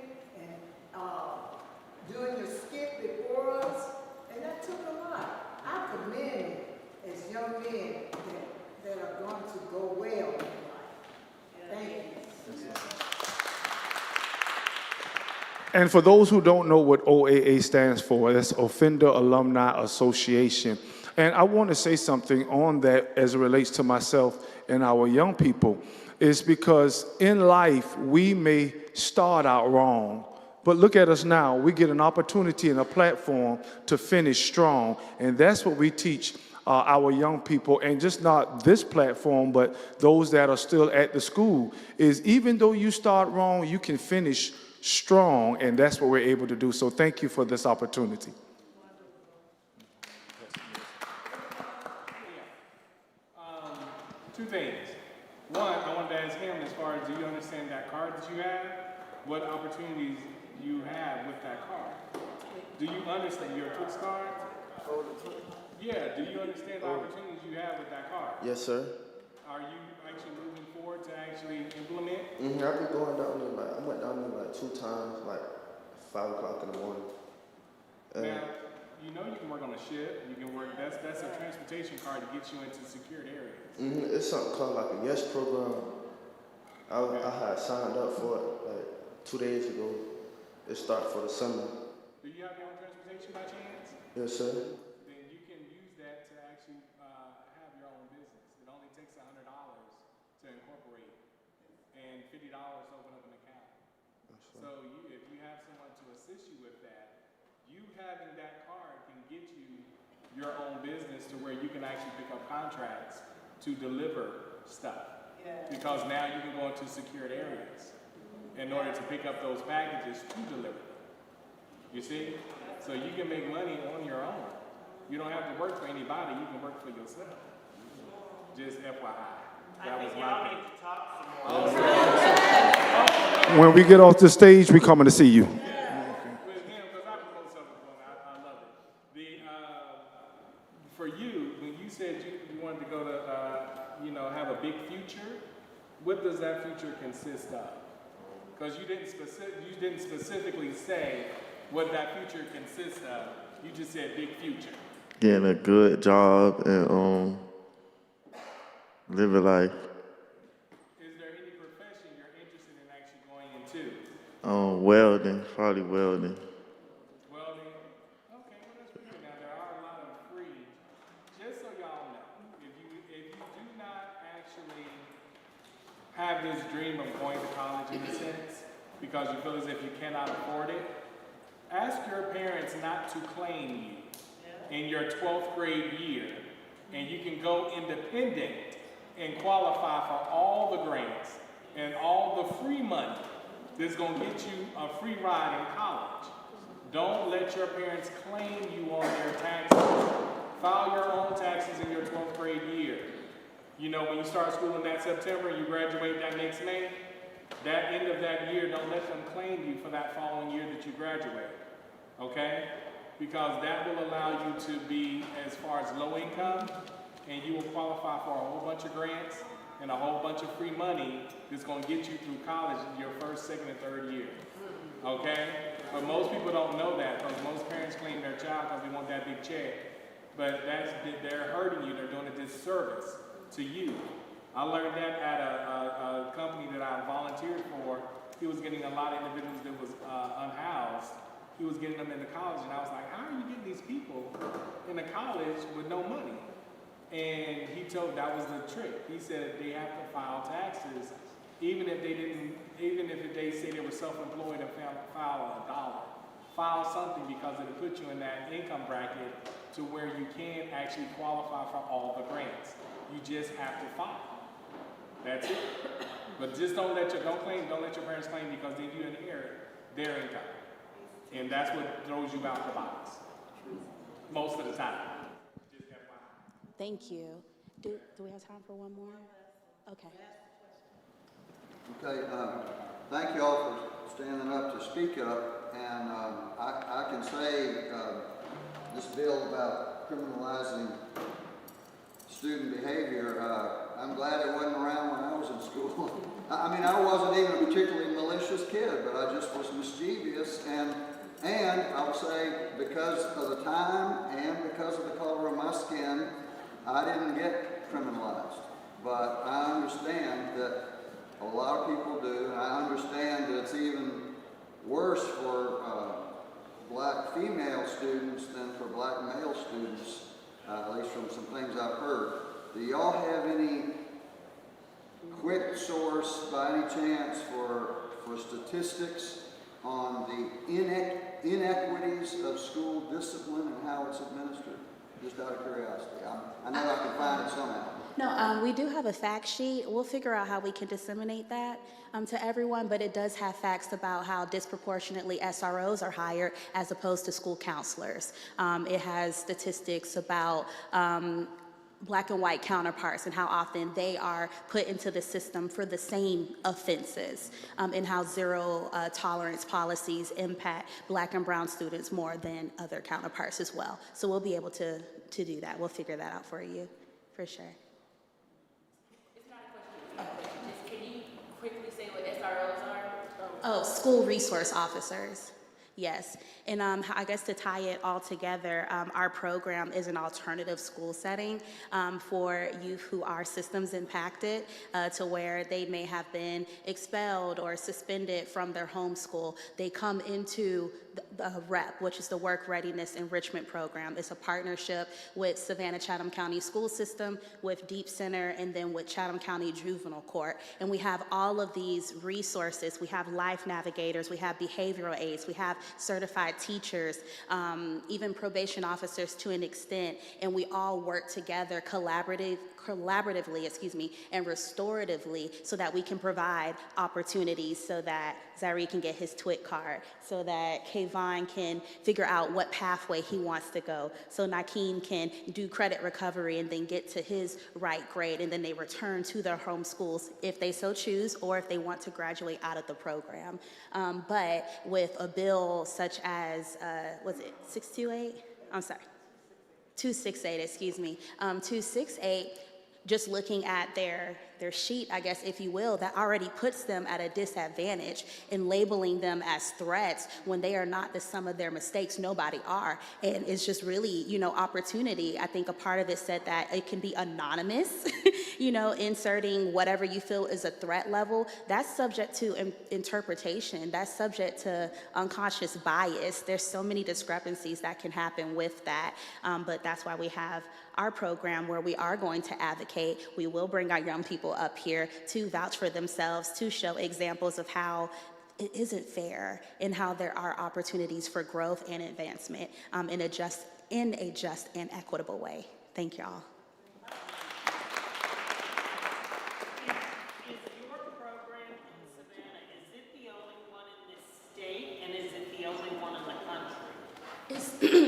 And for those who don't know what OAA stands for, that's Offender Alumni Association. And I want to say something on that as it relates to myself and our young people, is because in life, we may start out wrong, but look at us now. We get an opportunity and a platform to finish strong, and that's what we teach our young people, and just not this platform, but those that are still at the school, is even though you start wrong, you can finish strong, and that's what we're able to do. So thank you for this opportunity. Two things. One, I wanted to ask him, as far as, do you understand that card that you have? What opportunities you have with that card? Do you understand your Twix card? Yeah, do you understand the opportunities you have with that card? Yes, sir. Are you actually moving forward to actually implement? I've been going down there, I went down there 2 times, 5 o'clock in the morning. Now, you know you can work on a ship, you can work, that's a transportation card to get you into secured areas. It's something called a YES program. I had signed up for it 2 days ago. It started for the summer. Do you have your own transportation by chance? Yes, sir. Then you can use that to actually have your own business. It only takes $100 to incorporate and $50 to open up an account. So if you have someone to assist you with that, you having that card can get you your own business to where you can actually pick up contracts to deliver stuff. Because now you can go into secured areas in order to pick up those packages to deliver them. You see? So you can make money on your own. You don't have to work for anybody, you can work for yourself. Just FYI. That was my thing. When we get off the stage, we coming to see you. For you, when you said you wanted to go to, have a big future, what does that future consist of? Because you didn't specifically say what that future consists of. You just said big future. Getting a good job and live a life. Is there any profession you're interested in actually going into? Welding, probably welding. Welding? Okay, well that's pretty good. Now there are a lot of free. Just so y'all know, if you do not actually have this dream of going to college in a sense, because you feel as if you cannot afford it, ask your parents not to claim you in your 12th grade year, and you can go independent and qualify for all the grants and all the free money that's gonna get you a free ride in college. Don't let your parents claim you on their taxes. File your own taxes in your 12th grade year. You know, when you start school in that September and you graduate that next May, that end of that year, don't let them claim you for that following year that you graduate, okay? Because that will allow you to be as far as low income, and you will qualify for a whole bunch of grants and a whole bunch of free money that's gonna get you through college in your first, second, and third year, okay? But most people don't know that, because most parents claim their child because they want that big check. But they're hurting you, they're doing a disservice to you. I learned that at a company that I volunteered for. He was getting a lot of individuals that was unhoused. He was getting them into college, and I was like, how are you getting these people into college with no money? And he told that was the trick. He said they have to file taxes, even if they say they were self-employed and file $1. File something, because it'll put you in that income bracket to where you can actually qualify for all the grants. You just have to file. That's it. But just don't let your parents claim, because then you inherit their income. And that's what throws you out the box. Most of the time. Thank you. Do we have time for one more? Okay. Okay, thank you all for standing up to speak up. And I can say this bill about criminalizing student behavior, I'm glad it wasn't around when I was in school. I mean, I wasn't even a particularly malicious kid, but I just was mischievous. And I would say, because of the time and because of the color of my skin, I didn't get criminalized. But I understand that a lot of people do, and I understand that it's even worse for female students than for black male students, at least from some things I've heard. Do y'all have any quick source by any chance for statistics on the inequities of school discipline and how it's administered? Just out of curiosity. I know I can find it somehow. No, we do have a fact sheet. We'll figure out how we can disseminate that to everyone, but it does have facts about how disproportionately SROs are hired as opposed to school counselors. It has statistics about black and white counterparts and how often they are put into the system for the same offenses, and how zero tolerance policies impact black and brown students more than other counterparts as well. So we'll be able to do that. We'll figure that out for you, for sure. It's not a question. Just can you quickly say what SROs are? Oh, school resource officers. Yes, and I guess to tie it all together, our program is an alternative school setting for youth who are systems impacted to where they may have been expelled or suspended from their home school. They come into the REP, which is the Work Readiness Enrichment Program. It's a partnership with Savannah Chatham County School System, with Deep Center, and then with Chatham County Juvenile Court. And we have all of these resources. We have life navigators, we have behavioral aides, we have certified teachers, even probation officers to an extent, and we all work together collaboratively, and restoratively so that we can provide opportunities so that Zaire can get his TWIC card, so that Kayvon can figure out what pathway he wants to go, so Nakeem can do credit recovery and then get to his right grade, and then they return to their home schools if they so choose, or if they want to graduate out of the program. But with a bill such as, was it 628? I'm sorry. 268, excuse me. 268, just looking at their sheet, I guess, if you will, that already puts them at a disadvantage in labeling them as threats when they are not the sum of their mistakes. Nobody are. And it's just really, opportunity. I think a part of it said that it can be anonymous, inserting whatever you feel is a threat level. That's subject to interpretation. That's subject to unconscious bias. There's so many discrepancies that can happen with that. But that's why we have our program where we are going to advocate. We will bring our young people up here to vouch for themselves, to show examples of how it isn't fair and how there are opportunities for growth and advancement in a just and equitable way. Thank y'all. Is your program in Savannah, is it the only one in this state, and is it the only one in the country?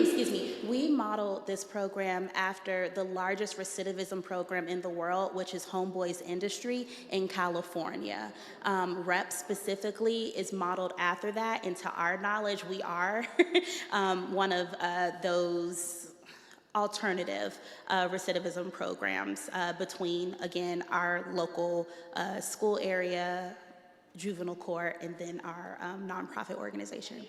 Excuse me, we modeled this program after the largest recidivism program in the world, which is Homeboy's Industry in California. REP specifically is modeled after that, and to our knowledge, we are one of those alternative recidivism programs between, again, our local school area, juvenile court, and then our nonprofit organization.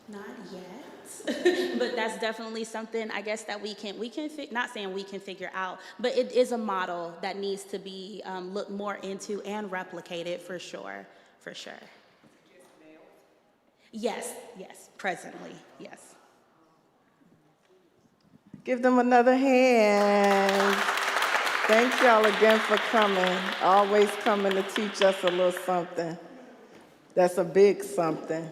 Not yet, but that's definitely something I guess that we can not saying we can figure out, but it is a model that needs to be looked more into and replicated for sure, for sure. Yes, presently, yes. Give them another hand. Thank y'all again for coming. Always coming to teach us a little something. That's a big something.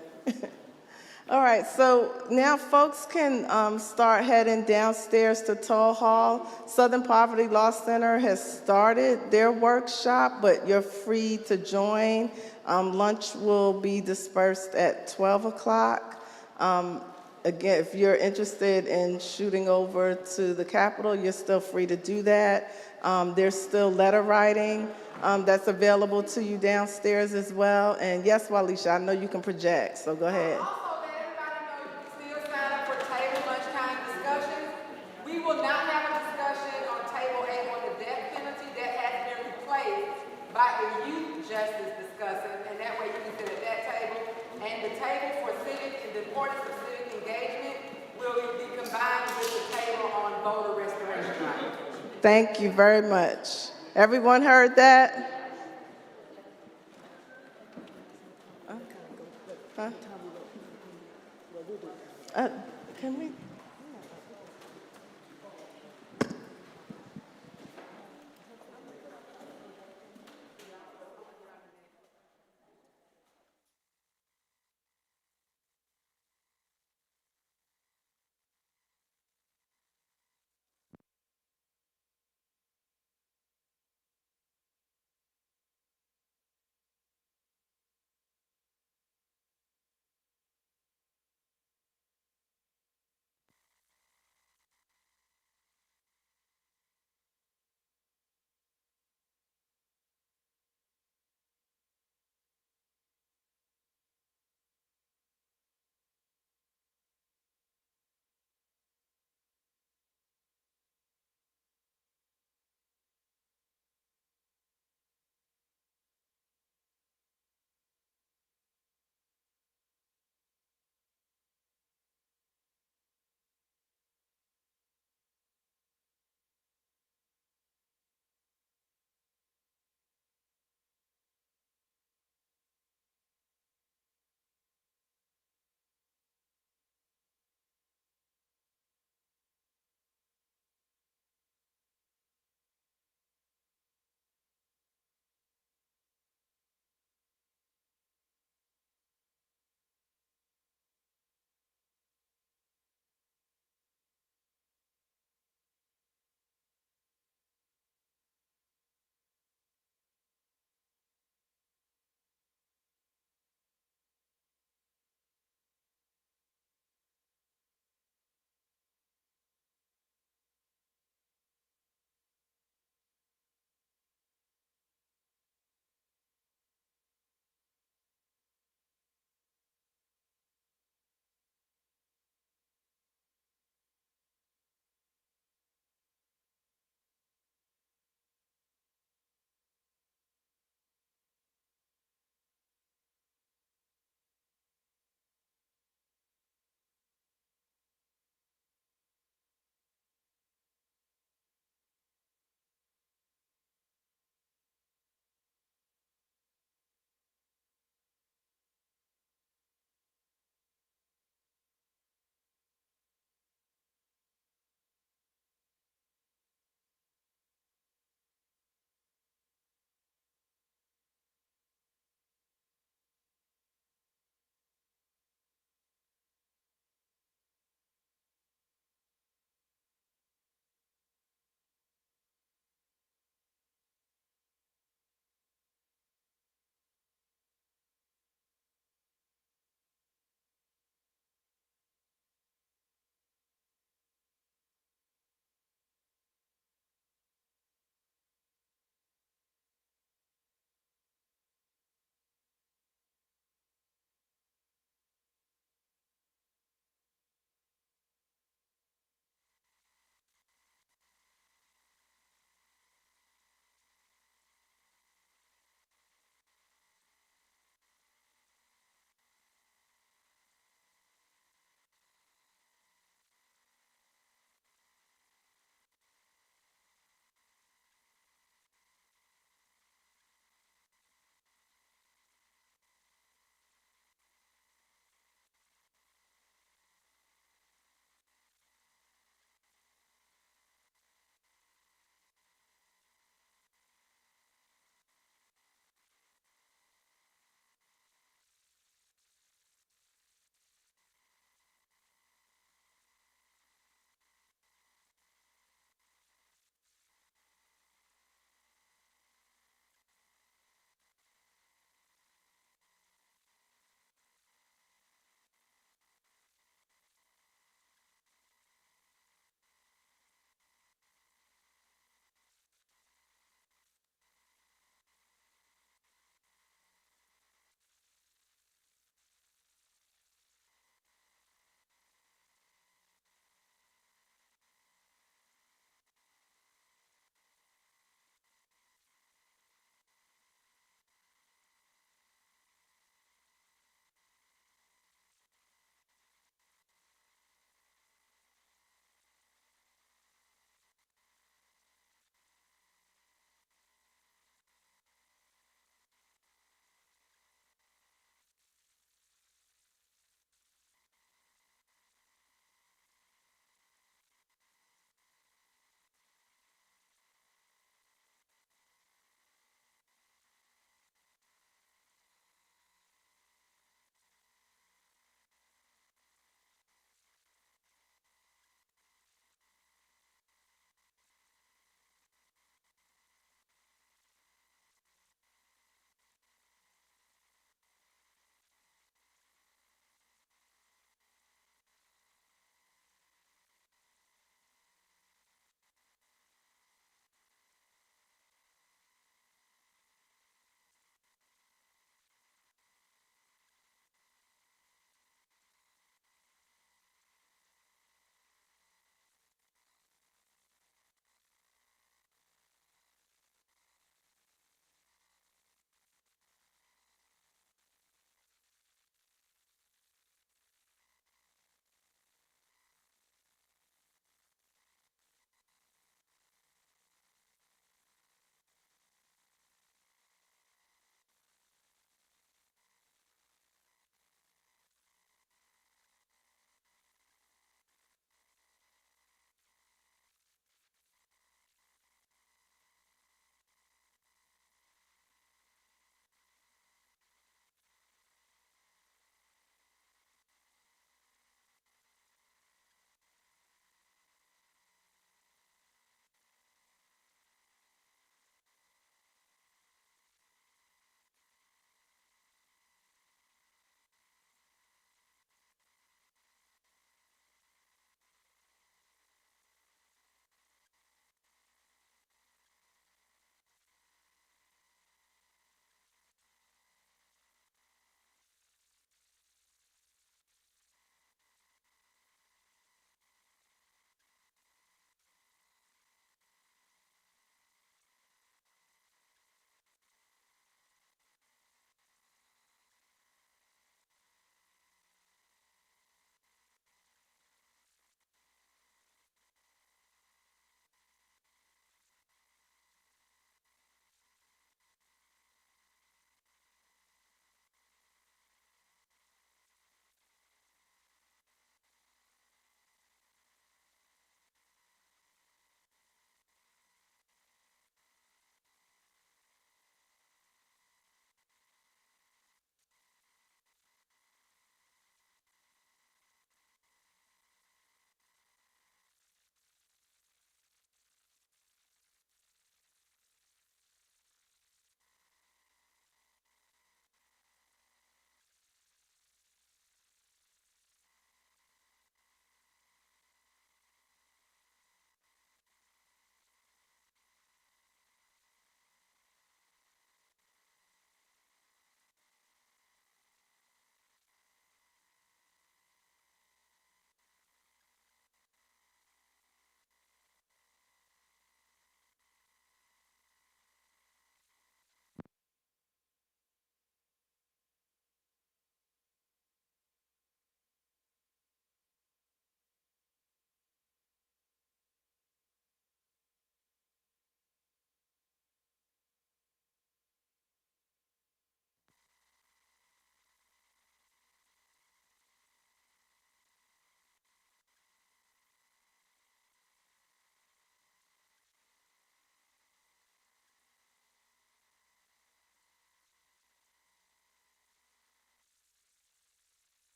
All right, so now folks can start heading downstairs to Toll Hall. Southern Poverty Law Center has started their workshop, but you're free to join. Lunch will be dispersed at 12 o'clock. Again, if you're interested in shooting over to the Capitol, you're still free to do that. There's still letter writing that's available to you downstairs as well. And yes, Walisha, I know you can project, so go ahead. And that way you can sit at that table. And the table for the importance of civic engagement will be combined with the table on voter restoration rights. Thank you very much. Everyone heard that? Huh? Can we?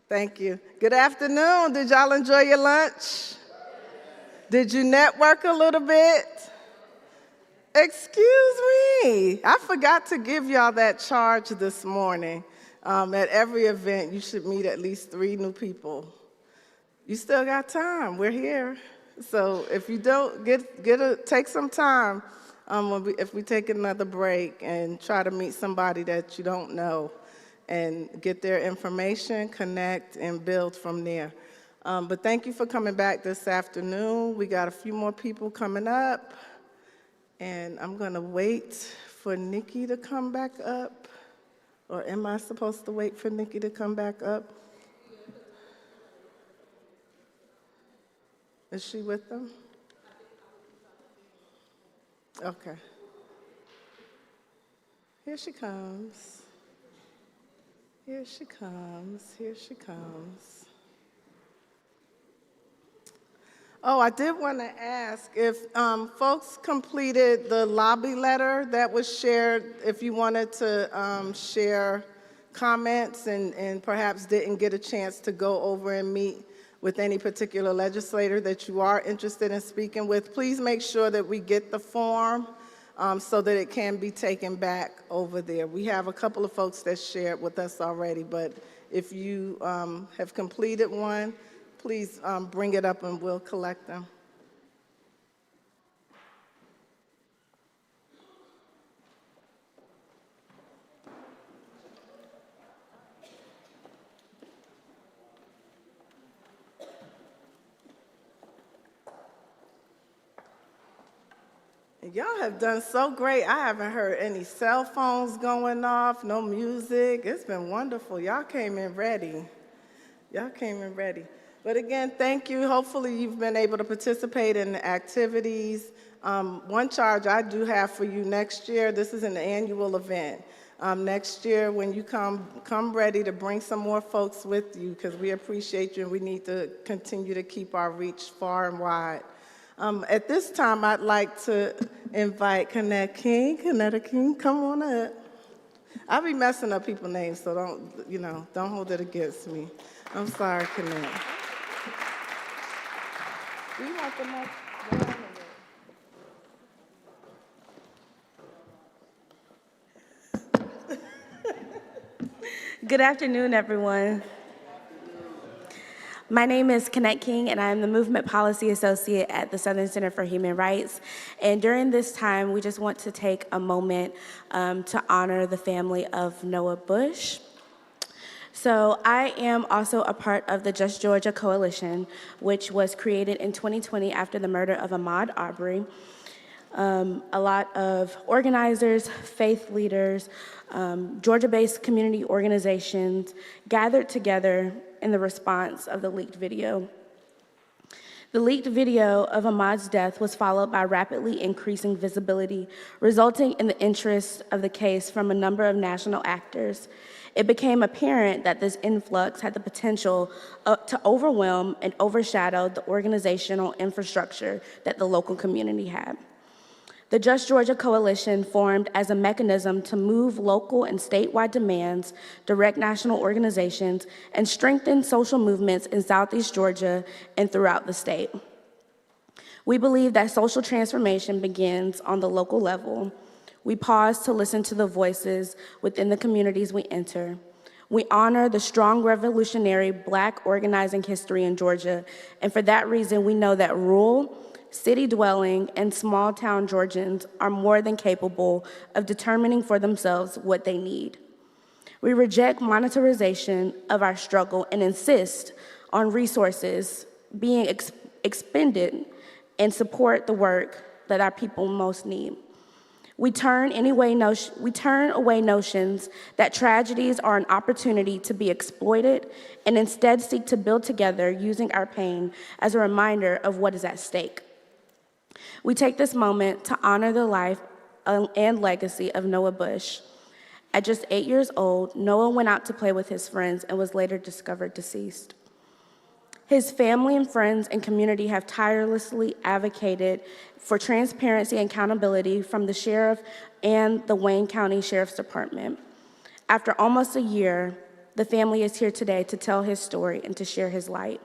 Thank you. Good afternoon. Did y'all enjoy your lunch? Did you network a little bit? Excuse me. I forgot to give y'all that charge this morning. At every event, you should meet at least 3 new people. You still got time. We're here. So if you don't, take some time if we take another break and try to meet somebody that you don't know and get their information, connect, and build from there. But thank you for coming back this afternoon. We got a few more people coming up, and I'm going to wait for Nikki to come back up. Or am I supposed to wait for Nikki to come back up? Is she with them? Okay. Here she comes. Here she comes. Here she comes. Oh, I did want to ask if folks completed the lobby letter that was shared, if you wanted to share comments and perhaps didn't get a chance to go over and meet with any particular legislator that you are interested in speaking with, please make sure that we get the form so that it can be taken back over there. We have a couple of folks that shared with us already, but if you have completed one, please bring it up and we'll collect them. Y'all have done so great. I haven't heard any cell phones going off, no music. It's been wonderful. Y'all came in ready. Y'all came in ready. But again, thank you. Hopefully you've been able to participate in the activities. One charge I do have for you next year, this is an annual event. Next year, when you come ready to bring some more folks with you, because we appreciate you and we need to continue to keep our reach far and wide. At this time, I'd like to invite Connect King. Connect King, come on up. I'll be messing up people's names, so don't hold it against me. I'm sorry, Connect. Do you want the mic? Good afternoon, everyone. My name is Connect King, and I am the Movement Policy Associate at the Southern Center for Human Rights. And during this time, we just want to take a moment to honor the family of Noah Bush. So I am also a part of the Just Georgia Coalition, which was created in 2020 after the murder of Ahmaud Arbery. A lot of organizers, faith leaders, Georgia-based community organizations gathered together in the response of the leaked video. The leaked video of Ahmaud's death was followed by rapidly increasing visibility, resulting in the interest of the case from a number of national actors. It became apparent that this influx had the potential to overwhelm and overshadow the organizational infrastructure that the local community had. The Just Georgia Coalition formed as a mechanism to move local and statewide demands, direct national organizations, and strengthen social movements in Southeast Georgia and throughout the state. We believe that social transformation begins on the local level. We pause to listen to the voices within the communities we enter. We honor the strong revolutionary Black organizing history in Georgia, and for that reason, we know that rural, city-dwelling, and small-town Georgians are more than capable of determining for themselves what they need. We reject monetization of our struggle and insist on resources being expended and support the work that our people most need. We turn away notions that tragedies are an opportunity to be exploited and instead seek to build together using our pain as a reminder of what is at stake. We take this moment to honor the life and legacy of Noah Bush. At just 8 years old, Noah went out to play with his friends and was later discovered deceased. His family and friends and community have tirelessly advocated for transparency and accountability from the sheriff and the Wayne County Sheriff's Department. After almost a year, the family is here today to tell his story and to share his light.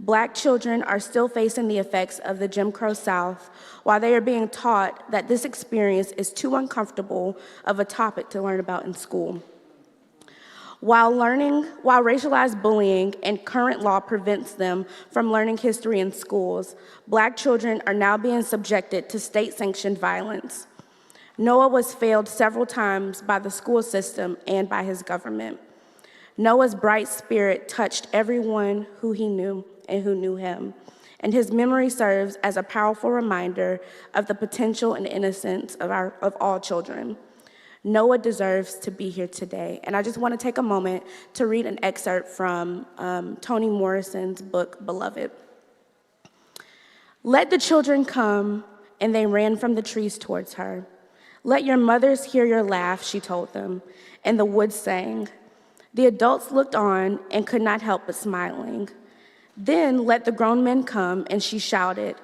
Black children are still facing the effects of the Jim Crow South while they are being taught that this experience is too uncomfortable of a topic to learn about in school. While racialized bullying and current law prevents them from learning history in schools, Black children are now being subjected to state-sanctioned violence. Noah was failed several times by the school system and by his government. Noah's bright spirit touched everyone who he knew and who knew him, and his memory serves as a powerful reminder of the potential and innocence of all children. Noah deserves to be here today. And I just want to take a moment to read an excerpt from Toni Morrison's book, Beloved. Let the children come, and they ran from the trees towards her. Let your mothers hear your laugh, she told them, and the woods sang. The adults looked on and could not help but smiling. Then let the grown men come, and she shouted.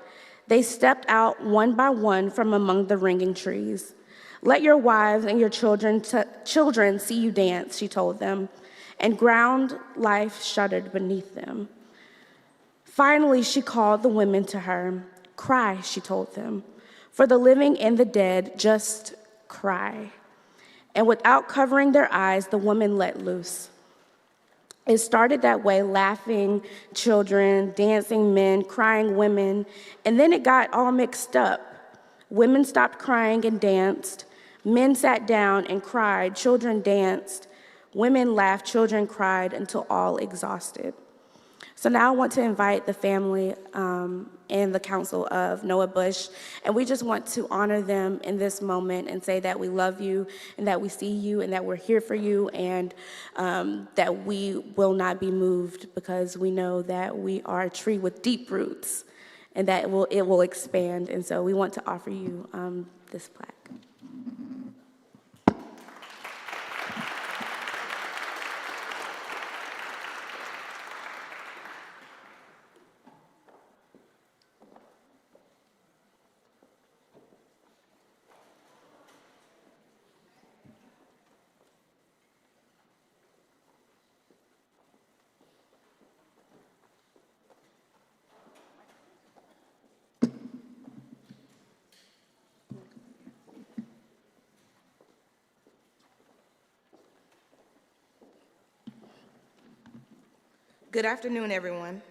They stepped out one by one from among the ringing trees. Let your wives and your children see you dance, she told them, and ground life shuddered beneath them. Finally, she called the women to her. Cry, she told them. For the living and the dead, just cry. And without covering their eyes, the women let loose. It started that way, laughing children, dancing men, crying women, and then it got all mixed up. Women stopped crying and danced. Men sat down and cried, children danced, women laughed, children cried until all exhausted. So now I want to invite the family and the council of Noah Bush, and we just want to honor them in this moment and say that we love you and that we see you and that we're here for you and that we will not be moved because we know that we are a tree with deep roots and that it will expand. And so we want to offer you this plaque. Good afternoon, everyone.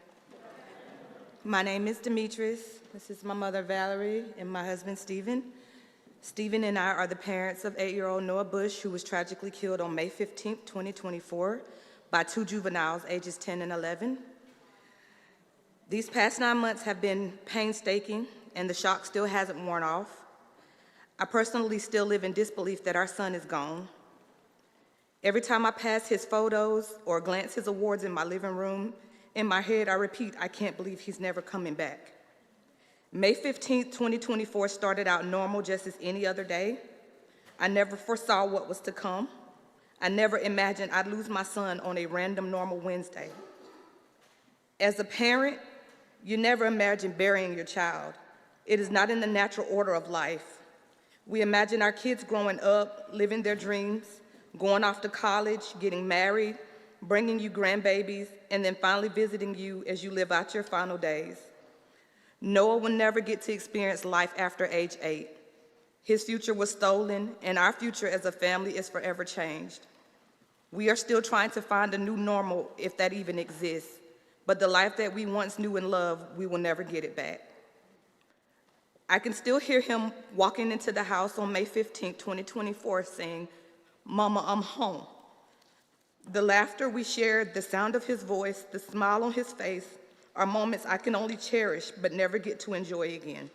My name is Demetrius. This is my mother, Valerie, and my husband, Stephen. Stephen and I are the parents of 8-year-old Noah Bush, who was tragically killed on May 15, 2024, by two juveniles, ages 10 and 11. These past 9 months have been painstaking, and the shock still hasn't worn off. I personally still live in disbelief that our son is gone. Every time I pass his photos or glance his awards in my living room, in my head I repeat, I can't believe he's never coming back. May 15th, 2024 started out normal just as any other day. I never foresaw what was to come. I never imagined I'd lose my son on a random normal Wednesday. As a parent, you never imagine burying your child. It is not in the natural order of life. We imagine our kids growing up, living their dreams, going off to college, getting married, bringing you grandbabies, and then finally visiting you as you live out your final days. Noah will never get to experience life after age 8. His future was stolen, and our future as a family is forever changed. We are still trying to find a new normal, if that even exists, but the life that we once knew and loved, we will never get it back. I can still hear him walking into the house on May 15, 2024, saying, "Mama, I'm home." The laughter we shared, the sound of his voice, the smile on his face are moments I can only cherish but never get to enjoy again.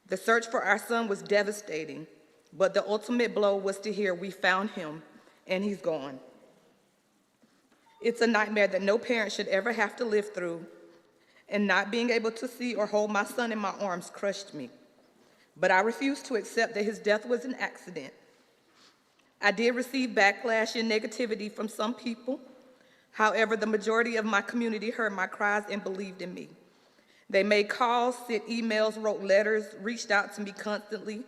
The search for our son was devastating, but the ultimate blow was to hear we found him and he's gone. It's a nightmare that no parent should ever have to live through, and not being able to see or hold my son in my arms crushed me. But I refuse to accept that his death was an accident. I did receive backlash and negativity from some people. However, the majority of my community heard my cries and believed in me. They made calls, sent emails, wrote letters, reached out to me constantly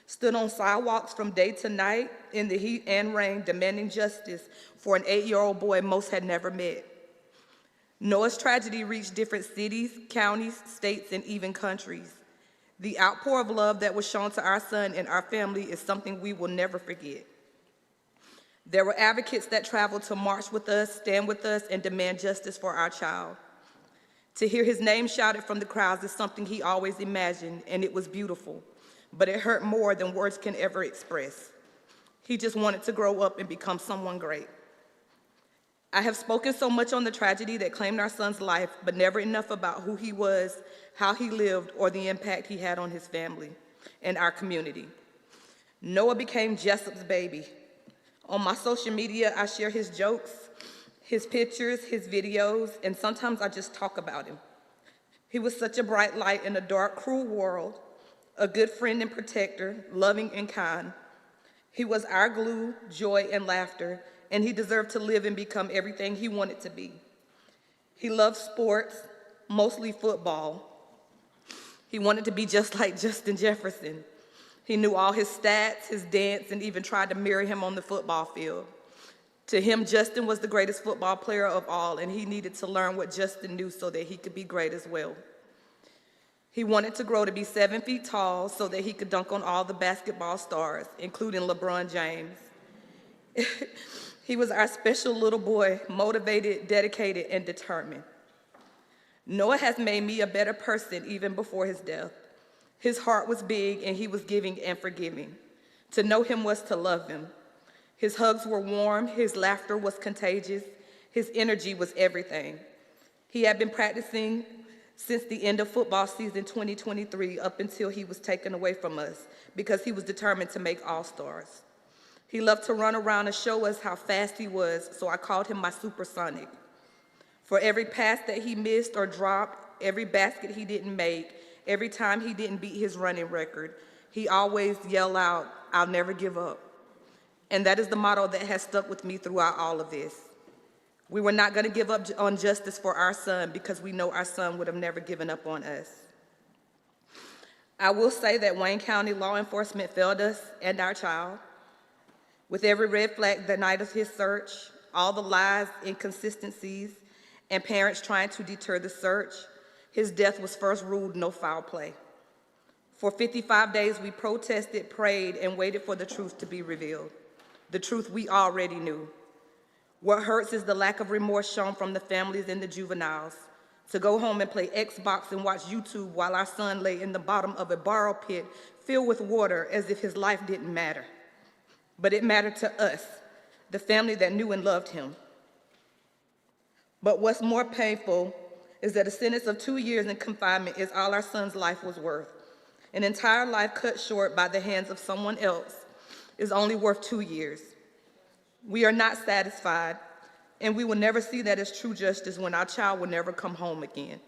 stood on sidewalks from day to night in the heat and rain demanding justice for an 8-year-old boy most had never met. Noah's tragedy reached different cities, counties, states, and even countries. The outpour of love that was shown to our son and our family is something we will never forget. There were advocates that traveled to march with us, stand with us, and demand justice for our child. To hear his name shouted from the crowds is something he always imagined, and it was beautiful, but it hurt more than words can ever express. He just wanted to grow up and become someone great. I have spoken so much on the tragedy that claimed our son's life, but never enough about who he was, how he lived, or the impact he had on his family and our community. Noah became Jessup's baby. On my social media, I share his jokes, his pictures, his videos, and sometimes I just talk about him. He was such a bright light in a dark, cruel world, a good friend and protector, loving and kind. He was our glue, joy, and laughter, and he deserved to live and become everything he wanted to be. He loved sports, mostly football. He wanted to be just like Justin Jefferson. He knew all his stats, his dance, and even tried to mirror him on the football field. To him, Justin was the greatest football player of all, and he needed to learn what Justin knew so that he could be great as well. He wanted to grow to be 7 feet tall so that he could dunk on all the basketball stars, including LeBron James. He was our special little boy, motivated, dedicated, and determined. Noah has made me a better person even before his death. His heart was big, and he was giving and forgiving. To know him was to love him. His hugs were warm, his laughter was contagious, his energy was everything. He had been practicing since the end of football season 2023 up until he was taken away from us because he was determined to make All-Stars. He loved to run around and show us how fast he was, so I called him my supersonic. For every pass that he missed or dropped, every basket he didn't make, every time he didn't beat his running record, he always yelled out, "I'll never give up." And that is the motto that has stuck with me throughout all of this. We were not going to give up on justice for our son because we know our son would have never given up on us. I will say that Wayne County law enforcement failed us and our child. With every red flag the night of his search, all the lies, inconsistencies, and parents trying to deter the search, his death was first ruled no foul play. For 55 days, we protested, prayed, and waited for the truth to be revealed. The truth we already knew. What hurts is the lack of remorse shown from the families and the juveniles. To go home and play Xbox and watch YouTube while our son lay in the bottom of a borrow pit filled with water as if his life didn't matter. But it mattered to us, the family that knew and loved him. But what's more painful is that a sentence of 2 years in confinement is all our son's life was worth. An entire life cut short by the hands of someone else is only worth 2 years. We are not satisfied, and we will never see that as true justice when our child will never come home again.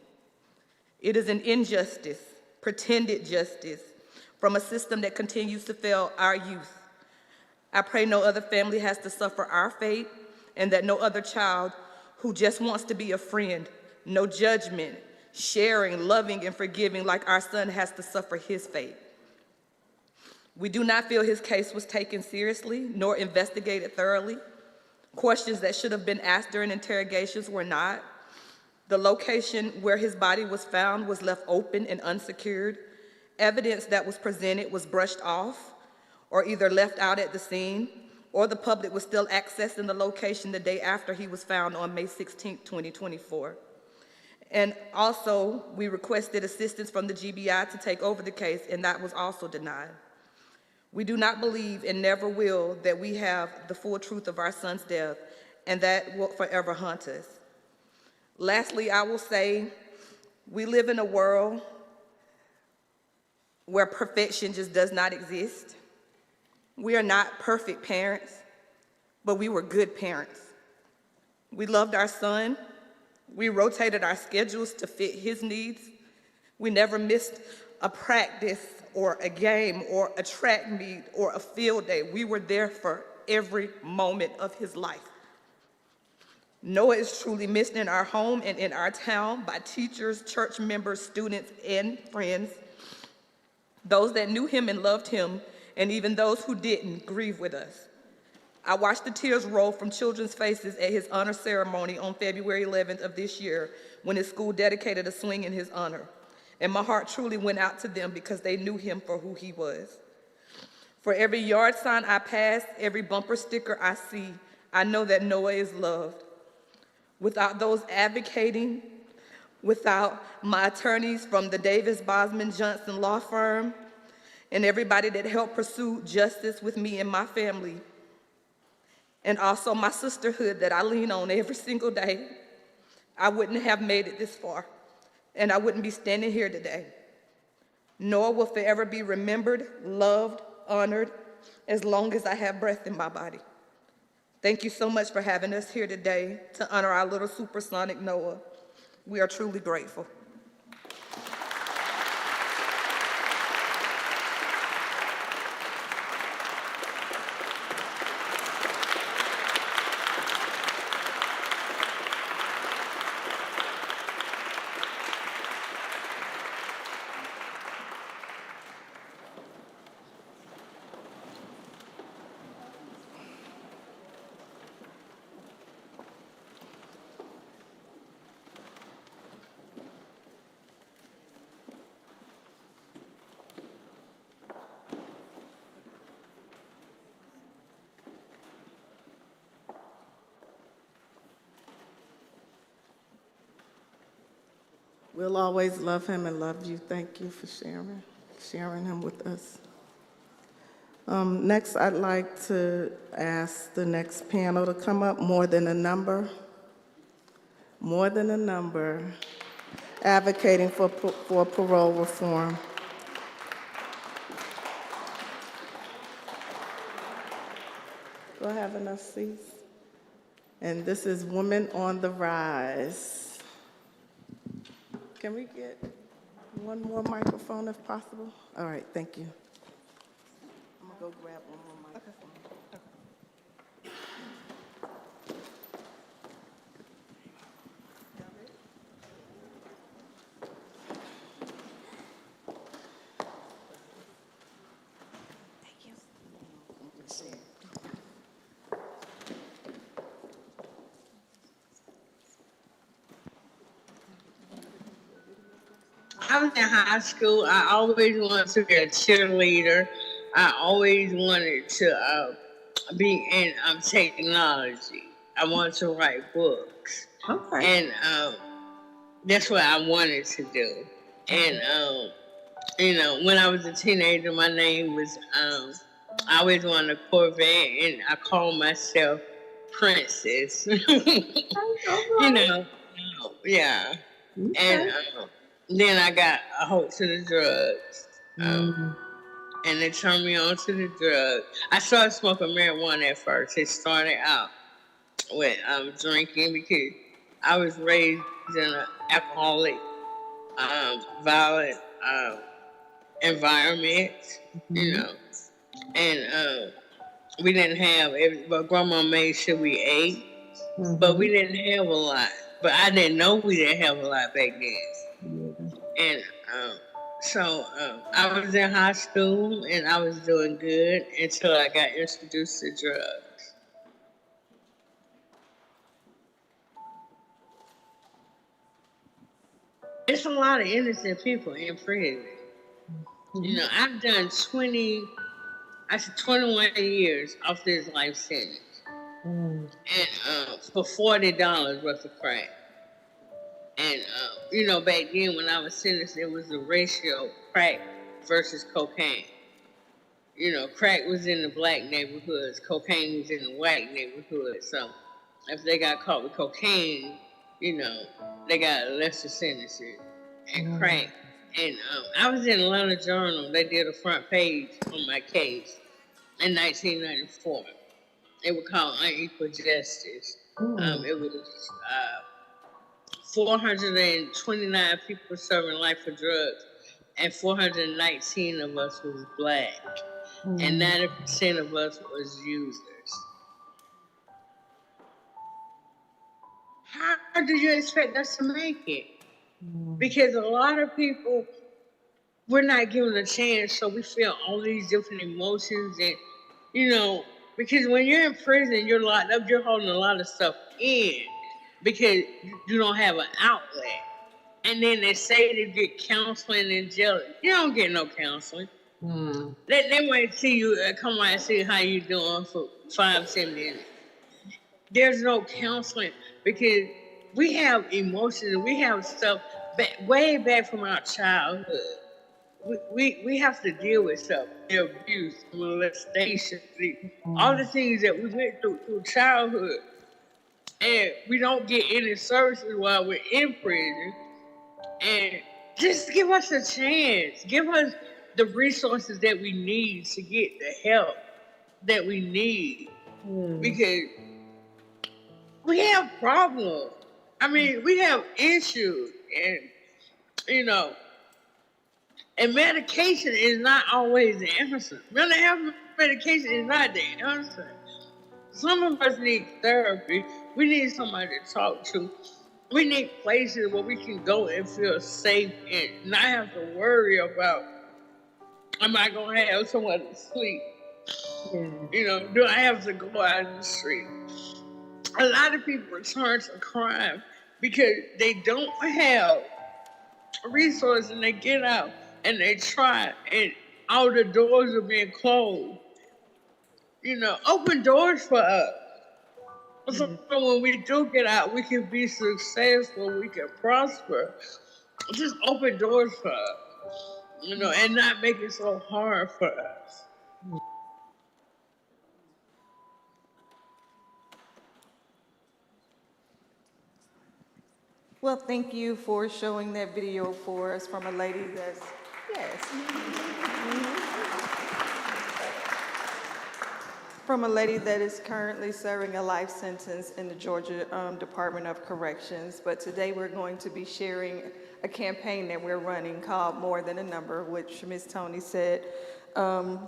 It is an injustice, pretended justice, from a system that continues to fail our youth. I pray no other family has to suffer our fate, and that no other child who just wants to be a friend, no judgment, sharing, loving, and forgiving like our son has to suffer his fate. We do not feel his case was taken seriously, nor investigated thoroughly. Questions that should have been asked during interrogations were not. The location where his body was found was left open and unsecured. Evidence that was presented was brushed off, or either left out at the scene, or the public was still accessing the location the day after he was found on May 16, 2024. And also, we requested assistance from the GBI to take over the case, and that was also denied. We do not believe and never will that we have the full truth of our son's death, and that will forever haunt us. Lastly, I will say we live in a world where perfection just does not exist. We are not perfect parents, but we were good parents. We loved our son. We rotated our schedules to fit his needs. We never missed a practice or a game or a track meet or a field day. We were there for every moment of his life. Noah is truly missed in our home and in our town by teachers, church members, students, and friends. Those that knew him and loved him and even those who didn't grieve with us. I watched the tears roll from children's faces at his honor ceremony on February 11th of this year when his school dedicated a swing in his honor. And my heart truly went out to them because they knew him for who he was. For every yard sign I pass, every bumper sticker I see, I know that Noah is loved. Without those advocating, without my attorneys from the Davis Bosman Johnson law firm, and everybody that helped pursue justice with me and my family, and also my sisterhood that I lean on every single day, I wouldn't have made it this far, and I wouldn't be standing here today. Noah will forever be remembered, loved, honored, as long as I have breath in my body. Thank you so much for having us here today to honor our little supersonic Noah. We are truly grateful. We'll always love him and love you. Thank you for sharing him with us. Next, I'd like to ask the next panel to come up. More Than a Number. More Than a Number, advocating for parole reform. Do I have enough seats? And this is Women on the Rise. Can we get one more microphone if possible? All right, thank you. I'm gonna go grab one more microphone. I was in high school. I always wanted to be a cheerleader. I always wanted to be in technology. I wanted to write books. Okay. And that's what I wanted to do. And, when I was a teenager, my name was, I always wanted a Corvette, and I called myself Princess. Yeah. Okay. And then I got a hold to the drugs. And they turned me on to the drugs. I started smoking marijuana at first. It started out with drinking because I was raised in an alcoholic, violent environment, and we didn't have, but grandma made sure we ate, but we didn't have a lot. But I didn't know we didn't have a lot back then. And so I was in high school and I was doing good until I got introduced to drugs. It's a lot of innocent people in prison. I've done 21 years off this life sentence. And for $40 worth of crack. And, back then when I was sentenced, it was the ratio crack versus cocaine. Crack was in the black neighborhoods, cocaine was in the white neighborhoods. So if they got caught with cocaine, they got lesser sentences. And crack. And I was in Atlanta Journal. They did a front page on my case in 1994. It was called Unequal Justice. It was 429 people serving life for drugs, and 419 of us was black, and 90% of us was users. How do you expect us to make it? Because a lot of people we're not given a chance, so we feel all these different emotions. And, you know, because when you're in prison, you're locked up, you're holding a lot of stuff in because you don't have an outlet. And then they say to get counseling in jail. You don't get no counseling. They might see you, come out and see how you doing for 5-10 minutes. There's no counseling because we have emotions, we have stuff way back from our childhood. We have to deal with stuff, the abuse, molestation, all the things that we went through childhood. And we don't get any services while we're in prison. And just give us a chance. Give us the resources that we need to get the help that we need. Because we have problems. I mean, we have issues. And, you know, and medication is not always the answer. Mental health medication is not the answer. Some of us need therapy. We need somebody to talk to. We need places where we can go and feel safe and not have to worry about, am I going to have somewhere to sleep? You know, do I have to go out in the street? A lot of people return to crime because they don't have resources, and they get out and they try, and all the doors are being closed. You know, open doors for us. So when we do get out, we can be successful, we can prosper. Just open doors for us, you know, and not make it so hard for us. Well, thank you for showing that video for us from a lady that's, yes. From a lady that is currently serving a life sentence in the Georgia Department of Corrections. But today we're going to be sharing a campaign that we're running called More Than a Number, which Ms. Tony said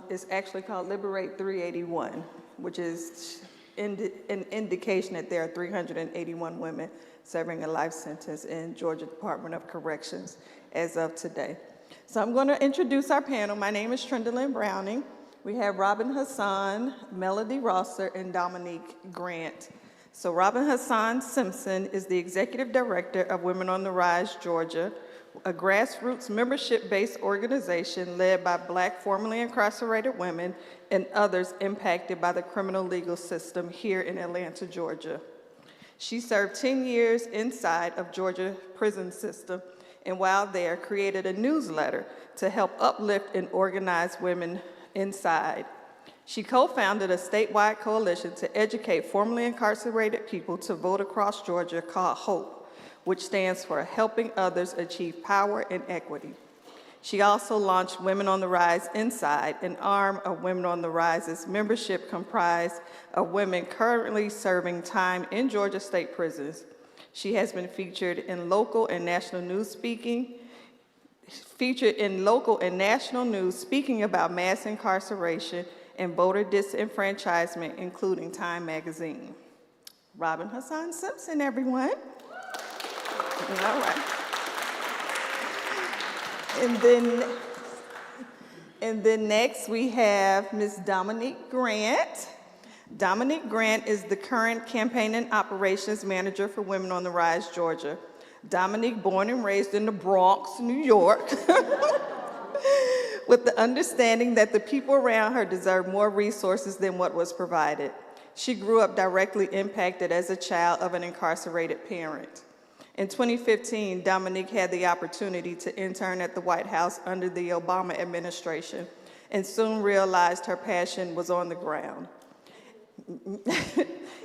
is actually called Liberate 381, which is an indication that there are 381 women serving a life sentence in Georgia Department of Corrections as of today. So I'm going to introduce our panel. My name is Trendalyn Browning. We have Robin Hassan, Melody Rosser, and Dominique Grant. So Robin Hassan Simpson is the Executive Director of Women on the Rise, Georgia, a grassroots membership-based organization led by Black formerly incarcerated women and others impacted by the criminal legal system here in Atlanta, Georgia. She served 10 years inside of Georgia prison system, and while there, created a newsletter to help uplift and organize women inside. She co-founded a statewide coalition to educate formerly incarcerated people to vote across Georgia called HOPE, which stands for Helping Others Achieve Power and Equity. She also launched Women on the Rise Inside, an arm of Women on the Rise's membership comprised of women currently serving time in Georgia state prisons. She has been featured in local and national news speaking about mass incarceration and voter disenfranchisement, including Time Magazine. Robin Hassan Simpson, everyone. All right. And then next we have Ms. Dominique Grant. Dominique Grant is the current Campaign and Operations Manager for Women on the Rise, Georgia. Dominique, born and raised in the Bronx, New York, with the understanding that the people around her deserve more resources than what was provided. She grew up directly impacted as a child of an incarcerated parent. In 2015, Dominique had the opportunity to intern at the White House under the Obama administration and soon realized her passion was on the ground.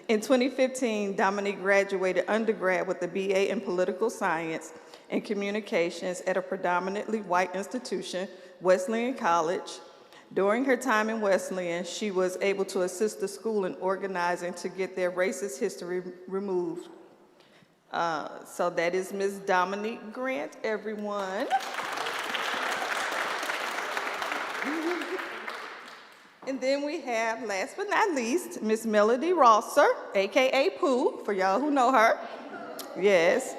In 2015, Dominique graduated undergrad with a BA in Political Science and Communications at a predominantly white institution, Wesleyan College. During her time in Wesleyan, she was able to assist the school in organizing to get their racist history removed. So that is Ms. Dominique Grant, everyone. And then we have, last but not least, Ms. Melody Rosser, AKA Pooh, for y'all who know her. Yes.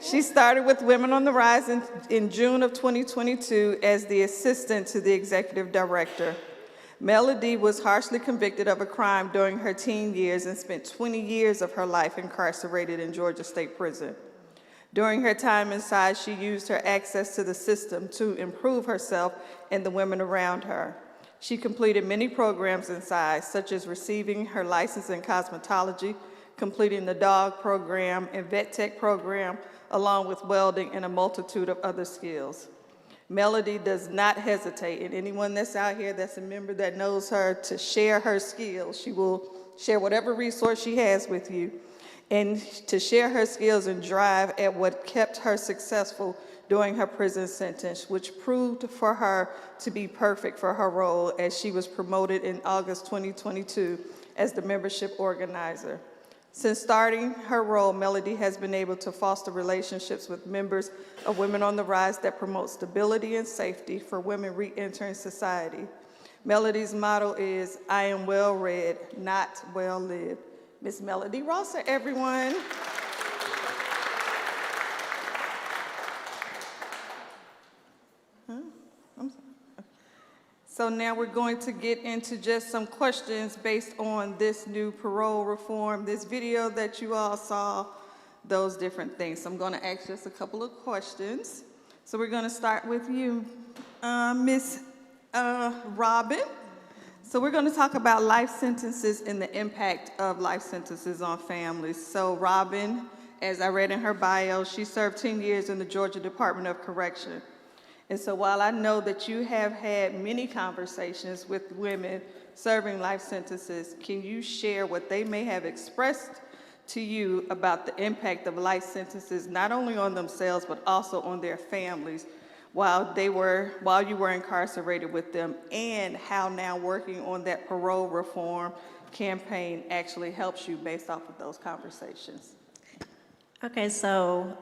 She started with Women on the Rise in June of 2022 as the assistant to the executive director. Melody was harshly convicted of a crime during her teen years and spent 20 years of her life incarcerated in Georgia State Prison. During her time inside, she used her access to the system to improve herself and the women around her. She completed many programs inside, such as receiving her license in cosmetology, completing the dog program and vet tech program, along with welding and a multitude of other skills. Melody does not hesitate, and anyone that's out here that's a member that knows her, to share her skills. She will share whatever resource she has with you, and to share her skills and drive at what kept her successful during her prison sentence, which proved for her to be perfect for her role as she was promoted in August 2022 as the membership organizer. Since starting her role, Melody has been able to foster relationships with members of Women on the Rise that promote stability and safety for women re-entering society. Melody's motto is, "I am well read, not well lived." Miss Melody Rosser, everyone. So now we're going to get into just some questions based on this new parole reform, this video that you all saw, those different things. So I'm going to ask just a couple of questions. So we're going to start with you, Miss Robin. So we're going to talk about life sentences and the impact of life sentences on families. So Robin, as I read in her bio, she served 10 years in the Georgia Department of Correction. And so while I know that you have had many conversations with women serving life sentences, can you share what they may have expressed to you about the impact of life sentences, not only on themselves, but also on their families while you were incarcerated with them, and how now working on that parole reform campaign actually helps you based off of those conversations? Okay, so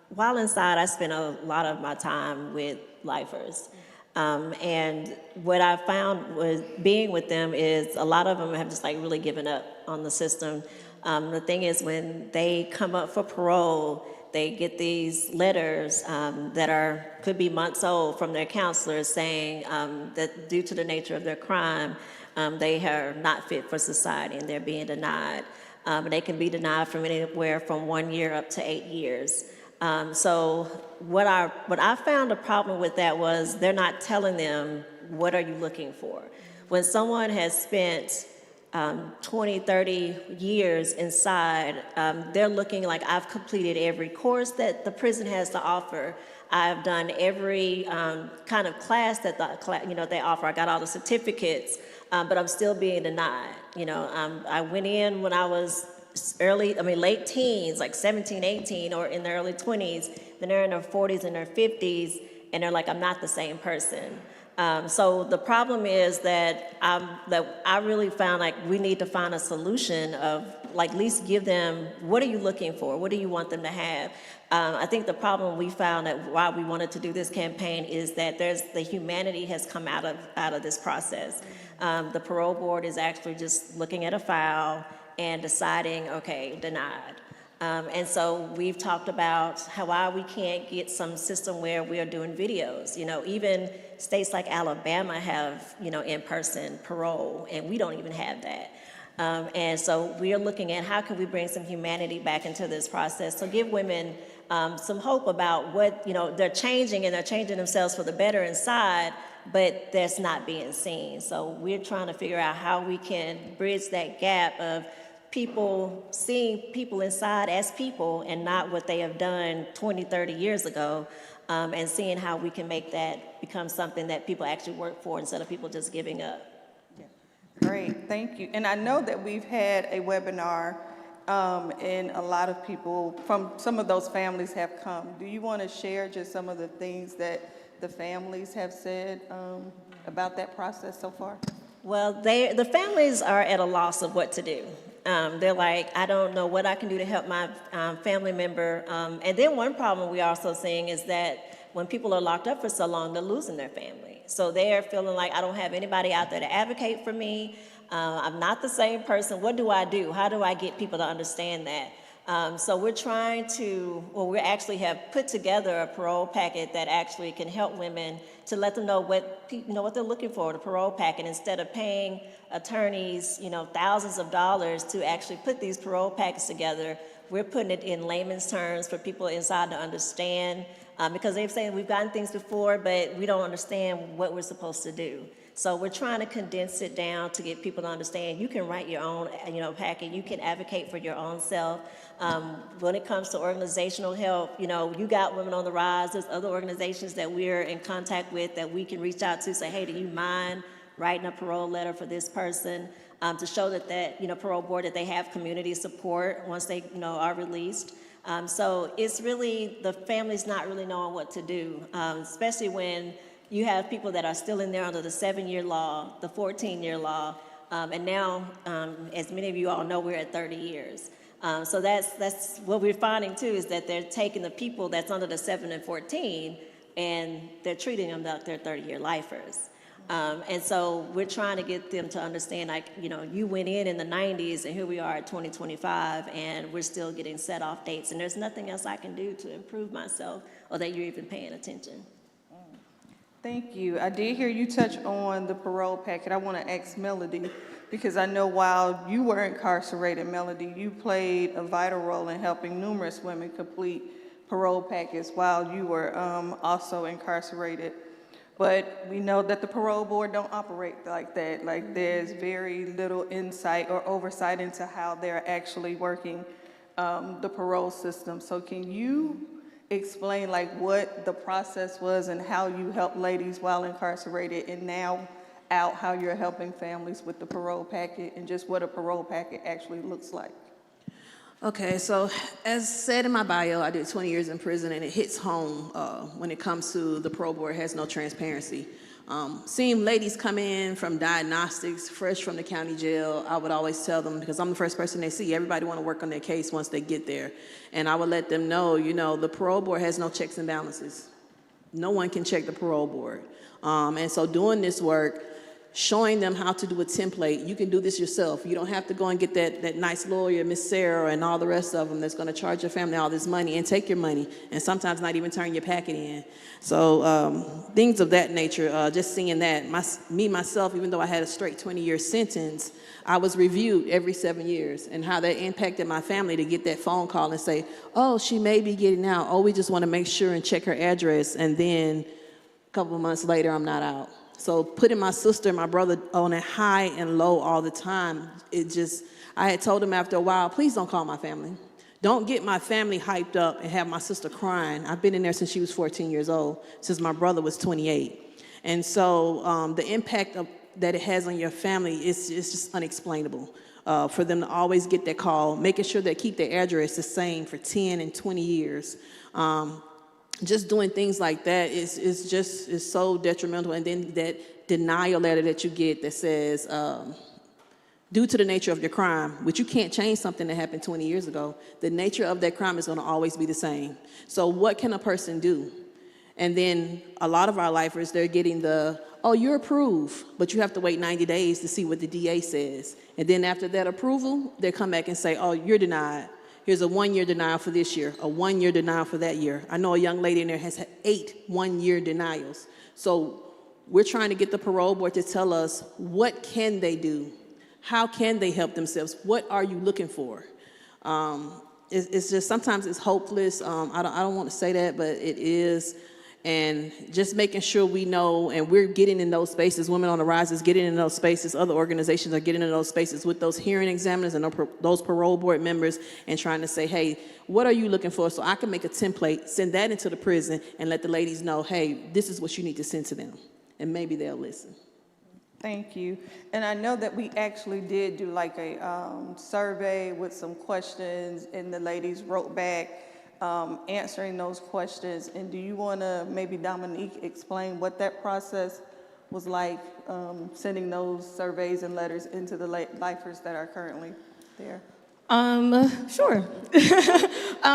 while inside, I spent a lot of my time with lifers. And what I found was being with them is a lot of them have just like really given up on the system. The thing is, when they come up for parole, they get these letters that could be months old from their counselors saying that due to the nature of their crime, they are not fit for society and they're being denied. They can be denied from anywhere from 1 year up to 8 years. So what I found a problem with that was they're not telling them, what are you looking for? When someone has spent 20, 30 years inside, they're looking like, I've completed every course that the prison has to offer. I've done every kind of class that they offer. I got all the certificates, but I'm still being denied. I went in when I was late teens, like 17, 18, or in their early 20s, then they're in their 40s and their 50s, and they're like, I'm not the same person. So the problem is that I really found like we need to find a solution of like at least give them, what are you looking for? What do you want them to have? I think the problem we found that why we wanted to do this campaign is that the humanity has come out of this process. The parole board is actually just looking at a file and deciding, okay, denied. And so we've talked about why we can't get some system where we are doing videos. Even states like Alabama have, in-person parole, and we don't even have that. And so we are looking at how can we bring some humanity back into this process. So give women some hope about what, they're changing, and they're changing themselves for the better inside, but that's not being seen. So we're trying to figure out how we can bridge that gap of people seeing people inside as people and not what they have done 20, 30 years ago, and seeing how we can make that become something that people actually work for instead of people just giving up. Great, thank you. And I know that we've had a webinar, and a lot of people from some of those families have come. Do you want to share just some of the things that the families have said about that process so far? Well, the families are at a loss of what to do. They're like, I don't know what I can do to help my family member. And then one problem we're also seeing is that when people are locked up for so long, they're losing their family. So they're feeling like, I don't have anybody out there to advocate for me. I'm not the same person. What do I do? How do I get people to understand that? So we're trying to, well, we actually have put together a parole packet that actually can help women to let them know what what they're looking for, the parole packet, instead of paying attorneys, thousands of dollars to actually put these parole packets together. We're putting it in layman's terms for people inside to understand, because they're saying we've gotten things before, but we don't understand what we're supposed to do. So we're trying to condense it down to get people to understand you can write your own, packet. You can advocate for your own self. When it comes to organizational help, you got Women on the Rise. There's other organizations that we're in contact with that we can reach out to, say, hey, do you mind writing a parole letter for this person, to show that parole board, that they have community support once they, are released. So it's really, the family's not really knowing what to do, especially when you have people that are still in there under the 7-year law, the 14-year law, and now, as many of you all know, we're at 30 years. So that's what we're finding too, is that they're taking the people that's under the 7 and 14, and they're treating them like they're 30-year lifers. And so we're trying to get them to understand, you went in the 90s, and here we are at 2025, and we're still getting set off dates, and there's nothing else I can do to improve myself or that you're even paying attention. Thank you. I did hear you touch on the parole packet. I want to ask Melody, because I know while you were incarcerated, Melody, you played a vital role in helping numerous women complete parole packets while you were also incarcerated. But we know that the parole board don't operate like that. Like, there's very little insight or oversight into how they're actually working the parole system. So can you explain what the process was and how you helped ladies while incarcerated, and now out, how you're helping families with the parole packet, and just what a parole packet actually looks like? Okay, so as said in my bio, I did 20 years in prison, and it hits home when it comes to the parole board has no transparency. Seeing ladies come in from diagnostics, fresh from the county jail, I would always tell them, because I'm the first person they see, everybody want to work on their case once they get there. And I would let them know, the parole board has no checks and balances. No one can check the parole board. And so doing this work, showing them how to do a template. You can do this yourself. You don't have to go and get that nice lawyer, Miss Sarah, and all the rest of them that's going to charge your family all this money and take your money, and sometimes not even turn your packet in. So things of that nature, just seeing that. Myself, even though I had a straight 20-year sentence, I was reviewed every 7 years, and how that impacted my family to get that phone call and say, oh, she may be getting out. Oh, we just want to make sure and check her address, and then a couple of months later, I'm not out. So putting my sister and my brother on a high and low all the time, I had told them after a while, please don't call my family. Don't get my family hyped up and have my sister crying. I've been in there since she was 14 years old, since my brother was 28. And so the impact that it has on your family is just unexplainable. For them to always get that call, making sure they keep their address the same for 10 and 20 years. Just doing things like that is so detrimental. And then that denial letter that you get that says, due to the nature of your crime, which you can't change something that happened 20 years ago, the nature of that crime is going to always be the same. So what can a person do? And then a lot of our lifers, they're getting oh, you're approved, but you have to wait 90 days to see what the DA says. And then after that approval, they come back and say, oh, you're denied. Here's a 1-year denial for this year, a 1-year denial for that year. I know a young lady in there has had 8 1-year denials. So we're trying to get the parole board to tell us, what can they do? How can they help themselves? What are you looking for? It's just, sometimes it's hopeless. I don't want to say that, but it is. And just making sure we know, and we're getting in those spaces, Women on the Rise is getting in those spaces, other organizations are getting in those spaces with those hearing examiners and those parole board members, and trying to say, hey, what are you looking for? So I can make a template, send that into the prison, and let the ladies know, hey, this is what you need to send to them. And maybe they'll listen. Thank you. And I know that we actually did do a survey with some questions, and the ladies wrote back answering those questions. And do you want to, maybe Dominique, explain what that process was like, sending those surveys and letters into the lifers that are currently there? Sure.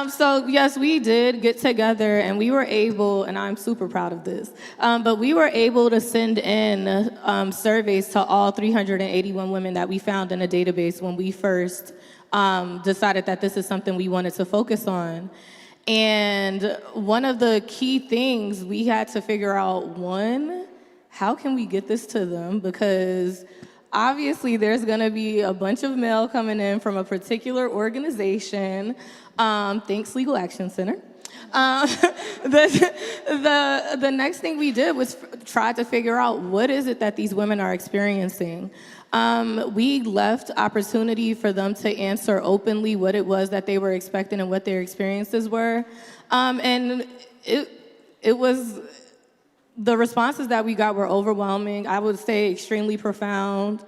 So yes, we did get together, and we were able, and I'm super proud of this, but we were able to send in surveys to all 381 women that we found in a database when we first decided that this is something we wanted to focus on. And one of the key things we had to figure out, one, how can we get this to them? Because obviously there's gonna be a bunch of mail coming in from a particular organization, thanks Legal Action Center. The next thing we did was try to figure out what is it that these women are experiencing. We left opportunity for them to answer openly what it was that they were expecting and what their experiences were. And it was, the responses that we got were overwhelming. I would say extremely profound.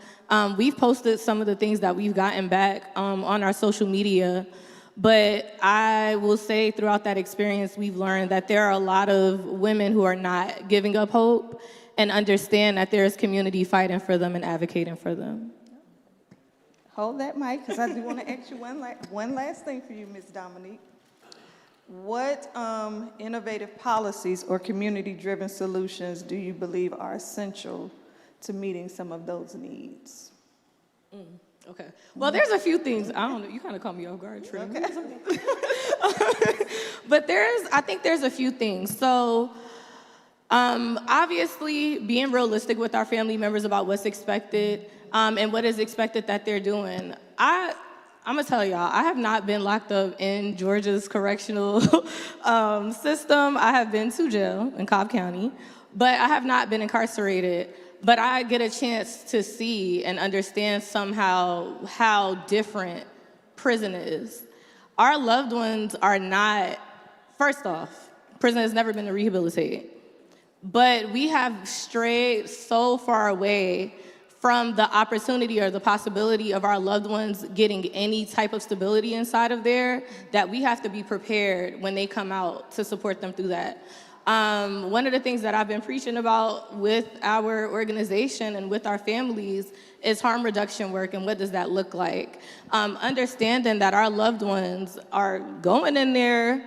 We've posted some of the things that we've gotten back on our social media. But I will say throughout that experience, we've learned that there are a lot of women who are not giving up hope and understand that there is community fighting for them and advocating for them. Hold that mic, because I do want to ask you one last thing for you, Ms. Dominique. What innovative policies or community-driven solutions do you believe are essential to meeting some of those needs? Okay. Well, there's a few things. I don't know. You kind of caught me off guard, Trim. Okay. But I think there's a few things. So, obviously, being realistic with our family members about what's expected and what is expected that they're doing. I'm gonna tell y'all, I have not been locked up in Georgia's correctional system. I have been to jail in Cobb County, but I have not been incarcerated. But I get a chance to see and understand somehow how different prison is. Our loved ones are not, first off, prison has never been to rehabilitate. But we have strayed so far away from the opportunity or the possibility of our loved ones getting any type of stability inside of there that we have to be prepared when they come out to support them through that. One of the things that I've been preaching about with our organization and with our families is harm reduction work and what does that look like. Understanding that our loved ones are going in there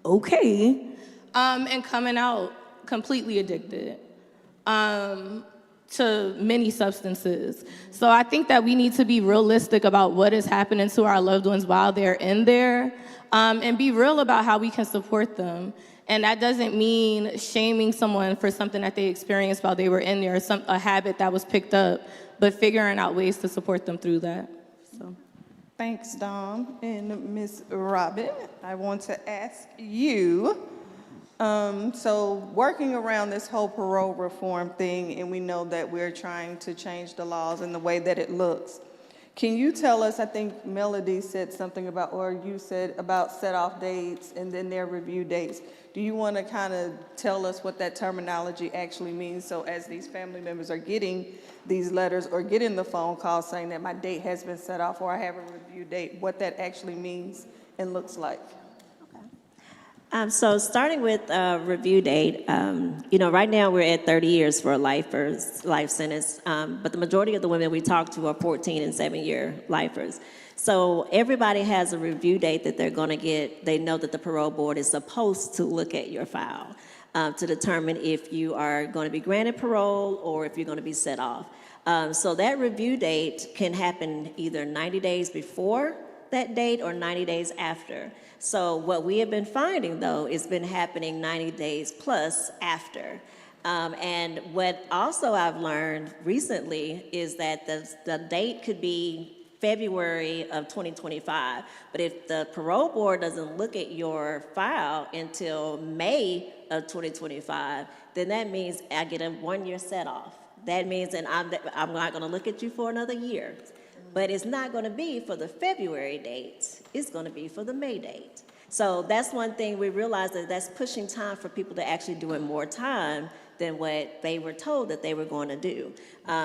okay and coming out completely addicted to many substances. So I think that we need to be realistic about what is happening to our loved ones while they're in there. And be real about how we can support them. And that doesn't mean shaming someone for something that they experienced while they were in there, a habit that was picked up, but figuring out ways to support them through that. So. Thanks, Dom. And Ms. Robin, I want to ask you, so working around this whole parole reform thing, and we know that we're trying to change the laws and the way that it looks. Can you tell us, I think Melody said something about, or you said about set-off dates and then their review dates. Do you want to kind of tell us what that terminology actually means? So as these family members are getting these letters or getting the phone call saying that my date has been set off or I have a review date, what that actually means and looks like? So starting with review date, right now we're at 30 years for a life sentence, but the majority of the women we talk to are 14 and 7-year lifers. So everybody has a review date that they're going to get. They know that the parole board is supposed to look at your file to determine if you are going to be granted parole or if you're going to be set off. So that review date can happen either 90 days before that date or 90 days after. So what we have been finding, though, is been happening 90 days plus after. And what also I've learned recently is that the date could be February of 2025, but if the parole board doesn't look at your file until May of 2025, then that means I get a 1-year set off. That means that I'm not going to look at you for another year. But it's not going to be for the February date. It's going to be for the May date. So that's one thing we realized, that that's pushing time for people to actually doing more time than what they were told that they were going to do.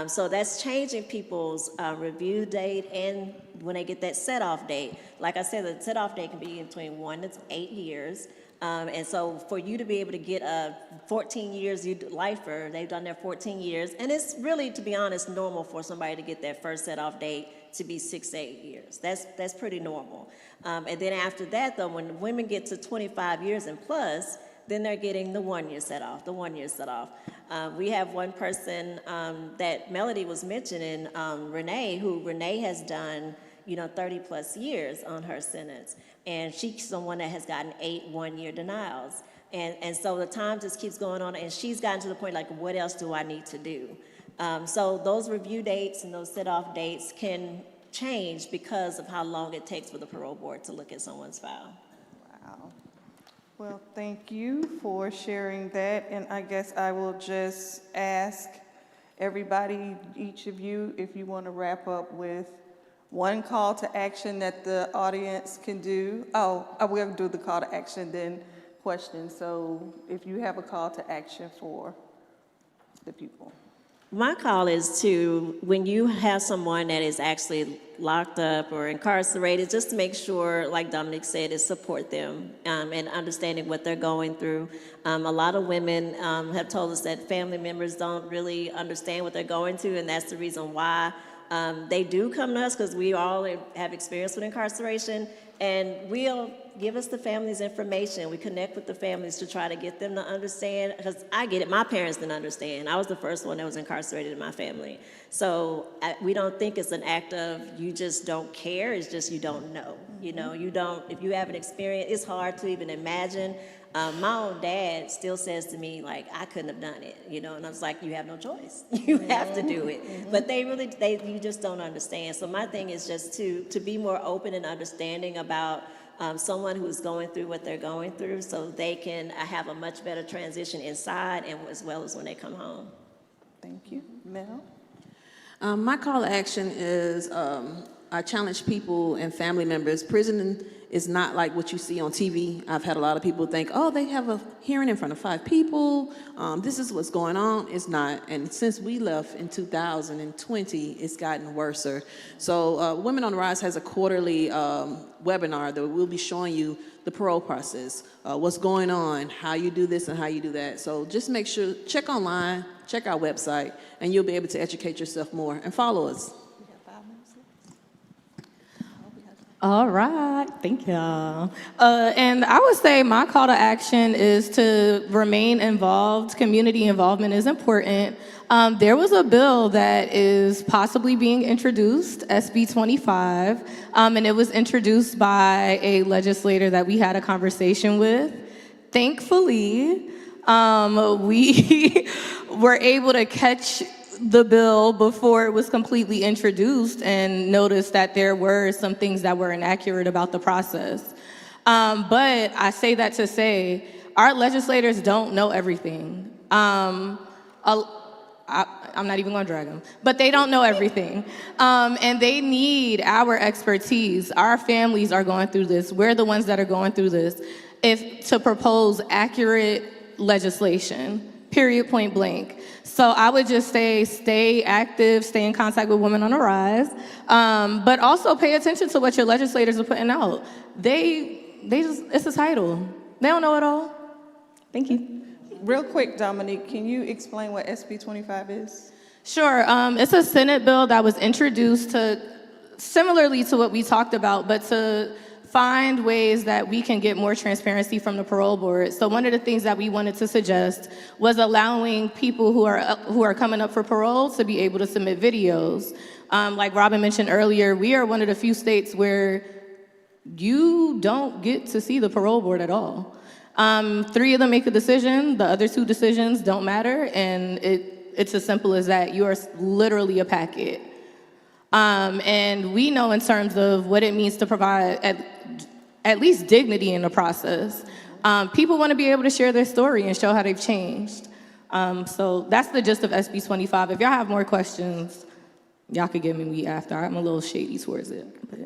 So that's changing people's review date and when they get that set-off date. Like I said, the set-off date can be between 1 to 8 years. And so for you to be able to get a 14 years lifer, they've done their 14 years, and it's really, to be honest, normal for somebody to get that first set-off date to be 6 to 8 years. That's pretty normal. And then after that, though, when women get to 25 years and plus, then they're getting the 1 year set off, the 1 year set off. We have one person that Melody was mentioning, Renee, who Renee has done 30 plus years on her sentence. And she's someone that has gotten 8 1-year denials. And so the time just keeps going on, and she's gotten to the point like, what else do I need to do? So those review dates and those sit-off dates can change because of how long it takes for the parole board to look at someone's file. Wow. Well, thank you for sharing that, and I guess I will just ask everybody, each of you, if you want to wrap up with one call to action that the audience can do. Oh, we'll do the call to action, then questions. So if you have a call to action for the people. My call is to, when you have someone that is actually locked up or incarcerated, just to make sure, like Dominic said, is support them and understanding what they're going through. A lot of women have told us that family members don't really understand what they're going through, and that's the reason why they do come to us, because we all have experience with incarceration, and we'll give us the family's information. We connect with the families to try to get them to understand, because I get it, my parents didn't understand. I was the first one that was incarcerated in my family. So we don't think it's an act of you just don't care, it's just you don't know. You don't, if you haven't experienced, it's hard to even imagine. My own dad still says to me, like, I couldn't have done it, and I was like, you have no choice. You have to do it. But you just don't understand. So my thing is just to be more open and understanding about someone who's going through what they're going through, so they can have a much better transition inside and as well as when they come home. Thank you. Mel? My call to action is I challenge people and family members. Prison is not like what you see on TV. I've had a lot of people think, oh, they have a hearing in front of 5 people. This is what's going on. It's not. And since we left in 2020, it's gotten worse. So Women on the Rise has a quarterly webinar that will be showing you the parole process, what's going on, how you do this and how you do that. So just make sure, check online, check our website, and you'll be able to educate yourself more and follow us. All right, thank y'all. And I would say my call to action is to remain involved. Community involvement is important. There was a bill that is possibly being introduced, SB 25, and it was introduced by a legislator that we had a conversation with. Thankfully, we were able to catch the bill before it was completely introduced and noticed that there were some things that were inaccurate about the process. But I say that to say, our legislators don't know everything. I'm not even gonna drag them, but they don't know everything. And they need our expertise. Our families are going through this. We're the ones that are going through this. To propose accurate legislation, period, point blank. So I would just say stay active, stay in contact with Women on the Rise, but also pay attention to what your legislators are putting out. It's a title. They don't know it all. Thank you. Real quick, Dominique, can you explain what SB 25 is? Sure. It's a Senate bill that was introduced similarly to what we talked about, but to find ways that we can get more transparency from the parole board. So one of the things that we wanted to suggest was allowing people who are coming up for parole to be able to submit videos. Like Robin mentioned earlier, we are one of the few states where you don't get to see the parole board at all. 3 of them make a decision, the other 2 decisions don't matter, and it's as simple as that. You are literally a packet. And we know in terms of what it means to provide at least dignity in the process. People want to be able to share their story and show how they've changed. So that's the gist of SB 25. If y'all have more questions, y'all could give me after. I'm a little shady towards it. But.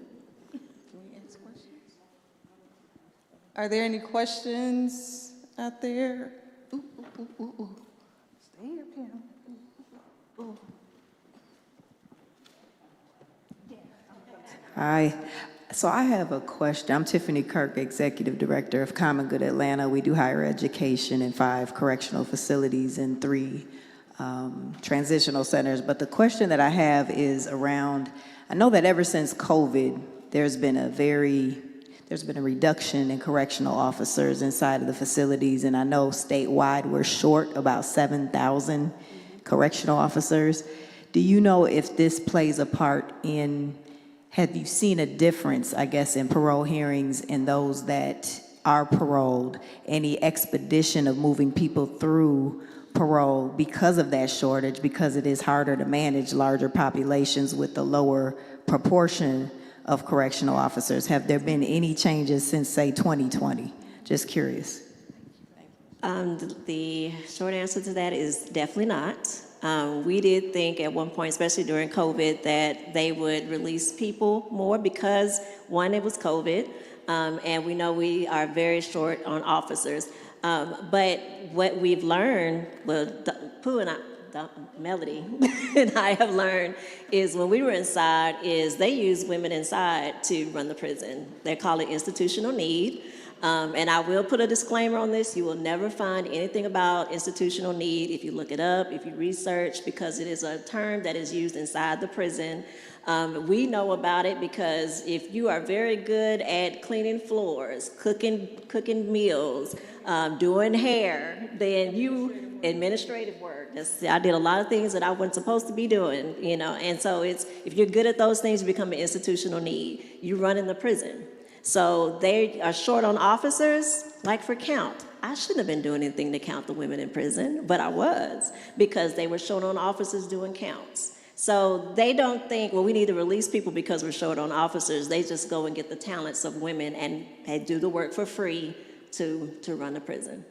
Are there any questions out there? Stay up here. Hi. So I have a question. I'm Tiffany Kirk, Executive Director of Common Good Atlanta. We do higher education in 5 correctional facilities and 3 transitional centers. But the question that I have is around, I know that ever since COVID, there's been a very there's been a reduction in correctional officers inside of the facilities, and I know statewide we're short about 7,000 correctional officers. Do you know if this plays a part in, have you seen a difference, I guess, in parole hearings in those that are paroled, any expedition of moving people through parole because of that shortage, because it is harder to manage larger populations with the lower proportion of correctional officers? Have there been any changes since, say, 2020? Just curious. The short answer to that is definitely not. We did think at one point, especially during COVID, that they would release people more because, one, it was COVID, and we know we are very short on officers. But what we've learned, well, Pooh and I, Melody and I have learned is when we were inside is they use women inside to run the prison. They call it institutional need. And I will put a disclaimer on this. You will never find anything about institutional need if you look it up, if you research, because it is a term that is used inside the prison. We know about it because if you are very good at cleaning floors, cooking meals, doing hair, then you administrative work. I did a lot of things that I wasn't supposed to be doing, you know. And so if you're good at those things, you become an institutional need. You run in the prison. So they are short on officers, like for count. I shouldn't have been doing anything to count the women in prison, but I was, because they were short on officers doing counts. So they don't think, well, we need to release people because we're short on officers. They just go and get the talents of women and they do the work for free to run the prison.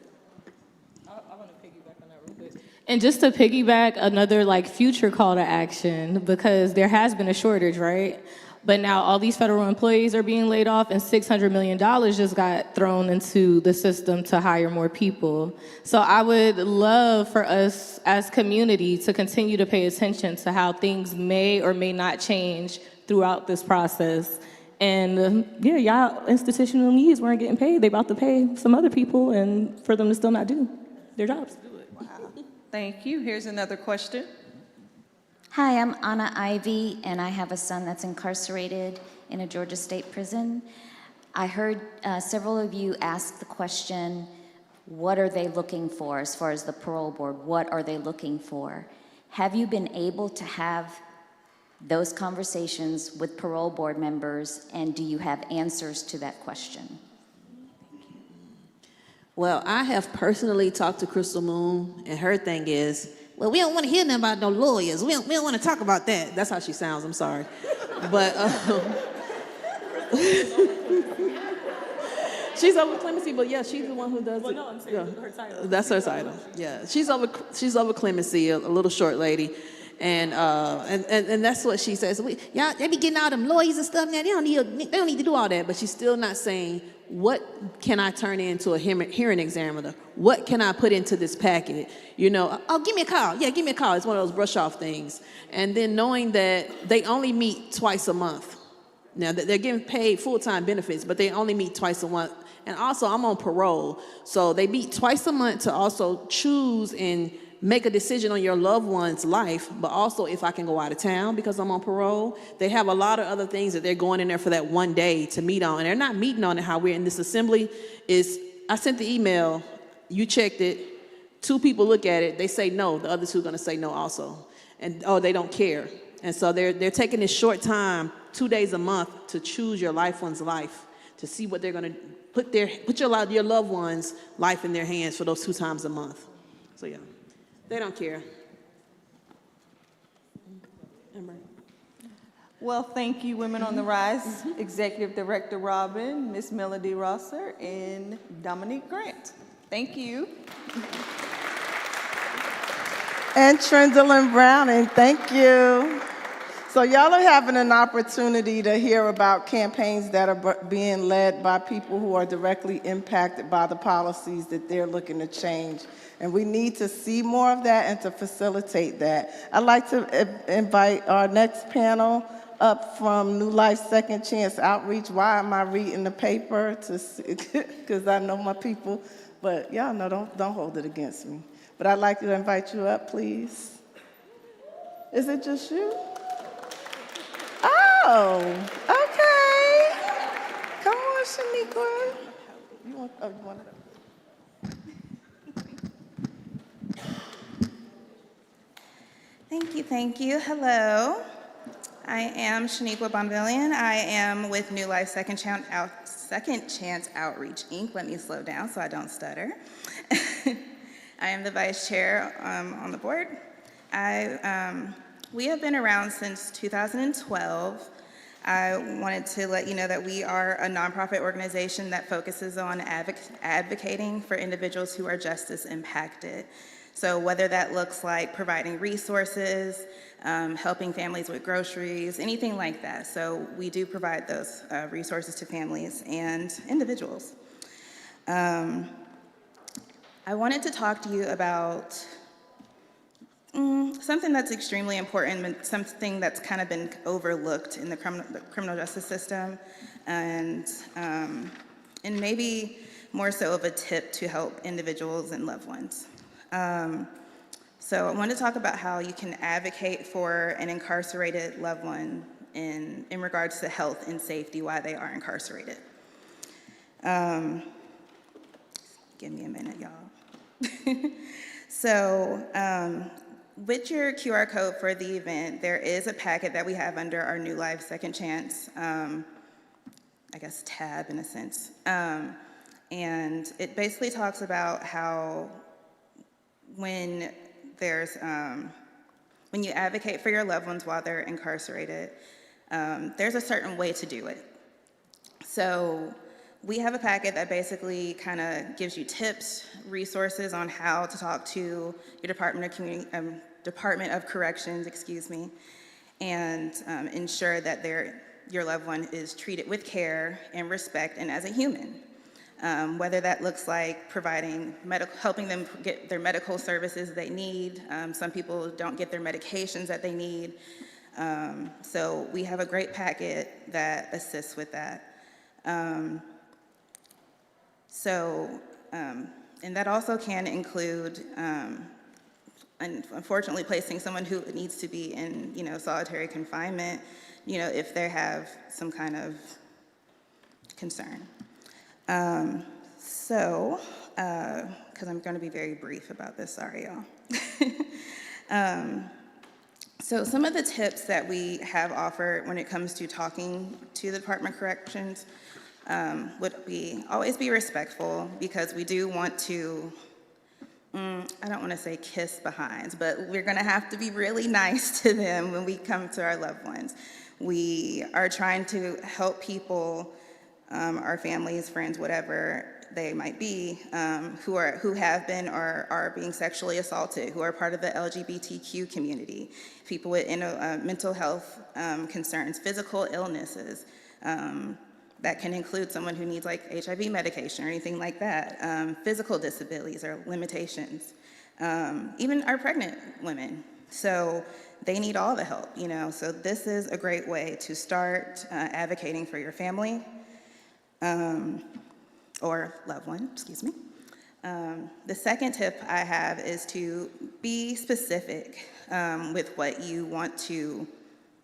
I want to piggyback on that real quick. And just to piggyback, another like future call to action, because there has been a shortage, right? But now all these federal employees are being laid off and $600 million just got thrown into the system to hire more people. So I would love for us as community to continue to pay attention to how things may or may not change throughout this process. And yeah, y'all institutional needs weren't getting paid. They about to pay some other people and for them to still not do their jobs. Wow. Thank you. Here's another question. Hi, I'm Anna Ivy, and I have a son that's incarcerated in a Georgia state prison. I heard several of you ask the question, what are they looking for as far as the parole board? What are they looking for? Have you been able to have those conversations with parole board members, and do you have answers to that question? Well, I have personally talked to Crystal Moon, and her thing is, well, we don't want to hear nothing about no lawyers. We don't want to talk about that. That's how she sounds, I'm sorry. But she's over clemency, but yeah, she's the one who does it. No, I'm saying her title. That's her title. Yeah, she's over clemency, a little short lady. And that's what she says. Y'all, they be getting all them lawyers and stuff now. They don't need to do all that. But she's still not saying, what can I turn into a hearing examiner? What can I put into this packet? You know, oh, give me a call. Yeah, give me a call. It's one of those brush off things. And then knowing that they only meet twice a month. Now, they're getting paid full-time benefits, but they only meet twice a month. And also, I'm on parole. So they meet twice a month to also choose and make a decision on your loved one's life, but also if I can go out of town because I'm on parole. They have a lot of other things that they're going in there for that one day to meet on. And they're not meeting on it how we're in this assembly. I sent the email, you checked it, 2 people look at it, they say no, the other 2 are gonna say no also. And they don't care. And so they're taking this short time, 2 days a month, to choose your loved one's life, to see what they're gonna put your loved one's life in their hands for those 2 times a month. So yeah. They don't care. Amber. Well, thank you, Women on the Rise, Executive Director Robin, Miss Melody Rosser, and Dominique Grant. Thank you. And Trendlin Browning, thank you. So y'all are having an opportunity to hear about campaigns that are being led by people who are directly impacted by the policies that they're looking to change. And we need to see more of that and to facilitate that. I'd like to invite our next panel up from New Life Second Chance Outreach. Why am I reading the paper? Because I know my people, but y'all know, don't hold it against me. But I'd like to invite you up, please. Is it just you? Oh, okay. Come on on, Shaniqua. You want it? Thank you. Hello. I am Shaniqua Bonvillian. I am with New Life Second Chance Outreach, Inc. Let me slow down so I don't stutter. I am the vice chair on the board. We have been around since 2012. I wanted to let you know that we are a nonprofit organization that focuses on advocating for individuals who are justice impacted. So whether that looks like providing resources, helping families with groceries, anything like that. So we do provide those resources to families and individuals. I wanted to talk to you about something that's extremely important, but something that's kind of been overlooked in the criminal justice system, and maybe more so of a tip to help individuals and loved ones. So I want to talk about how you can advocate for an incarcerated loved one in regards to health and safety while they are incarcerated. Give me a minute, y'all. So with your QR code for the event, there is a packet that we have under our New Life Second Chance, I guess tab in a sense. And it basically talks about how when you advocate for your loved ones while they're incarcerated, there's a certain way to do it. So we have a packet that basically kind of gives you tips, resources on how to talk to your Department of Corrections, and ensure that your loved one is treated with care and respect and as a human. Whether that looks like helping them get their medical services they need. Some people don't get their medications that they need. So we have a great packet that assists with that. And that also can include, unfortunately, placing someone who needs to be in, solitary confinement, if they have some kind of concern. Because I'm going to be very brief about this, sorry, y'all. So some of the tips that we have offered when it comes to talking to the Department of Corrections would be always be respectful, because we do want to, I don't want to say kiss behinds, but we're going to have to be really nice to them when we come to our loved ones. We are trying to help people, our families, friends, whatever they might be, who have been or are being sexually assaulted, who are part of the LGBTQ community, people with mental health concerns, physical illnesses. That can include someone who needs like HIV medication or anything like that, physical disabilities or limitations, even our pregnant women. So they need all the help, So this is a great way to start advocating for your family or loved one, The second tip I have is to be specific with what you want to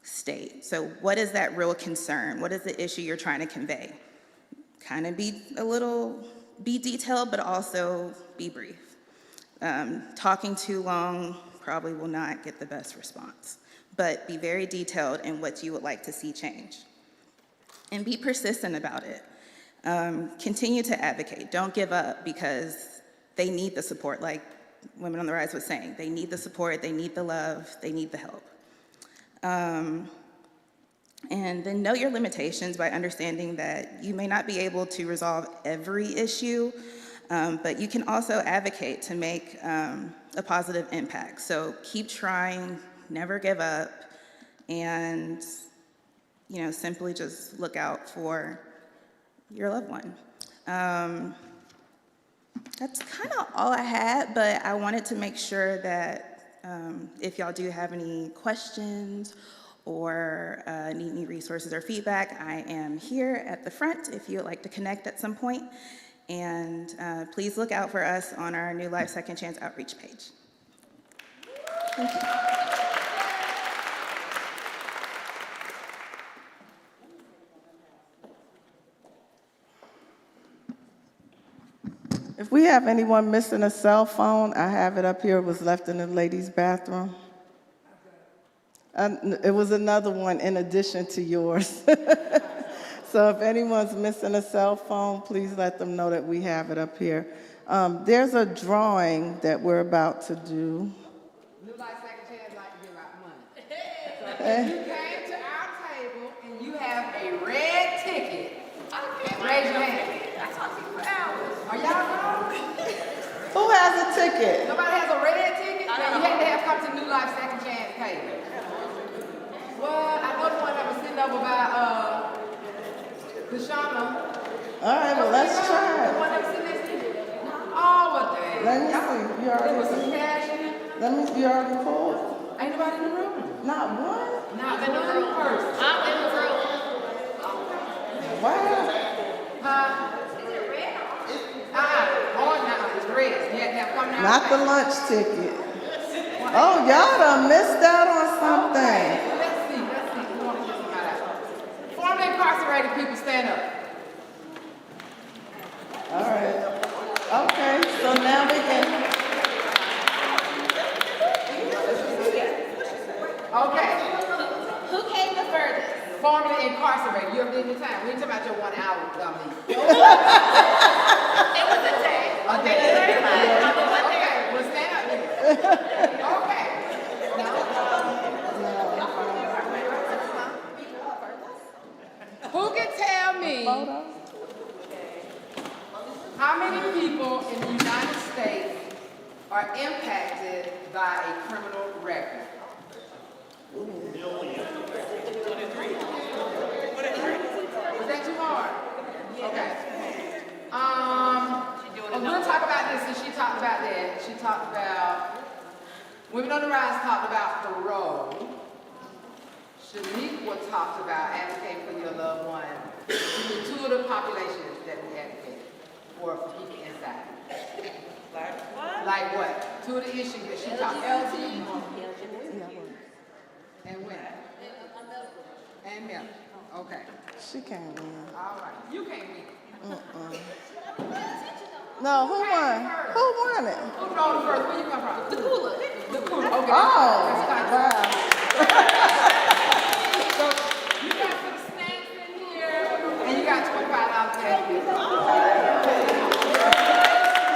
state. So what is that real concern? What is the issue you're trying to convey? Kind of be detailed, but also be brief. Talking too long probably will not get the best response, but be very detailed in what you would like to see change. And be persistent about it. Continue to advocate. Don't give up, because they need the support, like Women on the Rise was saying. They need the support, they need the love, they need the help. And then know your limitations by understanding that you may not be able to resolve every issue, but you can also advocate to make a positive impact. So keep trying, never give up, and simply just look out for your loved one. That's kind of all I had, but I wanted to make sure that if y'all do have any questions or need any resources or feedback, I am here at the front if you would like to connect at some point. And please look out for us on our New Life Second Chance Outreach page. Thank you. If we have anyone missing a cell phone, I have it up here. It was left in the ladies' bathroom. It was another one in addition to yours. So if anyone's missing a cell phone, please let them know that we have it up here. There's a drawing that we're about to do. New Life Second Chance like to give out money. So if you came to our table and you have a red ticket, raise your hand. I talked to you for hours. Are y'all wrong? Who has a ticket? Nobody has a red ticket? Then you had to have come to New Life Second Chance table. Well, I know the one that was sitting over by Lashana. All right, well, let's try The one it. that was sitting next to you. Oh, what the heck? Let me see. You There was already, some cash in it. you already pulled? Ain't nobody in the room. Not one? Not one person. I'm in the room. Wow. Huh? Is it red? Orange now. It's red. You had to have come down. Not the lunch ticket. Oh, y'all done missed out on something. Let's see. We want to get somebody out. Formerly incarcerated people, stand up. All right. Okay, so now we can. Okay. Who came the furthest? Formerly incarcerated. You ever did your time? We ain't talking about your 1 hour dummy. It was a day. A day. Okay, well stand up then. Okay. Who can tell me how many people in the United States are impacted by a criminal record? Was that too hard? Okay. We're going to talk about this, and she talked about that. She talked about, Women on the Rise talked about parole. Shaniqua talked about advocating for your loved one. The two of the populations that we advocate for people inside. Like what? Like what? Two of the issues that she talked about. And women. And men. Okay. She can't win. All right. You can't win. No, who won? Who won it? Who drove the first? Where you come from? The cooler. The cooler. Okay. Oh, wow. So you got some snacks in here, and you got $25 cash.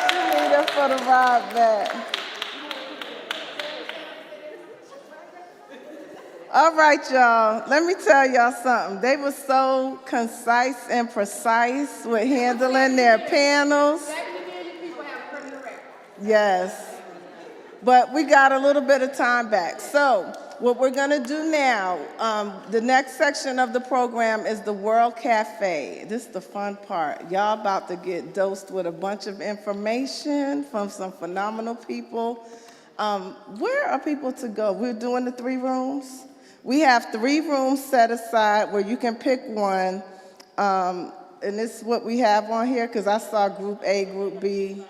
She need it for the ride back. All right, y'all. Let me tell y'all something. They were so concise and precise with handling their panels. 70 million people have criminal records. Yes. But we got a little bit of time back. So what we're going to do now, the next section of the program is the World Cafe. This is the fun part. Y'all about to get dosed with a bunch of information from some phenomenal people. Where are people to go? We're doing the 3 rooms. We have 3 rooms set aside where you can pick one. And this is what we have on here, because I saw Group A, Group B.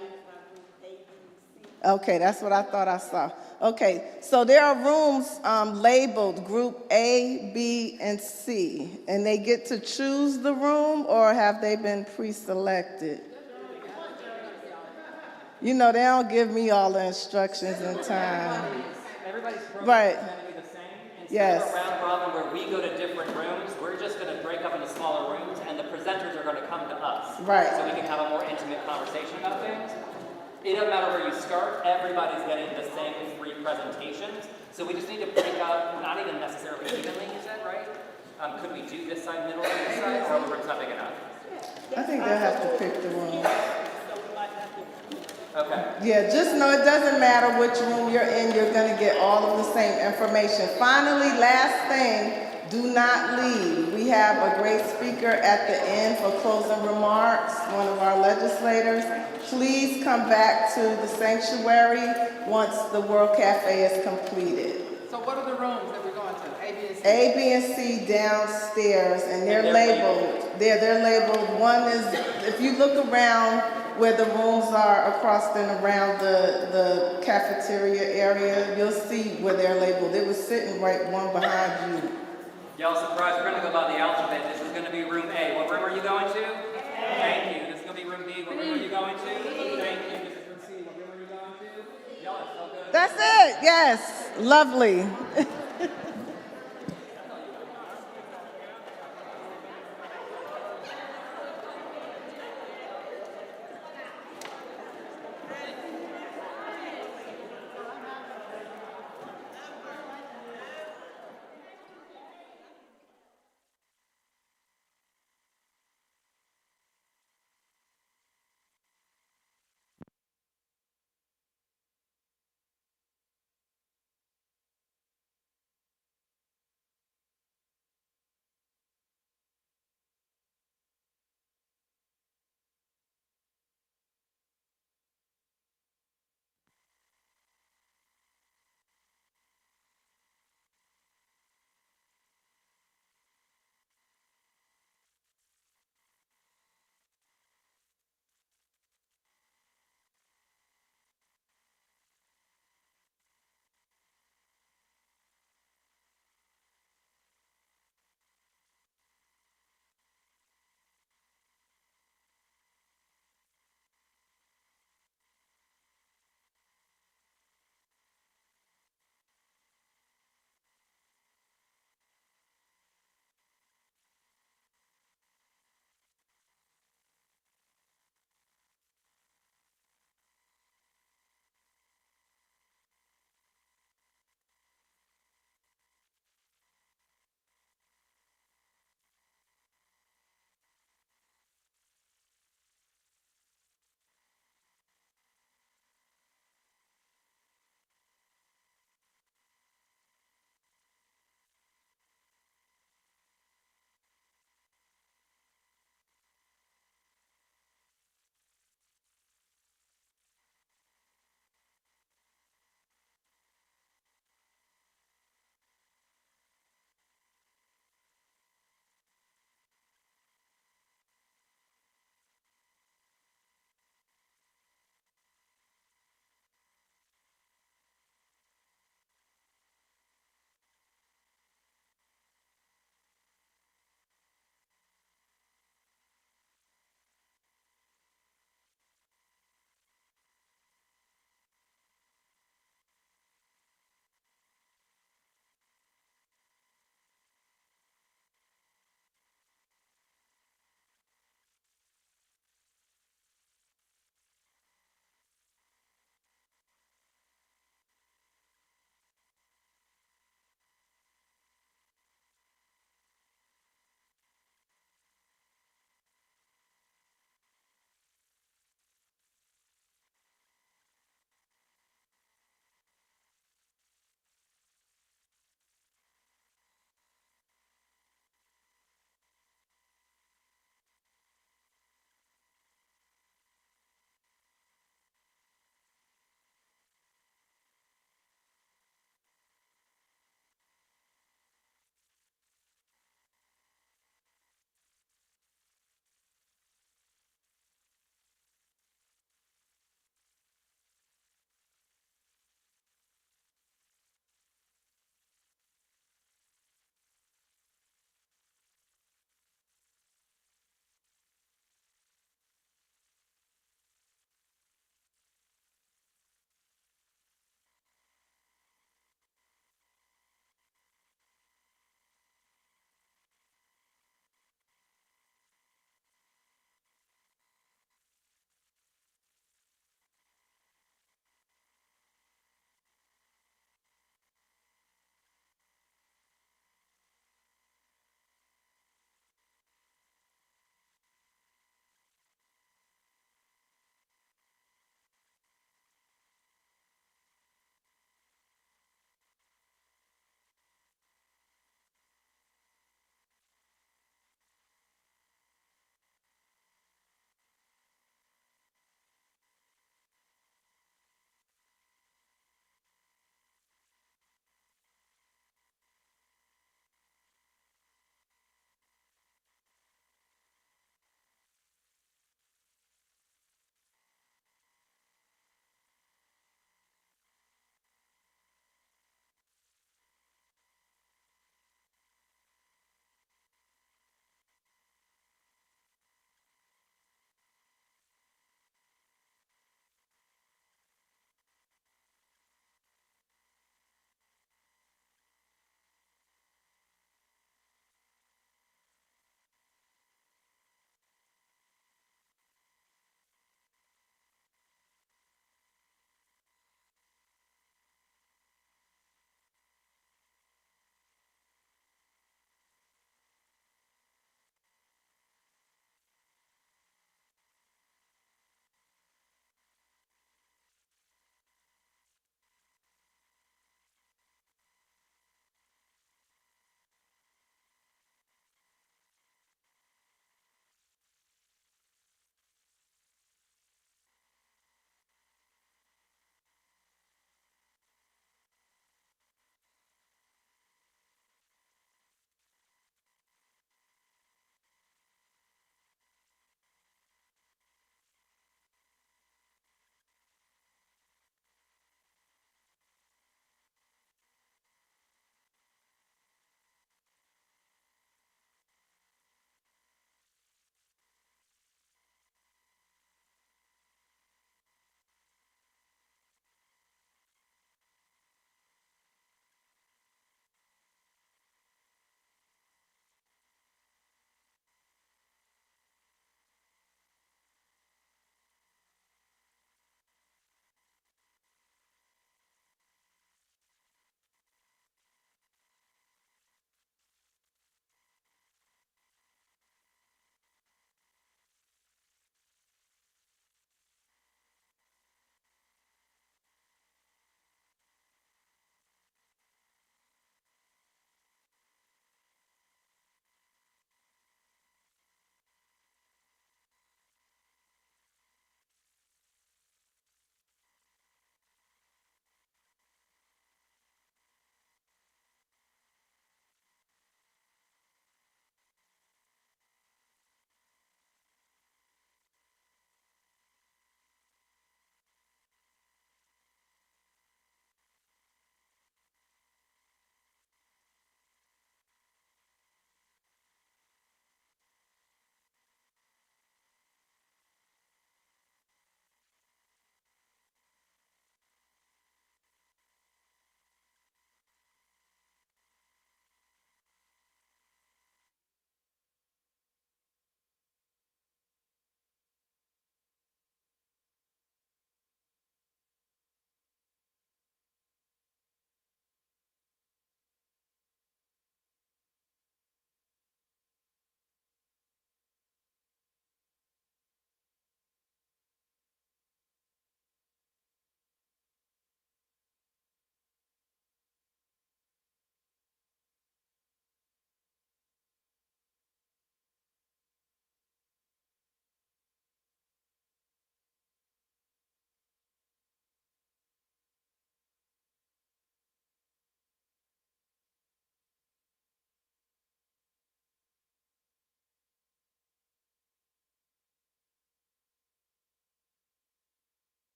Okay, that's what I thought I saw. Okay, so there are rooms labeled Group A, B, and C. And they get to choose the room, or have they been pre-selected? You know, they don't give me all the instructions in time. Everybody's program Right. is going to be the same. Instead Yes. of a round robin where we go to different rooms, we're just going to break up into smaller rooms, and the presenters are going to come to us. Right. So we can have a more intimate conversation about things. It doesn't matter where you start, everybody's getting the same 3 presentations. So we just need to break up, not even necessarily evenly, you said, right? Could we do this side, middle, and this side, or the room's not big enough? I think they'll have to pick the room. Okay. Yeah, just know it doesn't matter which room you're in, you're going to get all of the same information. Finally, last thing, do not leave. We have a great speaker at the end for closing remarks, one of our legislators. Please come back to the sanctuary once the World Cafe is completed. So what are the rooms that we're going to? A, B, and C? A, B, and C downstairs, and they're labeled. They're labeled. One is, if you look around where the rooms are across and around the cafeteria area, you'll see where they're labeled. It was sitting right one behind you. Y'all surprised, we're going to go by the alphabet. This is going to be room A. What room are you going to? Thank you. This is going to be room B. What room are you going to? Thank Yes, lovely.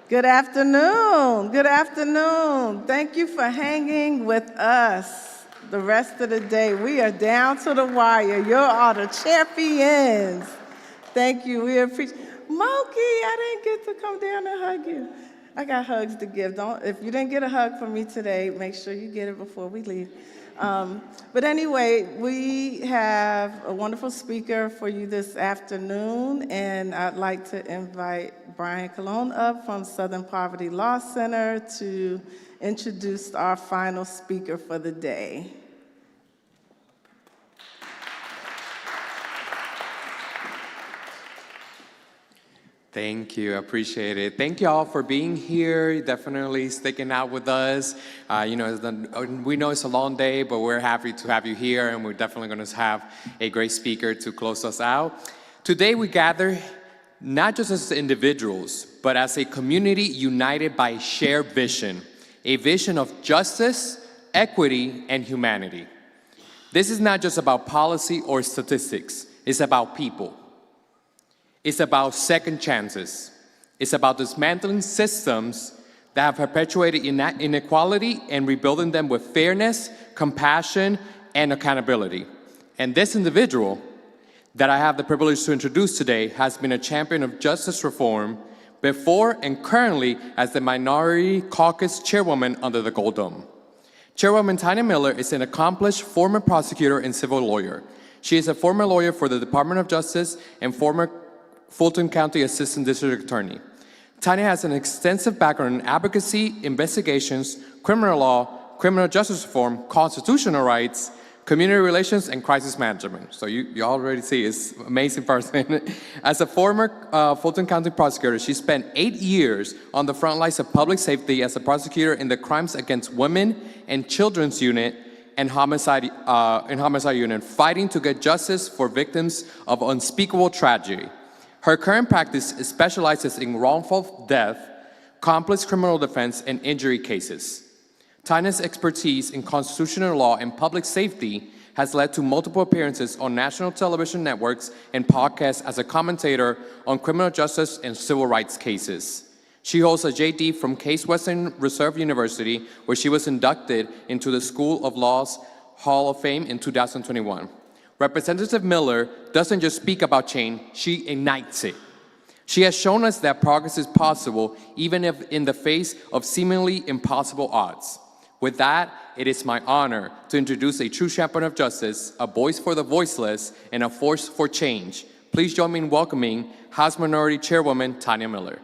Good afternoon. Good afternoon. Thank you for hanging with us the rest of the day. We are down to the wire. You are the champions. Thank you. We appreciate. Moki, I didn't get to come down and hug you. I got hugs to give. If you didn't get a hug from me today, make sure you get it before we leave. But anyway, we have a wonderful speaker for you this afternoon, and I'd like to invite Brian Colon up from Southern Poverty Law Center to introduce our final speaker for the day. Thank you, I appreciate it. Thank you all for being here, definitely sticking out with us. We know it's a long day, but we're happy to have you here, and we're definitely going to have a great speaker to close us out. Today we gather not just as individuals, but as a community united by a shared vision, a vision of justice, equity, and humanity. This is not just about policy or statistics, it's about people. It's about second chances. It's about dismantling systems that have perpetuated inequality and rebuilding them with fairness, compassion, and accountability. And this individual that I have the privilege to introduce today has been a champion of justice reform before and currently as the Minority Caucus Chairwoman under the Gold Dome. Chairwoman Tanya Miller is an accomplished former prosecutor and civil lawyer. She is a former lawyer for the Department of Justice and former Fulton County Assistant District Attorney. Tanya has an extensive background in advocacy, investigations, criminal law, criminal justice reform, constitutional rights, community relations, and crisis management. So you already see, it's an amazing person. As a former Fulton County prosecutor, she spent 8 years on the front lines of public safety as a prosecutor in the Crimes Against Women and Children's Unit and Homicide Unit, fighting to get justice for victims of unspeakable tragedy. Her current practice specializes in wrongful death, complex criminal defense, and injury cases. Tanya's expertise in constitutional law and public safety has led to multiple appearances on national television networks and podcasts as a commentator on criminal justice and civil rights cases. She holds a JD from Case Western Reserve University, where she was inducted into the School of Law's Hall of Fame in 2021. Representative Miller doesn't just speak about change, she ignites it. She has shown us that progress is possible even if in the face of seemingly impossible odds. With that, it is my honor to introduce a true champion of justice, a voice for the voiceless, and a force for change. Please join me in welcoming House Minority Chairwoman Tanya Miller.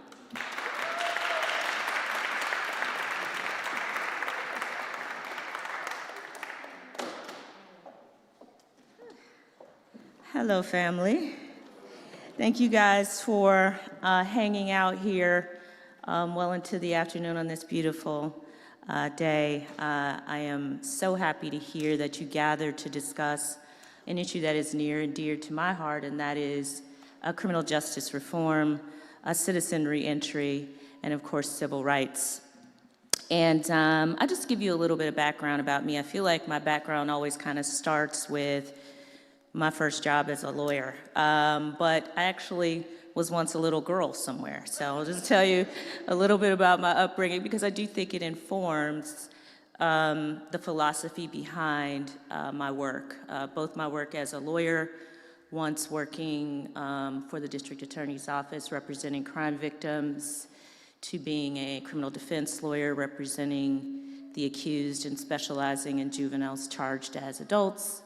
Hello, family. Thank you guys for hanging out here well into the afternoon on this beautiful day. I am so happy to hear that you gathered to discuss an issue that is near and dear to my heart, and that is criminal justice reform, citizen reentry, and of course, civil rights. And I'll just give you a little bit of background about me. I feel like my background always kind of starts with my first job as a lawyer. But I actually was once a little girl somewhere. So I'll just tell you a little bit about my upbringing because I do think it informs the philosophy behind my work, both my work as a lawyer, once working for the district attorney's office representing crime victims, to being a criminal defense lawyer representing the accused and specializing in juveniles charged as adults,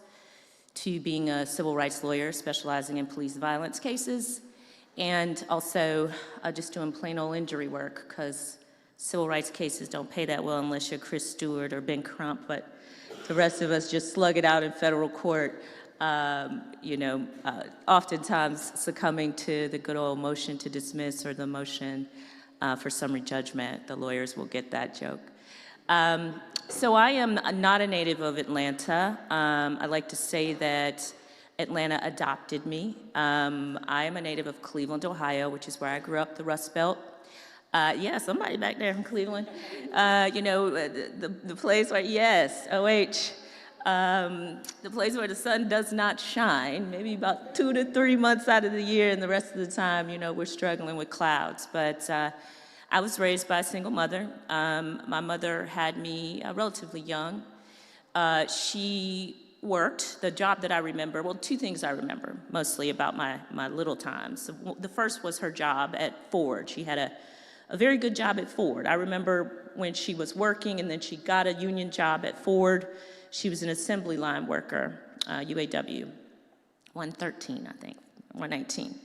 to being a civil rights lawyer specializing in police violence cases, and also just doing plain old injury work, because civil rights cases don't pay that well unless you're Chris Stewart or Ben Crump, but the rest of us just slug it out in federal court, oftentimes succumbing to the good old motion to dismiss or the motion for summary judgment. The lawyers will get that joke. So I am not a native of Atlanta. I like to say that Atlanta adopted me. I am a native of Cleveland, Ohio, which is where I grew up, the Rust Belt. Yeah, somebody back there from Cleveland. The place where, yes, OH, the place where the sun does not shine, maybe about 2 to 3 months out of the year, and the rest of the time, we're struggling with clouds. But I was raised by a single mother. My mother had me relatively young. She worked, the job that I remember, well, two things I remember mostly about my little times. So the first was her job at Ford. She had a very good job at Ford. I remember when she was working and then she got a union job at Ford. She was an assembly line worker, UAW, 113, I think, 119.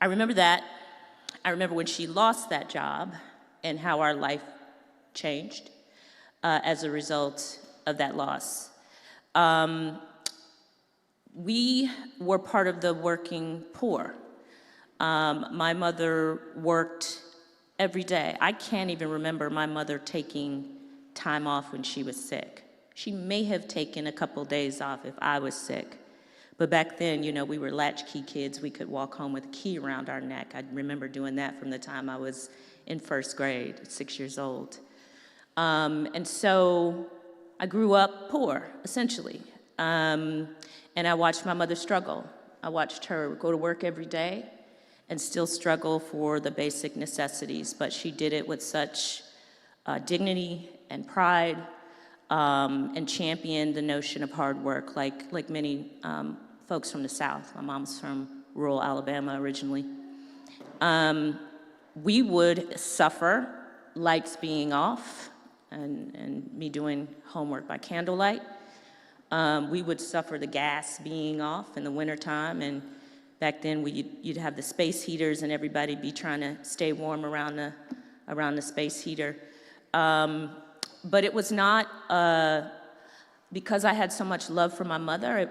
I remember that. I remember when she lost that job and how our life changed as a result of that loss. We were part of the working poor. My mother worked every day. I can't even remember my mother taking time off when she was sick. She may have taken a couple days off if I was sick. But back then, you know, we were latchkey kids. We could walk home with a key around our neck. I remember doing that from the time I was in first grade, 6 years old. And so I grew up poor, essentially. And I watched my mother struggle. I watched her go to work every day and still struggle for the basic necessities, but she did it with such dignity and pride, and championed the notion of hard work, like many folks from the South. My mom's from rural Alabama originally. We would suffer lights being off and me doing homework by candlelight. We would suffer the gas being off in the wintertime, and back then you'd have the space heaters and everybody be trying to stay warm around the space heater. But it was not, because I had so much love for my mother,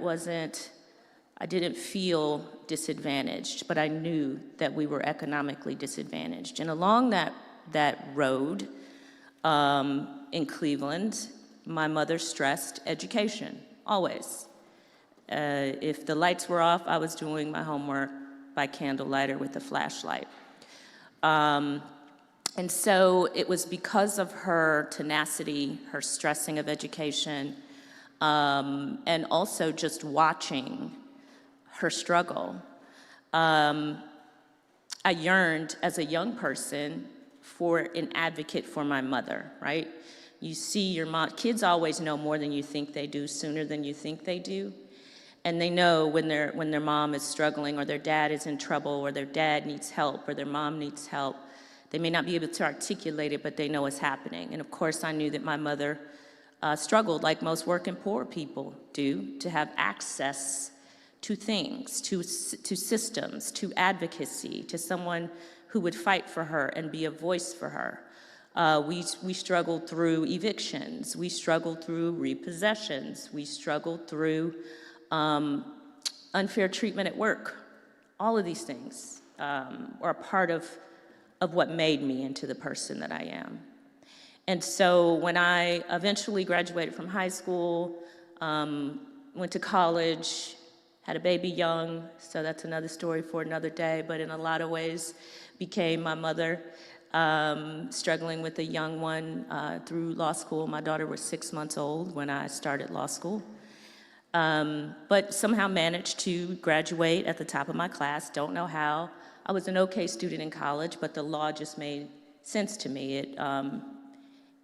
I didn't feel disadvantaged, but I knew that we were economically disadvantaged. And along that road in Cleveland, my mother stressed education, always. If the lights were off, I was doing my homework by candlelight or with a flashlight. And so it was because of her tenacity, her stressing of education, and also just watching her struggle. I yearned as a young person for an advocate for my mother, right? You see your mom, kids always know more than you think they do, sooner than you think they do. And they know when their mom is struggling or their dad is in trouble or their dad needs help or their mom needs help. They may not be able to articulate it, but they know it's happening. And of course, I knew that my mother struggled, like most working poor people do, to have access to things, to systems, to advocacy, to someone who would fight for her and be a voice for her. We struggled through evictions. We struggled through repossessions. We struggled through unfair treatment at work. All of these things are a part of what made me into the person that I am. And so when I eventually graduated from high school, went to college, had a baby young, so that's another story for another day, but in a lot of ways became my mother, struggling with a young one through law school. My daughter was 6 months old when I started law school. But somehow managed to graduate at the top of my class, don't know how. I was an okay student in college, but the law just made sense to me.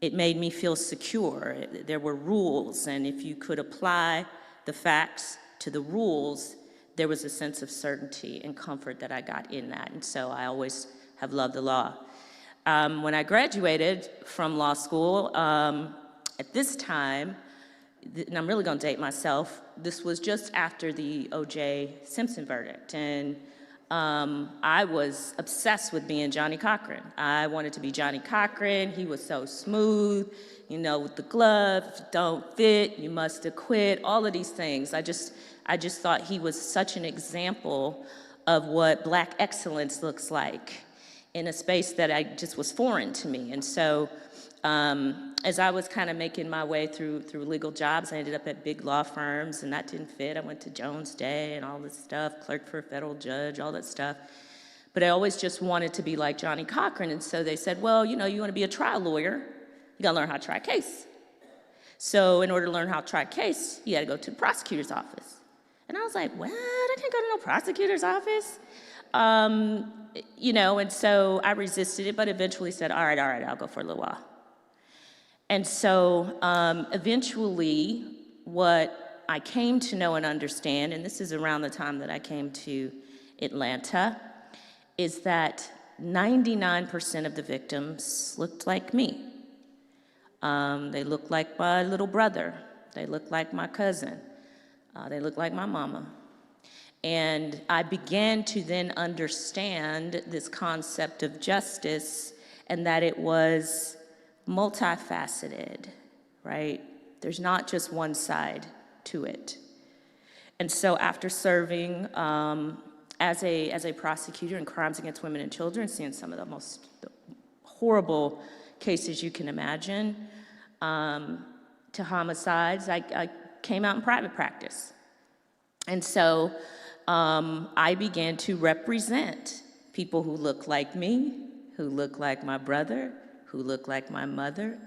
It made me feel secure. There were rules, and if you could apply the facts to the rules, there was a sense of certainty and comfort that I got in that, and so I always have loved the law. When I graduated from law school, at this time, and I'm really gonna date myself, this was just after the O.J. Simpson verdict, and I was obsessed with being Johnny Cochran. I wanted to be Johnny Cochran. He was so smooth, you know, with the glove, if you don't fit, you must acquit, all of these things. I just thought he was such an example of what Black excellence looks like in a space that just was foreign to me. And so as I was kind of making my way through legal jobs, I ended up at big law firms, and that didn't fit. I went to Jones Day and all this stuff, clerked for a federal judge, all that stuff. But I always just wanted to be like Johnny Cochran, and so they said, well, you know, you want to be a trial lawyer, you gotta learn how to try a case. So in order to learn how to try a case, you had to go to the prosecutor's office. And I was like, what? I can't go to no prosecutor's office? And so I resisted it, but eventually said, all right, I'll go for a little while. And so eventually what I came to know and understand, and this is around the time that I came to Atlanta, is that 99% of the victims looked like me. They looked like my little brother. They looked like my cousin. They looked like my mama. And I began to then understand this concept of justice and that it was multifaceted, right? There's not just one side to it. And so after serving as a prosecutor in crimes against women and children, seeing some of the most horrible cases you can imagine, to homicides, I came out in private practice. And so I began to represent people who look like me, who look like my brother, who look like my mother.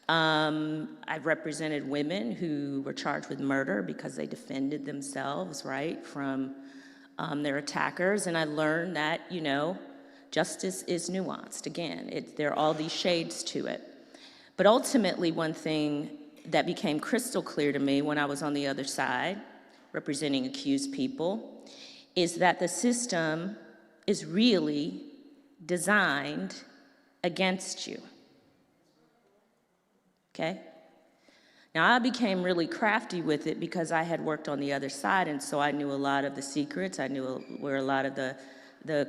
I've represented women who were charged with murder because they defended themselves, right, from their attackers. And I learned that, justice is nuanced. Again, there are all these shades to it. But ultimately, one thing that became crystal clear to me when I was on the other side, representing accused people, is that the system is really designed against you. Okay? Now, I became really crafty with it because I had worked on the other side, and so I knew a lot of the secrets. I knew where a lot of the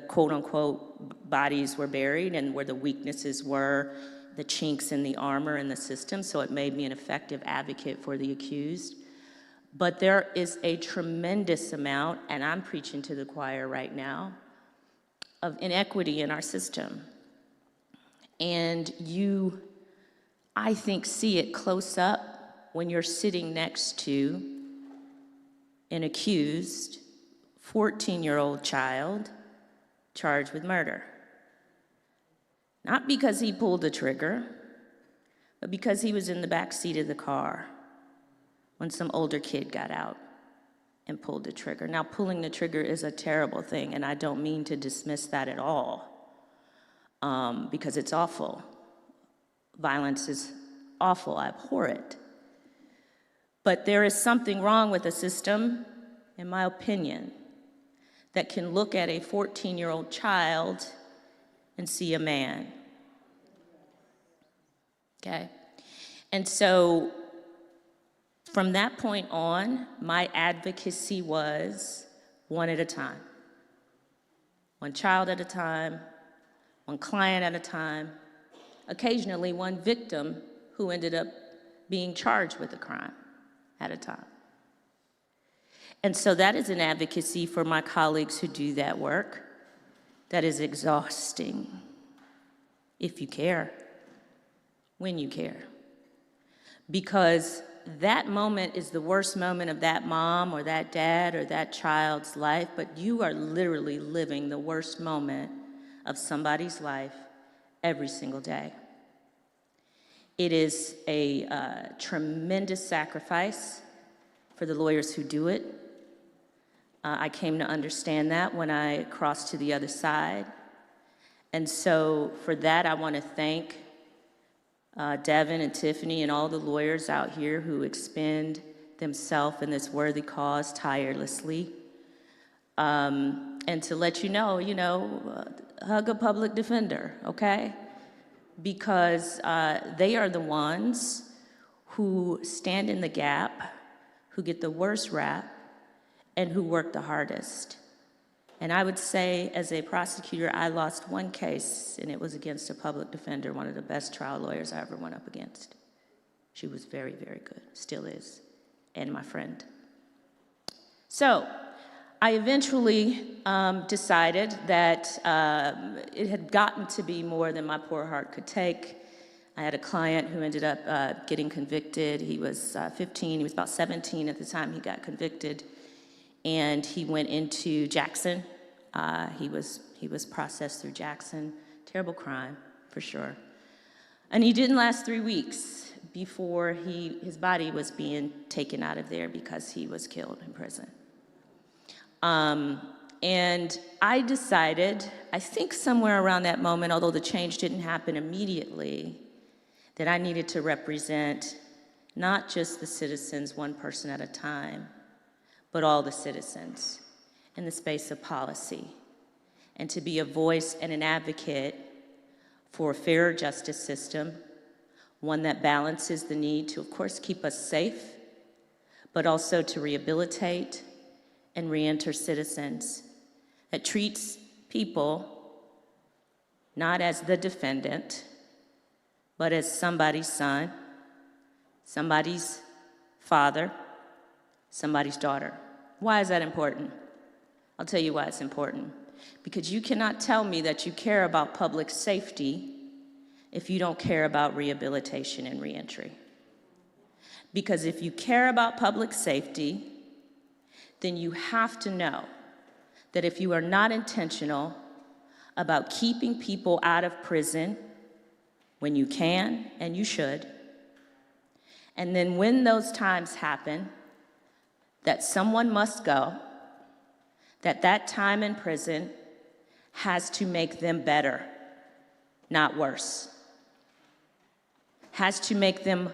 quote-unquote bodies were buried and where the weaknesses were, the chinks in the armor in the system, so it made me an effective advocate for the accused. But there is a tremendous amount, and I'm preaching to the choir right now, of inequity in our system. And you, I think, see it close up when you're sitting next to an accused 14-year-old child charged with murder. Not because he pulled the trigger, but because he was in the back seat of the car when some older kid got out and pulled the trigger. Now, pulling the trigger is a terrible thing, and I don't mean to dismiss that at all, because it's awful. Violence is awful. I abhor it. But there is something wrong with the system, in my opinion, that can look at a 14-year-old child and see a man. Okay? And so from that point on, my advocacy was one at a time. One child at a time, one client at a time, occasionally one victim who ended up being charged with a crime at a time. And so that is an advocacy for my colleagues who do that work. That is exhausting, if you care, when you care. Because that moment is the worst moment of that mom or that dad or that child's life, but you are literally living the worst moment of somebody's life every single day. It is a tremendous sacrifice for the lawyers who do it. I came to understand that when I crossed to the other side. And so for that, I want to thank Devin and Tiffany and all the lawyers out here who expend themselves in this worthy cause tirelessly. And to let you know, hug a public defender, okay? Because they are the ones who stand in the gap, who get the worst rap, and who work the hardest. And I would say, as a prosecutor, I lost one case, and it was against a public defender, one of the best trial lawyers I ever went up against. She was very, very good, still is, and my friend. So I eventually decided that it had gotten to be more than my poor heart could take. I had a client who ended up getting convicted. He was 15, he was about 17 at the time he got convicted. And he went into Jackson. He was processed through Jackson. Terrible crime, for sure. And he didn't last 3 weeks before his body was being taken out of there because he was killed in prison. And I decided, I think somewhere around that moment, although the change didn't happen immediately, that I needed to represent not just the citizens one person at a time, but all the citizens in the space of policy, and to be a voice and an advocate for a fairer justice system, one that balances the need to, of course, keep us safe, but also to rehabilitate and reenter citizens, that treats people not as the defendant, but as somebody's son, somebody's father, somebody's daughter. Why is that important? I'll tell you why it's important. Because you cannot tell me that you care about public safety if you don't care about rehabilitation and reentry. Because if you care about public safety, then you have to know that if you are not intentional about keeping people out of prison when you can and you should, and then when those times happen, that someone must go, that time in prison has to make them better, not worse. Has to make them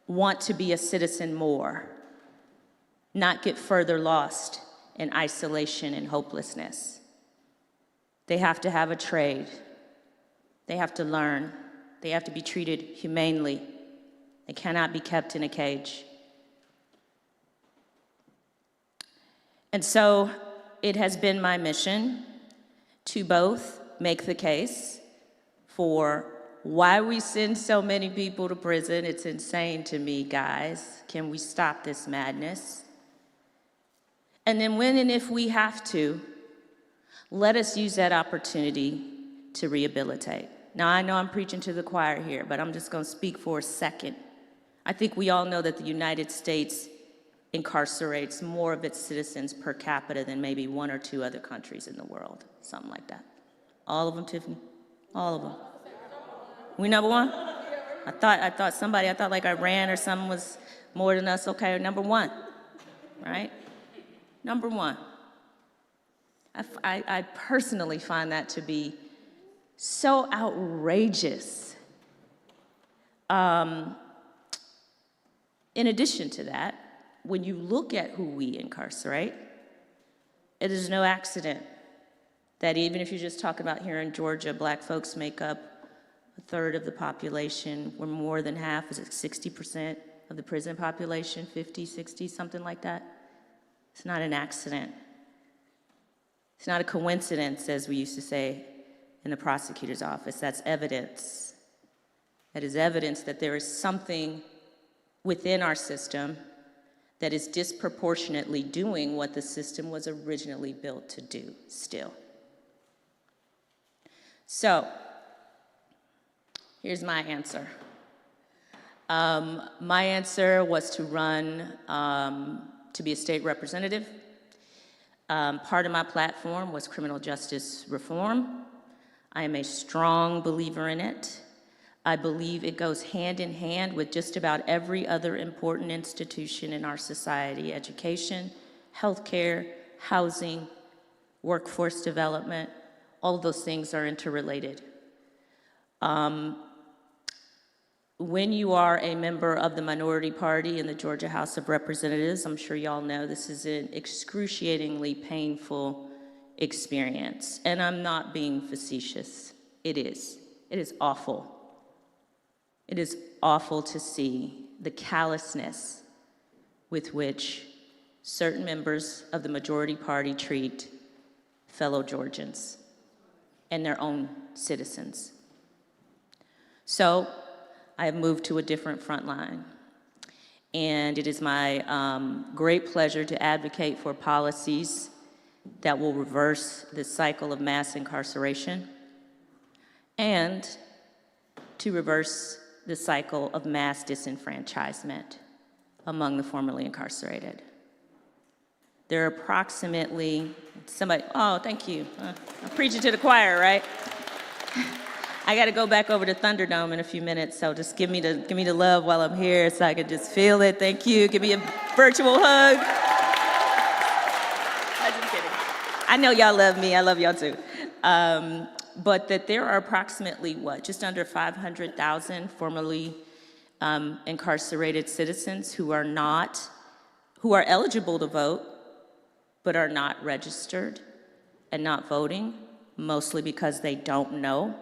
want to be a citizen more, not get further lost in isolation and hopelessness. They have to have a trade. They have to learn. They have to be treated humanely. They cannot be kept in a cage. And so it has been my mission to both make the case for why we send so many people to prison. It's insane to me, guys. Can we stop this madness? And then when and if we have to, let us use that opportunity to rehabilitate. Now, I know I'm preaching to the choir here, but I'm just going to speak for a second. I think we all know that the United States incarcerates more of its citizens per capita than maybe one or two other countries in the world, something like that. All of them, Tiffany? All of them. We number one? I thought like Iran or something was more than us. Okay, number one, right? Number one. I personally find that to be so outrageous. In addition to that, when you look at who we incarcerate, it is no accident that even if you just talk about here in Georgia, Black folks make up a third of the population. We're more than half, is it 60% of the prison population, 50, 60, something like that? It's not an accident. It's not a coincidence, as we used to say in the prosecutor's office. That's evidence. That is evidence that there is something within our system that is disproportionately doing what the system was originally built to do still. So, here's my answer. My answer was to run to be a state representative. Part of my platform was criminal justice reform. I am a strong believer in it. I believe it goes hand in hand with just about every other important institution in our society: education, healthcare, housing, workforce development. All of those things are interrelated. When you are a member of the minority party in the Georgia House of Representatives, I'm sure y'all know this is an excruciatingly painful experience. And I'm not being facetious. It is. It is awful. It is awful to see the callousness with which certain members of the majority party treat fellow Georgians and their own citizens. So I have moved to a different front line. And it is my great pleasure to advocate for policies that will reverse this cycle of mass incarceration and to reverse the cycle of mass disenfranchisement among the formerly incarcerated. There are approximately, oh, thank you. I'm preaching to the choir, right? I got to go back over to Thunderdome in a few minutes, so just give me the love while I'm here so I can just feel it. Thank you. Give me a virtual hug. I'm just kidding. I know y'all love me. I love y'all too. But that there are approximately, just under 500,000 formerly incarcerated citizens who are eligible to vote, but are not registered and not voting, mostly because they don't know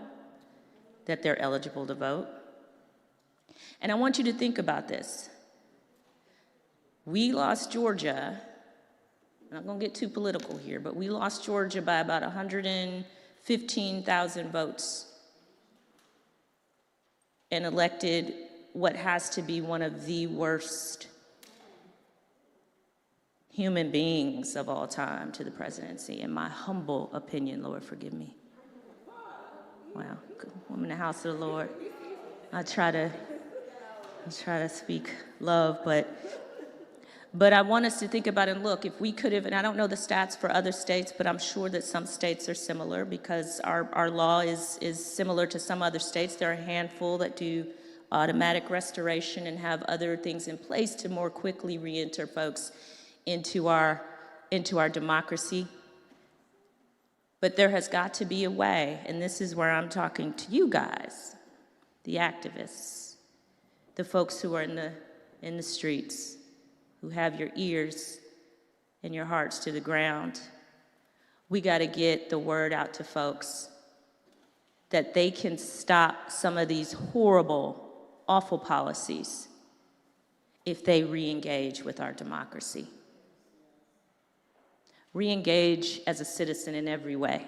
that they're eligible to vote. And I want you to think about this. We lost Georgia, I'm not gonna get too political here, but we lost Georgia by about 115,000 votes and elected what has to be one of the worst human beings of all time to the presidency, in my humble opinion. Lord, forgive me. Wow, I'm in the house of the Lord. I try to speak love, but I want us to think about it and look, if we could have, and I don't know the stats for other states, but I'm sure that some states are similar because our law is similar to some other states. There are a handful that do automatic restoration and have other things in place to more quickly re-enter folks into our democracy. But there has got to be a way, and this is where I'm talking to you guys, the activists, the folks who are in the streets, who have your ears and your hearts to the ground. We got to get the word out to folks that they can stop some of these horrible, awful policies if they re-engage with our democracy. Re-engage as a citizen in every way,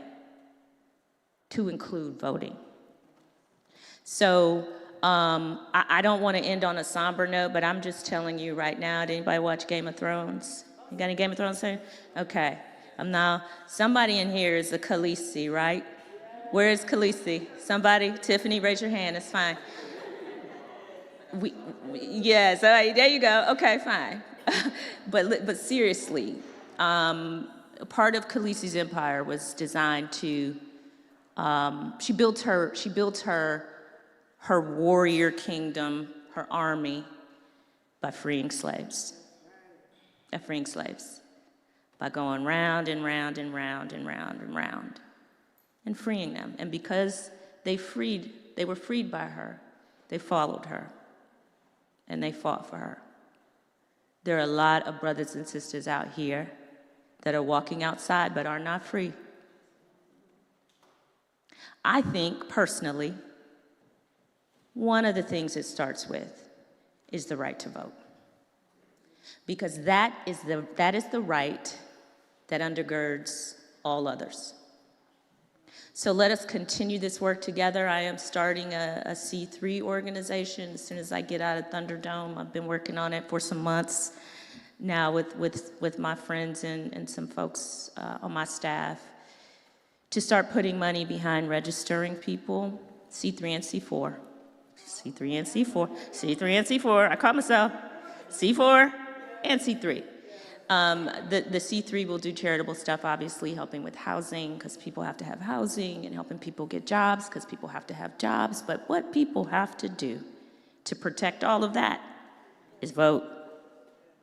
to include voting. So I don't want to end on a somber note, but I'm just telling you right now, did anybody watch Game of Thrones? You got any Game of Thrones here? Okay. Somebody in here is a Khaleesi, right? Where is Khaleesi? Somebody? Tiffany, raise your hand, it's fine. Yes, all right, there you go. Okay, fine. But seriously, part of Khaleesi's empire was designed to, she built her warrior kingdom, her army, by freeing slaves. By going round and round and round and round and round and freeing them. And because they were freed by her, they followed her and they fought for her. There are a lot of brothers and sisters out here that are walking outside but are not free. I think, personally, one of the things it starts with is the right to vote. Because that is the right that undergirds all others. So let us continue this work together. I am starting a C3 organization as soon as I get out of Thunderdome. I've been working on it for some months now with my friends and some folks on my staff to start putting money behind registering people, C3 and C4. C3 and C4, C3 and C4, I caught myself, C4 and C3. The C3 will do charitable stuff, obviously, helping with housing, because people have to have housing, and helping people get jobs, because people have to have jobs. But what people have to do to protect all of that is vote.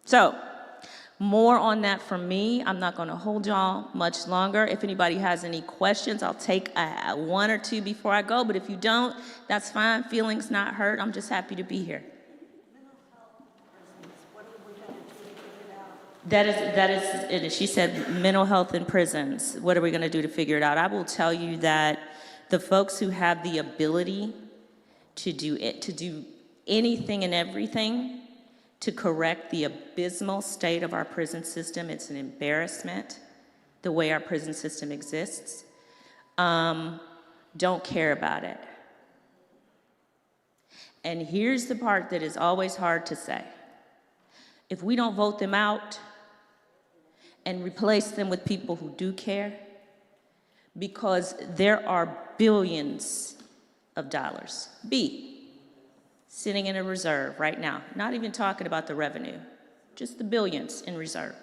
So, more on that from me. I'm not going to hold y'all much longer. If anybody has any questions, I'll take one or two before I go. But if you don't, that's fine. Feelings not hurt. I'm just happy to be here. That is, she said, mental health in prisons. What are we going to do to figure it out? I will tell you that the folks who have the ability to do anything and everything to correct the abysmal state of our prison system, it's an embarrassment the way our prison system exists, don't care about it. And here's the part that is always hard to say. If we don't vote them out and replace them with people who do care, because there are billions of dollars, sitting in a reserve right now, not even talking about the revenue, just the billions in reserve.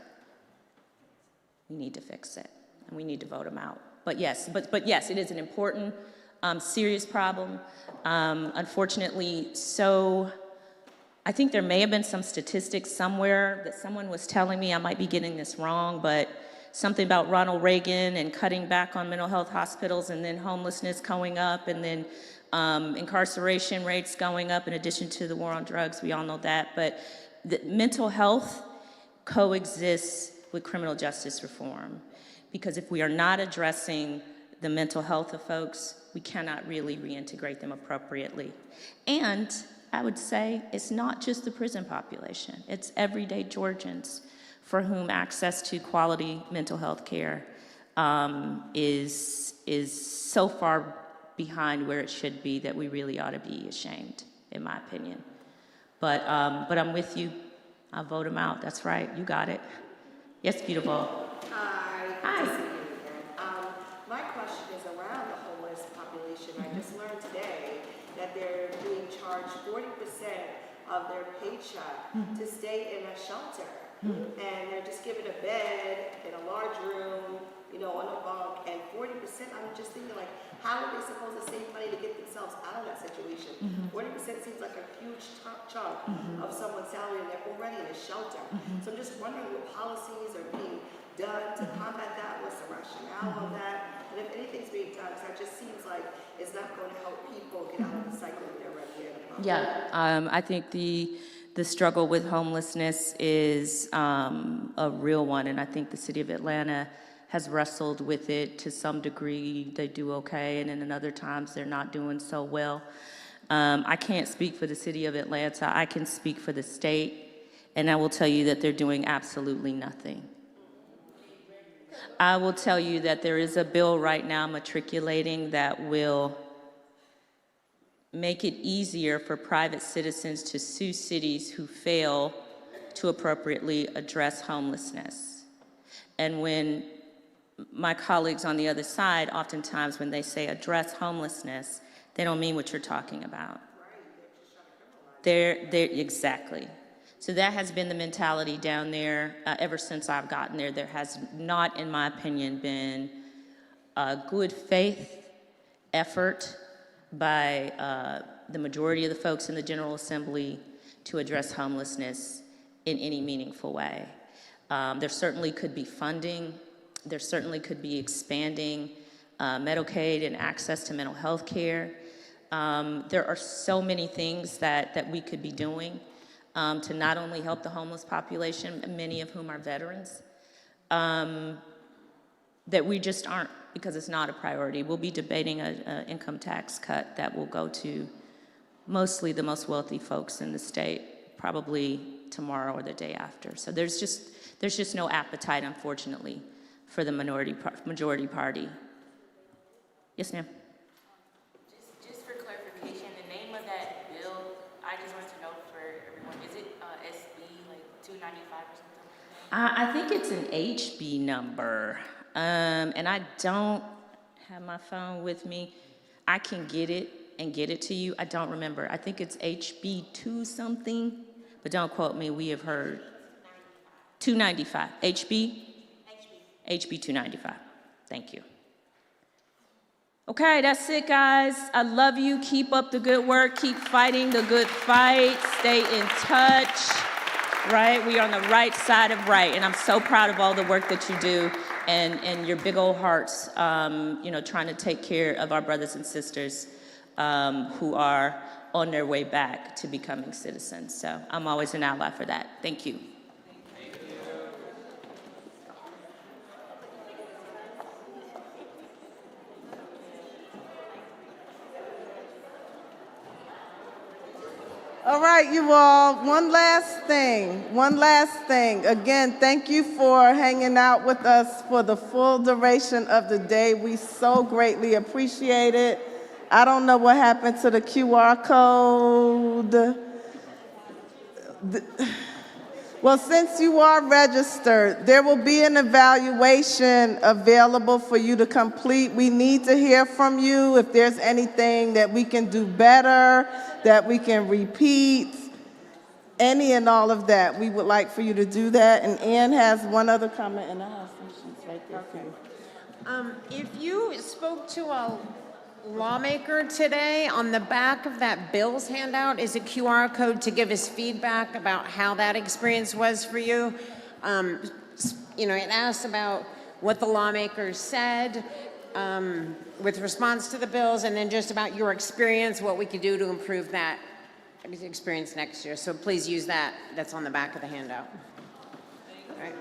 We need to fix it, and we need to vote them out. But yes, it is an important, serious problem. Unfortunately, so I think there may have been some statistics somewhere that someone was telling me, I might be getting this wrong, but something about Ronald Reagan and cutting back on mental health hospitals, and then homelessness going up, and then incarceration rates going up in addition to the war on drugs. We all know that. But the mental health coexists with criminal justice reform, because if we are not addressing the mental health of folks, we cannot really reintegrate them appropriately. And I would say it's not just the prison population, it's everyday Georgians for whom access to quality mental health care is so far behind where it should be that we really ought to be ashamed, in my opinion. But I'm with you. I'll vote him out. That's right. You got it. Yes, beautiful. Hi. My question is around the homeless population. I just learned today that they're being charged 40% of their paycheck to stay in a shelter. And they're just given a bed in a large room, you know, on a bunk, and 40%, I'm just thinking, like, how are they supposed to save money to get themselves out of that situation? 40% seems like a huge chunk of someone's salary, and they're already in a shelter. So I'm just wondering what policies are being done to combat that, what's the rationale on that, and if anything's being done, because that just seems like it's not going to help people get out of the cycle that they're already in. Yeah, I think the struggle with homelessness is a real one, and I think the city of Atlanta has wrestled with it to some degree. They do okay, and then in other times they're not doing so well. I can't speak for the city of Atlanta. I can speak for the state, and I will tell you that they're doing absolutely nothing. I will tell you that there is a bill right now matriculating that will make it easier for private citizens to sue cities who fail to appropriately address homelessness. And when my colleagues on the other side, oftentimes when they say address homelessness, they don't mean what you're talking about. They're exactly. So that has been the mentality down there ever since I've gotten there. There has not, in my opinion, been a good faith effort by the majority of the folks in the General Assembly to address homelessness in any meaningful way. There certainly could be funding. There certainly could be expanding Medicaid and access to mental health care. There are so many things that we could be doing to not only help the homeless population, many of whom are veterans, that we just aren't, because it's not a priority. We'll be debating an income tax cut that will go to mostly the most wealthy folks in the state, probably tomorrow or the day after. So there's just no appetite, unfortunately, for the majority party. Yes, ma'am. Just for clarification, the name of that bill, I just want to know for everyone, is it SB like 295 or something? I think it's an HB number, and I don't have my phone with me. I can get it and get it to you. I don't remember. I think it's HB 2 something, but don't quote me. We have heard 295. HB 295. Thank you. Okay, that's it, guys. I love you. Keep up the good work. Keep fighting the good fight. Stay in touch. Right? We are on the right side of right, and I'm so proud of all the work that you do and your big old hearts, trying to take care of our brothers and sisters who are on their way back to becoming citizens. So I'm always an ally for that. Thank you. All right, you all, one last thing. Again, thank you for hanging out with us for the full duration of the day. We so greatly appreciate it. I don't know what happened to the QR code. Well, since you are registered, there will be an evaluation available for you to complete. We need to hear from you if there's anything that we can do better, that we can repeat, any and all of that. We would like for you to do that. And Ann has one other comment, and I have some sheets right there for you. If you spoke to a lawmaker today, on the back of that Bill's handout is a QR code to give us feedback about how that experience was for you. It asks about what the lawmakers said with response to the bills, and then just about your experience, what we could do to improve that experience next year. So please use that. That's on the back of the handout. All right.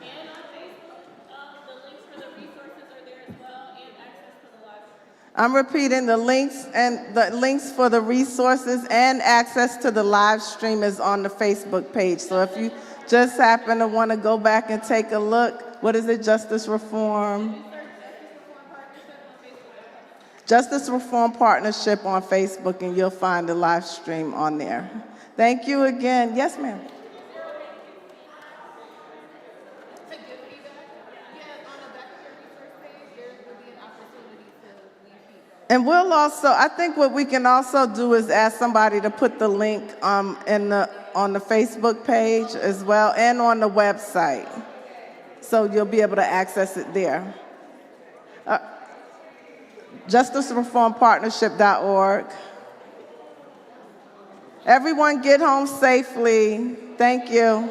I'm repeating the links, and the links for the resources and access to the live stream is on the Facebook page. So if you just happen to want to go back and take a look, what is it, Justice Reform? Justice Reform Partnership on Facebook, and you'll find the live stream on there. Thank you again. Yes, ma'am. And we'll also, I think what we can also do is ask somebody to put the link on the Facebook page as well, and on the website. So you'll be able to access it there. JusticeReformPartnership.org. Everyone get home safely. Thank you.